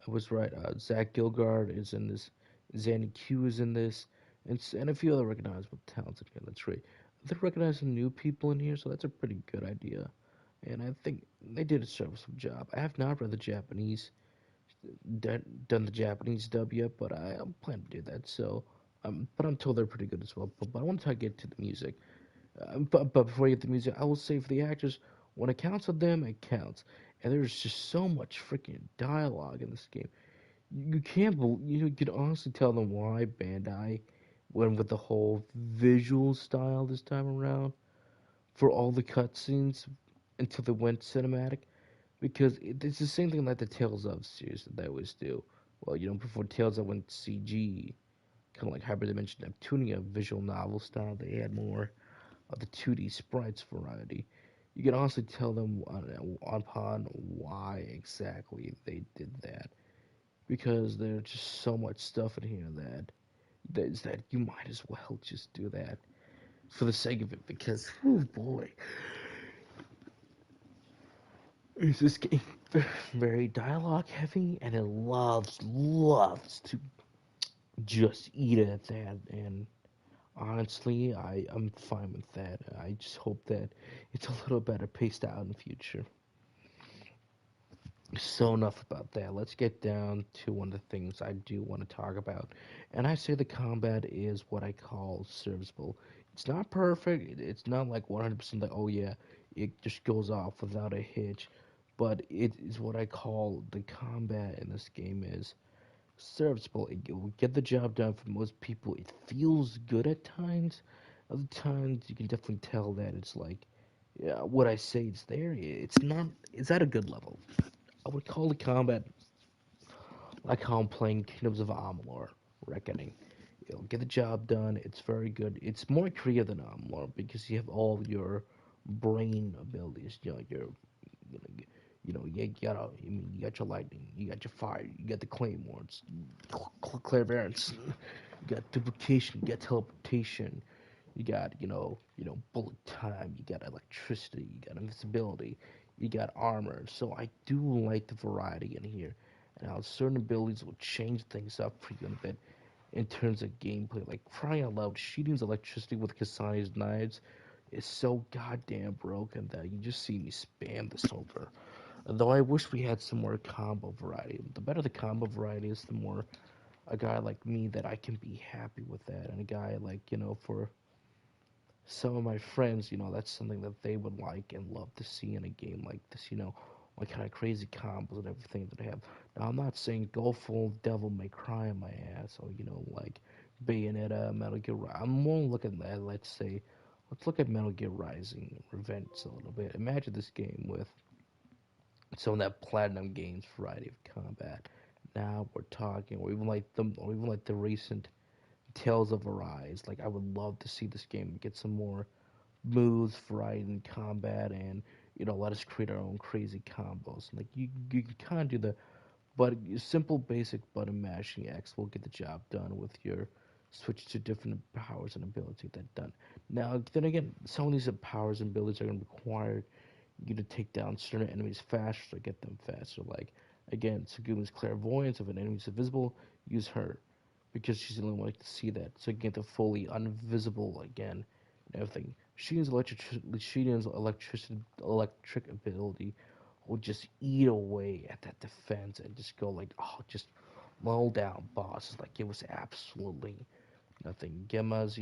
was right. Zach Gilgard is in this. Zanny Q is in this, and a few other recognizable talents. Again, that's right. they're recognizing new people in here, so that's a pretty good idea. And I think they did a serviceable job. I have not read the Japanese, done the Japanese dub yet, but I plan to do that. So, but I'm told they're pretty good as well. But I want to get to the music. But before I get to the music, I will say for the actors, when it counts on them, it counts. And there's just so much freaking dialogue in this game. You can't believe, you can honestly tell them why Bandai went with the whole visual style this time around for all the cutscenes until they went cinematic, because it's the same thing like the Tales of series that they always do. Well, before Tales of went CG, kind of like Hyperdimension Neptunia visual novel style, they had more of the 2D sprites variety. You can honestly tell them upon why exactly they did that, because there's just so much stuff in here that you might as well just do that for the sake of it, because oh boy, is this game very dialogue heavy, and it loves to just eat at that. And honestly, I'm fine with that. I just hope that it's a little better paced out in the future. So enough about that. Let's get down to one of the things I do want to talk about. And I say the combat is what I call serviceable. It's not perfect. It's not like 100% like, oh yeah, it just goes off without a hitch. But it is what I call the combat in this game is serviceable. It will get the job done for most people. It feels good at times. Other times you can definitely tell that it's like, yeah, what I say it's there. It's not. It's at a good level. I would call the combat like how I'm playing Kingdoms of Amalur Reckoning. It'll get the job done. It's very good. It's more creative than Amalur because you have all your brain abilities. You got your lightning, you got your fire, you got the claymores, clairvoyance, you got duplication, you got teleportation, you got bullet time, you got electricity, you got invisibility, you got armor. So I do like the variety in here, and how certain abilities will change things up for you in a bit in terms of gameplay. Like crying out loud, Shirin's electricity with Kasani's knives is so goddamn broken that you just see me spam this over. Though I wish we had some more combo variety. The better the combo variety is, the more a guy like me that I can be happy with that. And a guy like, for some of my friends, that's something that they would like and love to see in a game like this, like kind of crazy combos and everything that they have. Now, I'm not saying go full Devil May Cry on my ass, or, like Bayonetta, Metal Gear Rising. I'm more looking at, let's look at Metal Gear Rising Revenge a little bit. Imagine this game with some of that Platinum Games variety of combat. Now we're talking, or even like the recent Tales of Arise. Like I would love to see this game get some more moves, variety in combat, and let us create our own crazy combos. Like you can kind of do the, but simple basic button mashing X will get the job done with your switch to different powers and ability that done. Now then again, some of these powers and abilities are going to require you to take down certain enemies faster to get them faster. Like, again, Tsugumi's clairvoyance. If an enemy's invisible, use her, because she's the only one to see that. So you get the fully invisible again and everything. Shirin's electric ability will just eat away at that defense and just go like, just mull down bosses. Like, it was absolutely nothing. Gemma's,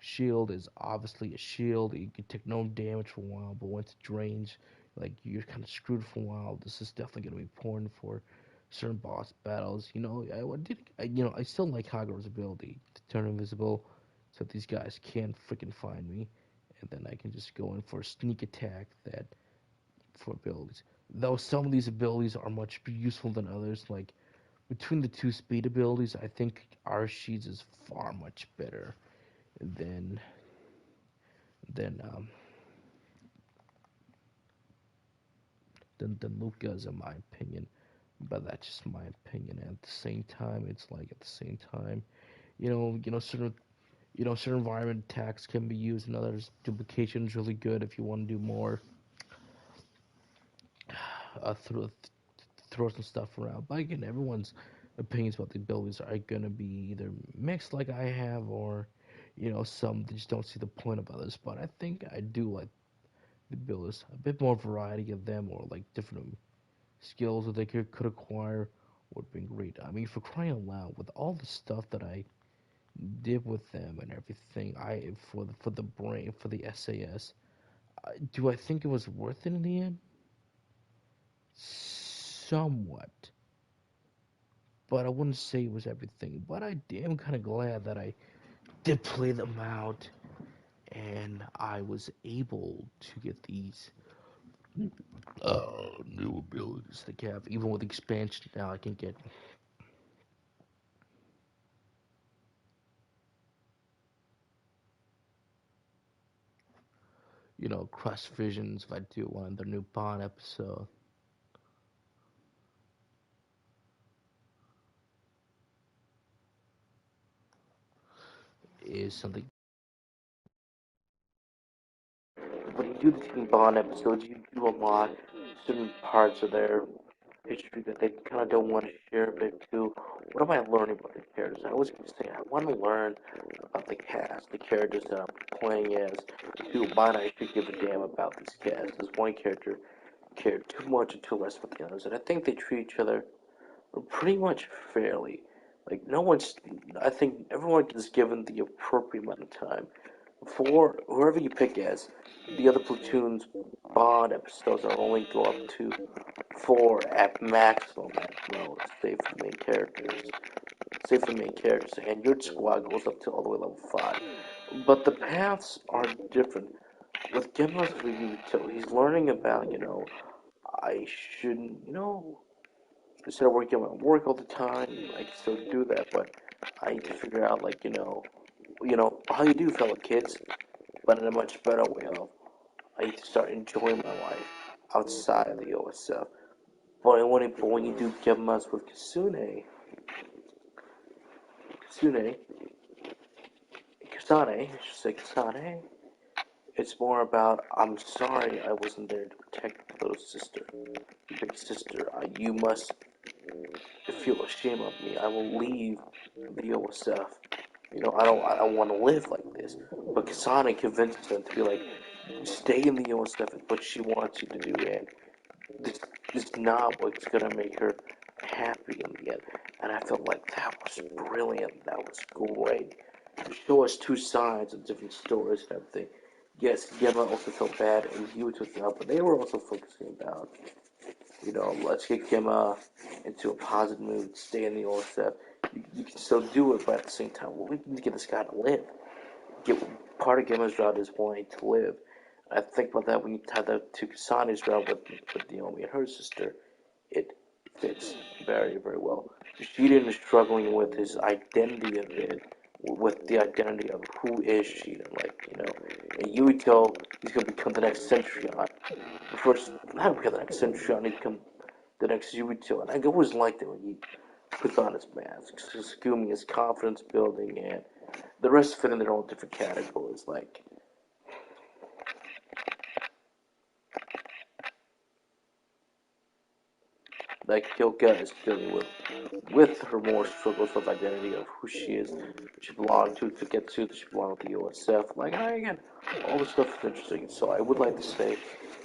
shield is obviously a shield. You can take no damage for a while, but once it drains, like you're kind of screwed for a while. This is definitely going to be important for certain boss battles. I still like Hagoro's ability to turn invisible, so these guys can't freaking find me, and then I can just go in for a sneak attack that for abilities. Though some of these abilities are much more useful than others, like between the two speed abilities, I think Arshi's is far much better than than um than Luca's, in my opinion. But that's just my opinion. And at the same time, it's like at the same time, certain environment attacks can be used, and others duplication is really good if you want to do more. Throw some stuff around. But again, everyone's opinions about the abilities are gonna be either mixed like I have, or some they just don't see the point of others. But I think I do like the abilities, a bit more variety of them, or like different skills that they could acquire would have been great. I mean, for crying out loud, with all the stuff that I did with them and everything, for the brain for the SAS, do I think it was worth it in the end? Somewhat, but I wouldn't say it was everything. But I am kind of glad that I did play them out, and I was able to get these new abilities they have. Even with expansion now, I can get cross visions if I do one the new Bond episode. Is something when you do the Team Bond episodes, you do unlock certain parts of their history that they kind of don't want to share a bit too. What am I learning about the characters? I always keep saying I want to learn about the cast, the characters that I'm playing as. Too, might I should give a damn about this cast. This one character cared too much or too less about the others, and I think they treat each other pretty much fairly. Like no one's, I think everyone is given the appropriate amount of time. For whoever you pick as, the other platoons Bond episodes are only go up to 4 at maximum at most, save for the main characters. Save for the main characters, and your squad goes up to all the way level 5. But the paths are different. With Gemma's review, he's learning about, I shouldn't, instead of working on work all the time, I can still do that, but I need to figure out, like, how you do, fellow kids, but in a much better way of, I need to start enjoying my life outside of the OSF. But when you do Gemas with Kasane, I should say Kasane, it's more about, I'm sorry I wasn't there to protect the little sister, the big sister. You must feel ashamed of me. I will leave the OSF. I don't want to live like this. But Kasane convinces them to be like, stay in the OSF is what she wants you to do, and this is not what's gonna make her happy in the end. And I felt like that was brilliant. That was great. To show us two sides of different stories and everything. Yes, Gemma also felt bad, and Yuto felt, but they were also focusing about, let's get Gemma into a positive mood, stay in the OSF. You can still do it, but at the same time, well, we need to get this guy to live. Part of Gemma's job is wanting to live. I think about that when you tie that to Kasane's job with Naomi and her sister, it fits very, very well. Shiden is struggling with his identity a bit, with the identity of who is Shiden, and Yuito, he's gonna become the next Centurion. First, not become the next Centurion, he'd become the next Yuito, and I always liked it when he puts on his mask. Sugumi is confidence building, and the rest fit in their own different categories, like Kyoka is dealing with her more struggles with identity of who she is, she belonged to get to, she belonged with the OSF. Again, all this stuff is interesting. So I would like to say,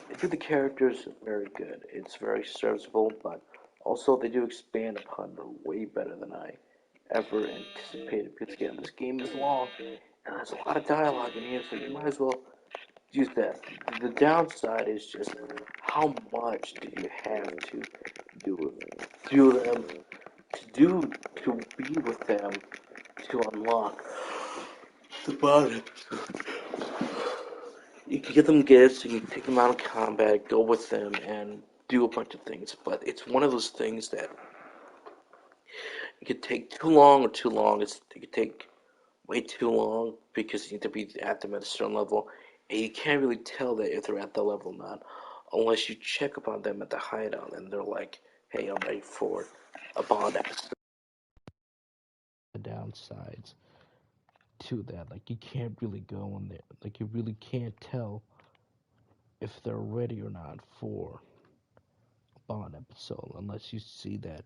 they do the characters very good. It's very serviceable, but also they do expand upon them way better than I ever anticipated. Because again, this game is long, and there's a lot of dialogue in here, so you might as well use that. The downside is just how much do you have to do them to be with them to unlock the body. You can get them gifts, you can take them out of combat, go with them, and do a bunch of things. But it's one of those things that it could take too long or too long. It could take way too long because you need to be at them at a certain level, and you can't really tell that if they're at the level or not unless you check upon them at the hideout and they're like, "Hey, I'm ready for a Bond episode." The downsides to that, you can't really go in there, you really can't tell if they're ready or not for a Bond episode unless you see that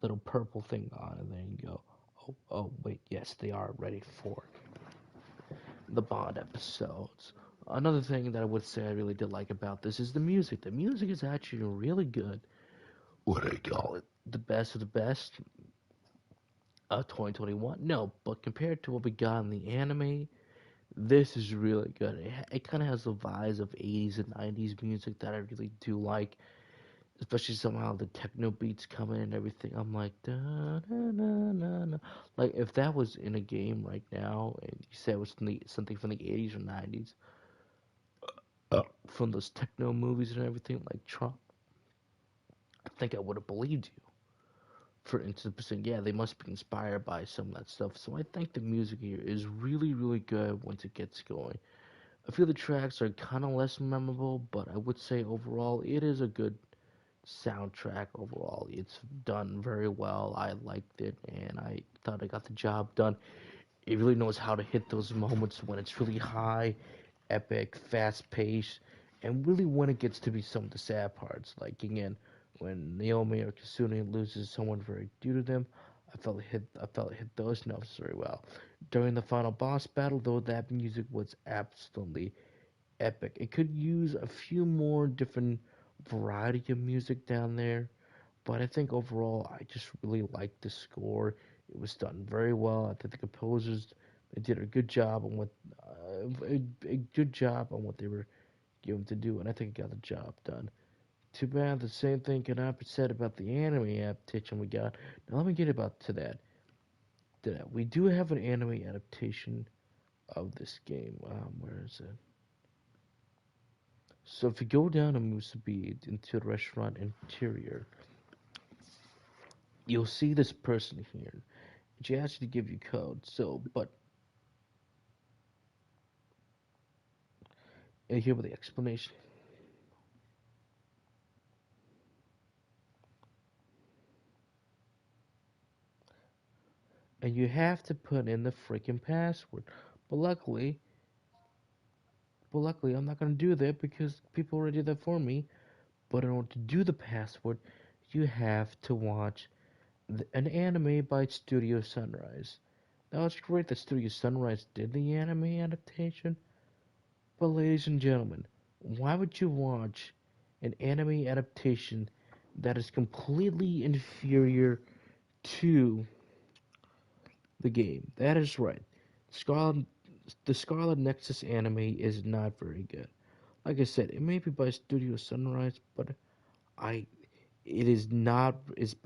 little purple thing on, and then you go, oh, wait, yes, they are ready for it. the Bond episodes. Another thing that I would say I really did like about this is the music. The music is actually really good. What do I call it? The best of the best. 2021? No, but compared to what we got in the anime, this is really good. It kind of has the vibes of 80s and 90s music that I really do like, especially somehow the techno beats come in and everything. I'm like, da, da, da, da, da. Like if that was in a game right now, and you said it was something from the 80s or 90s, from those techno movies and everything, like Trump, I think I would have believed you. For instance, yeah, they must be inspired by some of that stuff. So I think the music here is really, really good once it gets going. A few of the tracks are kind of less memorable, but I would say overall it is a good soundtrack overall. It's done very well. I liked it, and I thought I got the job done. It really knows how to hit those moments when it's really high, epic, fast paced, and really when it gets to be some of the sad parts. Like again, when Naomi or Kasune loses someone very dear to them, I felt it hit those notes very well. During the final boss battle, though, that music was absolutely epic. It could use a few more different variety of music down there, but I think overall I just really liked the score. It was done very well. I think the composers they did a good job on what a good job on what they were given to do, and I think it got the job done. Too bad the same thing cannot be said about the anime adaptation we got. Now let me get about to that. We do have an anime adaptation of this game. Where is it? So if you go down to Musabi into the restaurant interior, you'll see this person here. She asks you to give you code. So, but and here with the explanation. And you have to put in the freaking password. But luckily, I'm not gonna do that because people already did that for me. But in order to do the password, you have to watch an anime by Studio Sunrise. Now it's great that Studio Sunrise did the anime adaptation, but ladies and gentlemen, why would you watch an anime adaptation that is completely inferior to the game? That is right. Scarlet, the Scarlet Nexus anime is not very good. Like I said, it may be by Studio Sunrise, but I it is not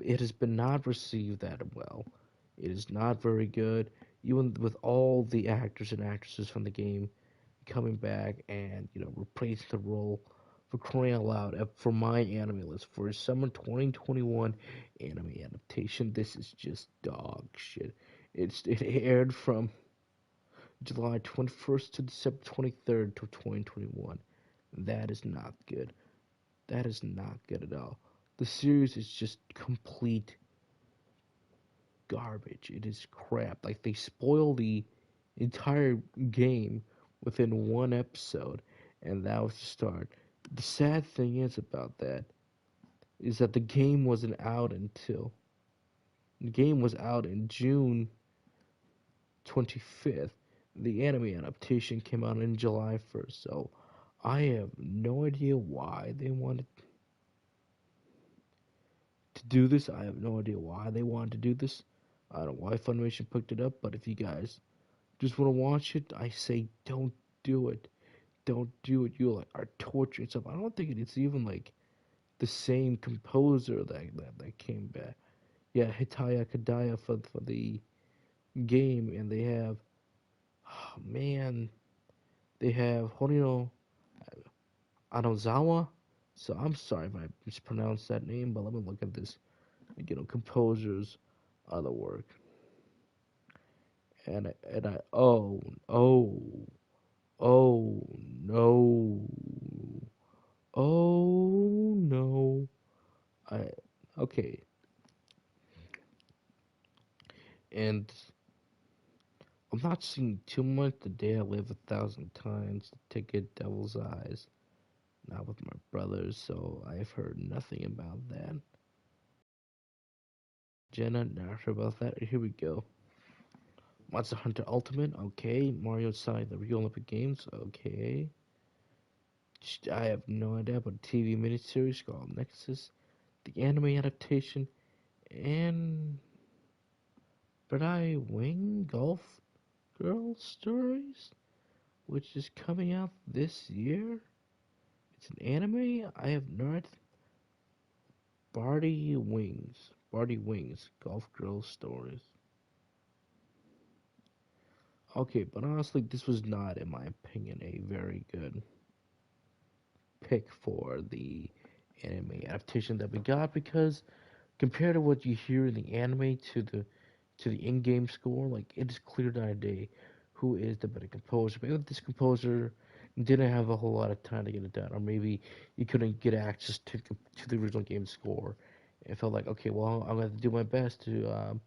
it has been not received that well. It is not very good, even with all the actors and actresses from the game coming back and reprising the role for crying out loud for my anime list for a summer 2021 anime adaptation. This is just dog shit. It aired from July 21st to December 23rd to 2021. That is not good. That is not good at all. The series is just complete garbage. It is crap. Like they spoil the entire game within one episode, and that was the start. The sad thing is about that is that the game wasn't out until the game was out in June 25th. The anime adaptation came out in July 1st, so I have no idea why they wanted to do this. I have no idea why they wanted to do this. I don't know why Funimation picked it up, but if you guys just want to watch it, I say don't do it. Don't do it. You are torturing yourself. I don't think it's even like the same composer that came back. Yeah, Hayata Takeda for the game, and they have, oh man, they have Horino Anozawa. So I'm sorry if I mispronounced that name, but let me look at this. Composers, other work, and I oh no oh no I okay, and I'm not seeing too much. The Day I Live 1,000 Times, The Ticket, Devil's Eyes, not with my brothers, so I've heard nothing about that. Jenna, not sure about that. Here we go. Monster Hunter Ultimate, okay. Mario Sonic, the Rio Olympic Games, okay. I have no idea about a TV miniseries called Nexus, the anime adaptation, and Bandai Wing Golf Girl Stories, which is coming out this year. It's an anime. I have no idea. Barty Wings, Golf Girl Stories. Okay, but honestly, this was not, in my opinion, a very good pick for the anime adaptation that we got, because compared to what you hear in the anime to the in-game score, like, it is clear night day who is the better composer. Maybe this composer didn't have a whole lot of time to get it done, or maybe you couldn't get access to the original game score. It felt like, okay, well, I'm going to do my best to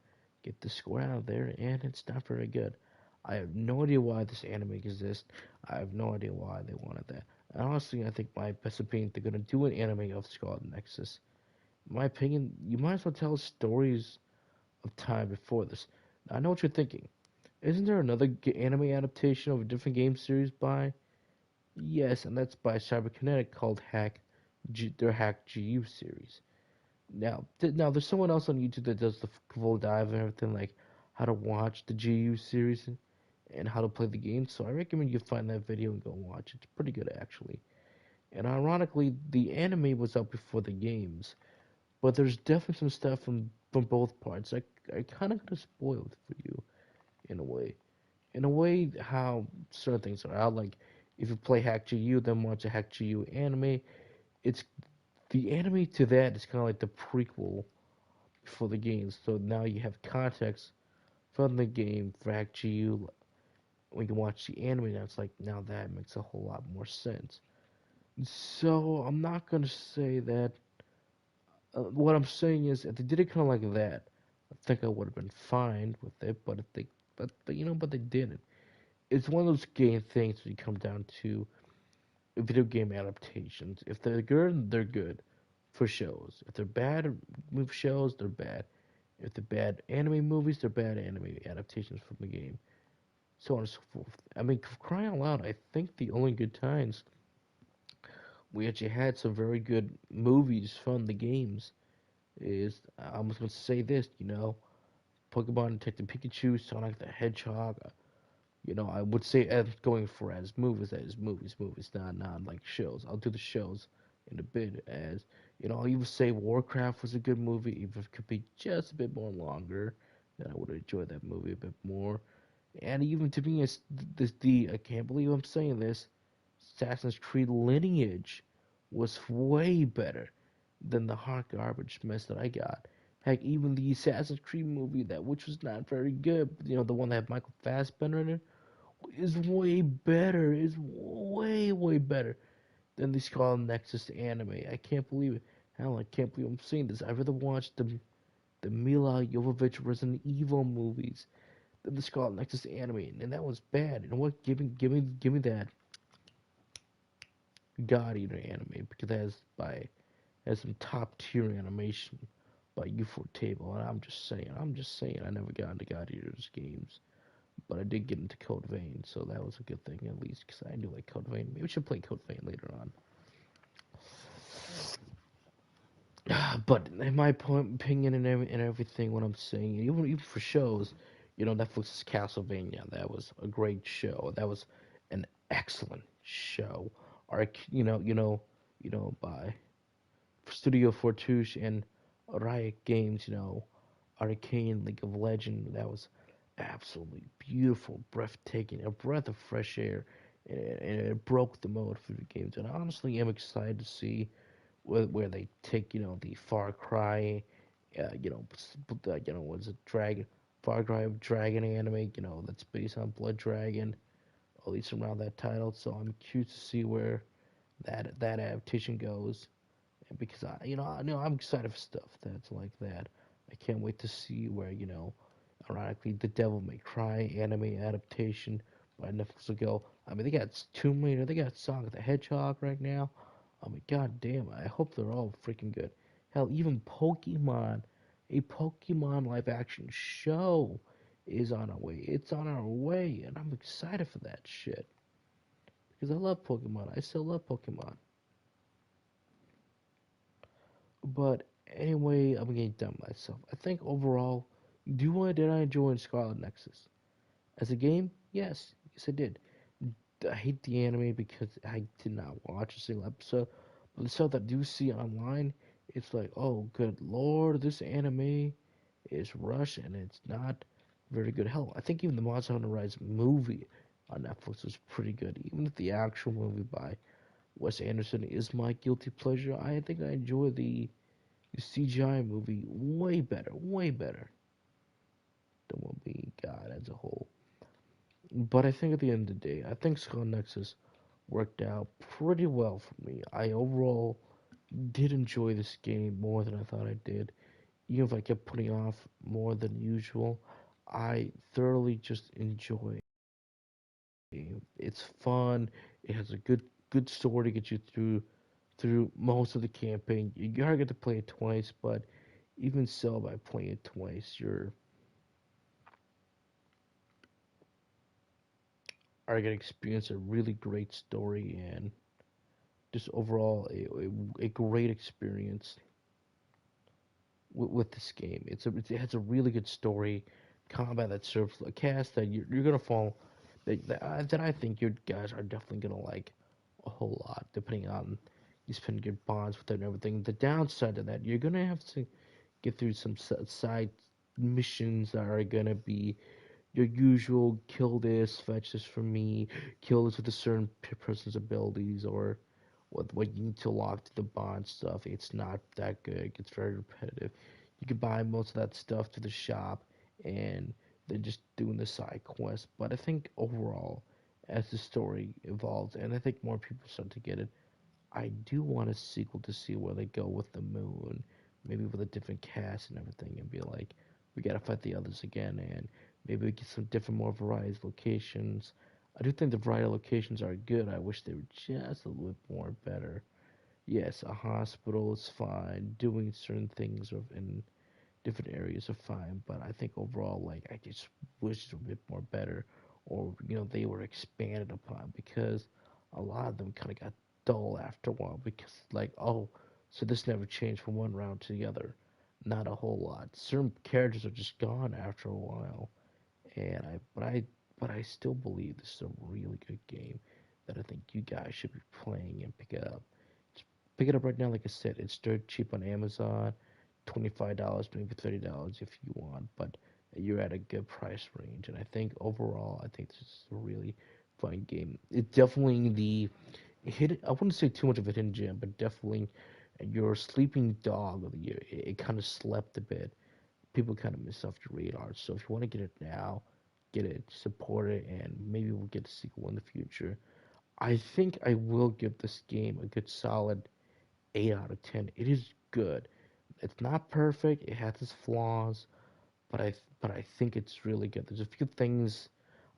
get the score out of there, and it's not very good. I have no idea why this anime exists. I have no idea why they wanted that. And honestly, I think my best opinion, they're going to do an anime of Scarlet Nexus. In my opinion, you might as well tell stories of time before this. Now, I know what you're thinking. Isn't there another anime adaptation of a different game series by? Yes, and that's by Cyberkinetic called their Hack GU series. Now there's someone else on YouTube that does the full dive and everything, like how to watch the GU series and how to play the game. So I recommend you find that video and go watch it. It's pretty good actually. And ironically, the anime was out before the games, but there's definitely some stuff from both parts. I kind of got spoiled for you in a way. In a way, how certain things are out. Like if you play Hack GU, then watch a Hack GU anime. It's the anime to that is kind of like the prequel for the games. So now you have context from the game for Hack GU. When you watch the anime, now it's like now that makes a whole lot more sense. So I'm not gonna say that. What I'm saying is, if they did it kind of like that, I think I would have been fine with it. But if they, but they didn't. It's one of those game things when you come down to video game adaptations. If they're good, they're good for shows. If they're bad movie shows, they're bad. If they're bad anime movies, they're bad anime adaptations from the game. So on and so forth. I mean, crying out loud, I think the only good times we actually had some very good movies from the games is, I was going to say this, Pokemon Detective Pikachu, Sonic the Hedgehog. I would say as going for as movies, not like shows. I'll do the shows in a bit as, I'll even say Warcraft was a good movie, even if it could be just a bit more longer, then I would enjoy that movie a bit more. And even to me, I can't believe I'm saying this, Assassin's Creed Lineage was way better than the hot garbage mess that I got. Heck, even the Assassin's Creed movie, which was not very good, the one that had Michael Fassbender in it, is way better. Is way, way better than the Scarlet Nexus anime. I can't believe it. Hell, I can't believe I'm saying this. I'd rather watch the Mila Jovovich Resident Evil movies than the Scarlet Nexus anime, and that was bad. You know what? Give me that God Eater anime, because that has some top tier animation by U4 Table, and I'm just saying, I never got into God Eater's games. But I did get into Code Vein, so that was a good thing at least, because I do like Code Vein. Maybe we should play Code Vein later on. But in my opinion and everything, what I'm saying, even for shows, Netflix's Castlevania, that was a great show. That was an excellent show. Or by Studio Fortouche and Riot Games, Arcane League of Legends, that was absolutely beautiful, breathtaking, a breath of fresh air, and it broke the mold for the games. And honestly, I'm excited to see where they take, the Far Cry, what's it, Far Cry Dragon anime, that's based on Blood Dragon, at least around that title. So I'm curious to see where that adaptation goes, and because I'm excited for stuff that's like that. I can't wait to see where, ironically, the Devil May Cry anime adaptation by Netflix will go. I mean, they got Tomb Raider, they got Sonic the Hedgehog right now. I mean, god damn, I hope they're all freaking good. Hell, even Pokemon, a Pokemon live action show is on our way. It's on our way, and I'm excited for that shit. Because I love Pokemon. I still love Pokemon. But anyway, I'm getting done myself. I think overall, did I enjoy Scarlet Nexus? As a game, yes. Yes, I did. I hate the anime because I did not watch a single episode. But the stuff that I do see online, it's like, oh, good lord, this anime is rushed and it's not very good. Hell, I think even the Monster Hunter Rise movie on Netflix was pretty good. Even if the actual movie by Wes Anderson is my guilty pleasure, I think I enjoy the CGI movie way better than what we got as a whole. But I think at the end of the day, I think Skull Nexus worked out pretty well for me. I overall did enjoy this game more than I thought I did. Even if I kept putting off more than usual, I thoroughly just enjoy it. It's fun. It has a good story to get you through most of the campaign. You gotta get to play it twice, but even so, by playing it twice, are gonna experience a really great story and just overall a great experience with this game. It has a really good story, combat that serves a cast that you're gonna fall that I think you guys are definitely gonna like a whole lot, depending on you spend good bonds with it and everything. The downside of that, you're gonna have to get through some side missions that are gonna be your usual kill this, fetch this for me, kill this with a certain person's abilities, or what you need to lock to the bond stuff. It's not that good. It gets very repetitive. You can buy most of that stuff to the shop, and then just doing the side quest. But I think overall, as the story evolves, and I think more people start to get it, I do want a sequel to see where they go with the moon, maybe with a different cast and everything, and be like, we gotta fight the others again, and maybe we get some different, more variety locations. I do think the variety of locations are good. I wish they were just a little bit more better. Yes, a hospital is fine. Doing certain things in different areas are fine, but I think overall, like, I just wish it were a bit more better, or they were expanded upon, because a lot of them kind of got dull after a while, because like, oh, so this never changed from one round to the other. Not a whole lot. Certain characters are just gone after a while, and I still believe this is a really good game that I think you guys should be playing and pick it up. Just pick it up right now. Like I said, it's dirt cheap on Amazon, $25, maybe $30 if you want, but you're at a good price range. And I think overall, I think this is a really fun game. It's definitely the hit. I wouldn't say too much of a hidden gem, but definitely your sleeping dog of the year. It kind of slept a bit. People kind of miss off your radar. So if you want to get it now, get it, support it, and maybe we'll get a sequel in the future. I think I will give this game a good solid 8 out of 10. It is good. It's not perfect. It has its flaws, but I think it's really good. There's a few things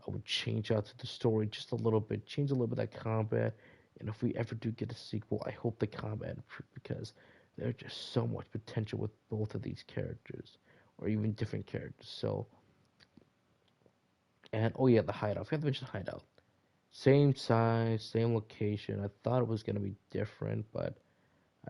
I would change out to the story just a little bit, change a little bit of that combat. And if we ever do get a sequel, I hope the combat improves, because there's just so much potential with both of these characters, or even different characters. So, and oh yeah, the hideout. I forgot to mention the hideout. Same size, same location. I thought it was gonna be different, but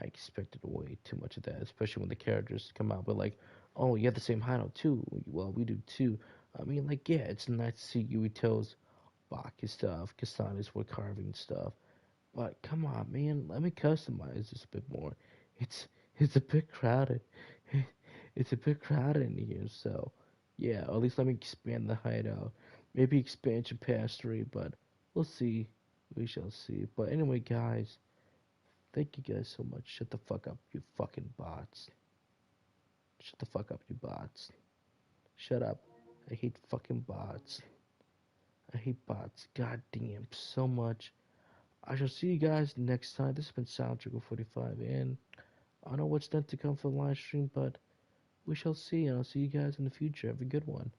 I expected way too much of that, especially when the characters come out. But like, oh, you have the same hideout too. Well, we do too. I mean, like, yeah, it's nice to see Yuito's Baki stuff, Kasana's wood carving stuff. But come on, man, let me customize this a bit more. It's it's a bit crowded. It's a bit crowded in here, so yeah, or at least let me expand the hideout. Maybe expansion past 3, but we'll see. We shall see. But anyway, guys, thank you guys so much. Shut the fuck up, you fucking bots. Shut the fuck up, you bots. Shut up. I hate fucking bots. I hate bots. God damn, so much. I shall see you guys next time. This has been Soundtrigger 45, and I don't know what's done to come for the live stream, but we shall see, and I'll see you guys in the future. Have a good one.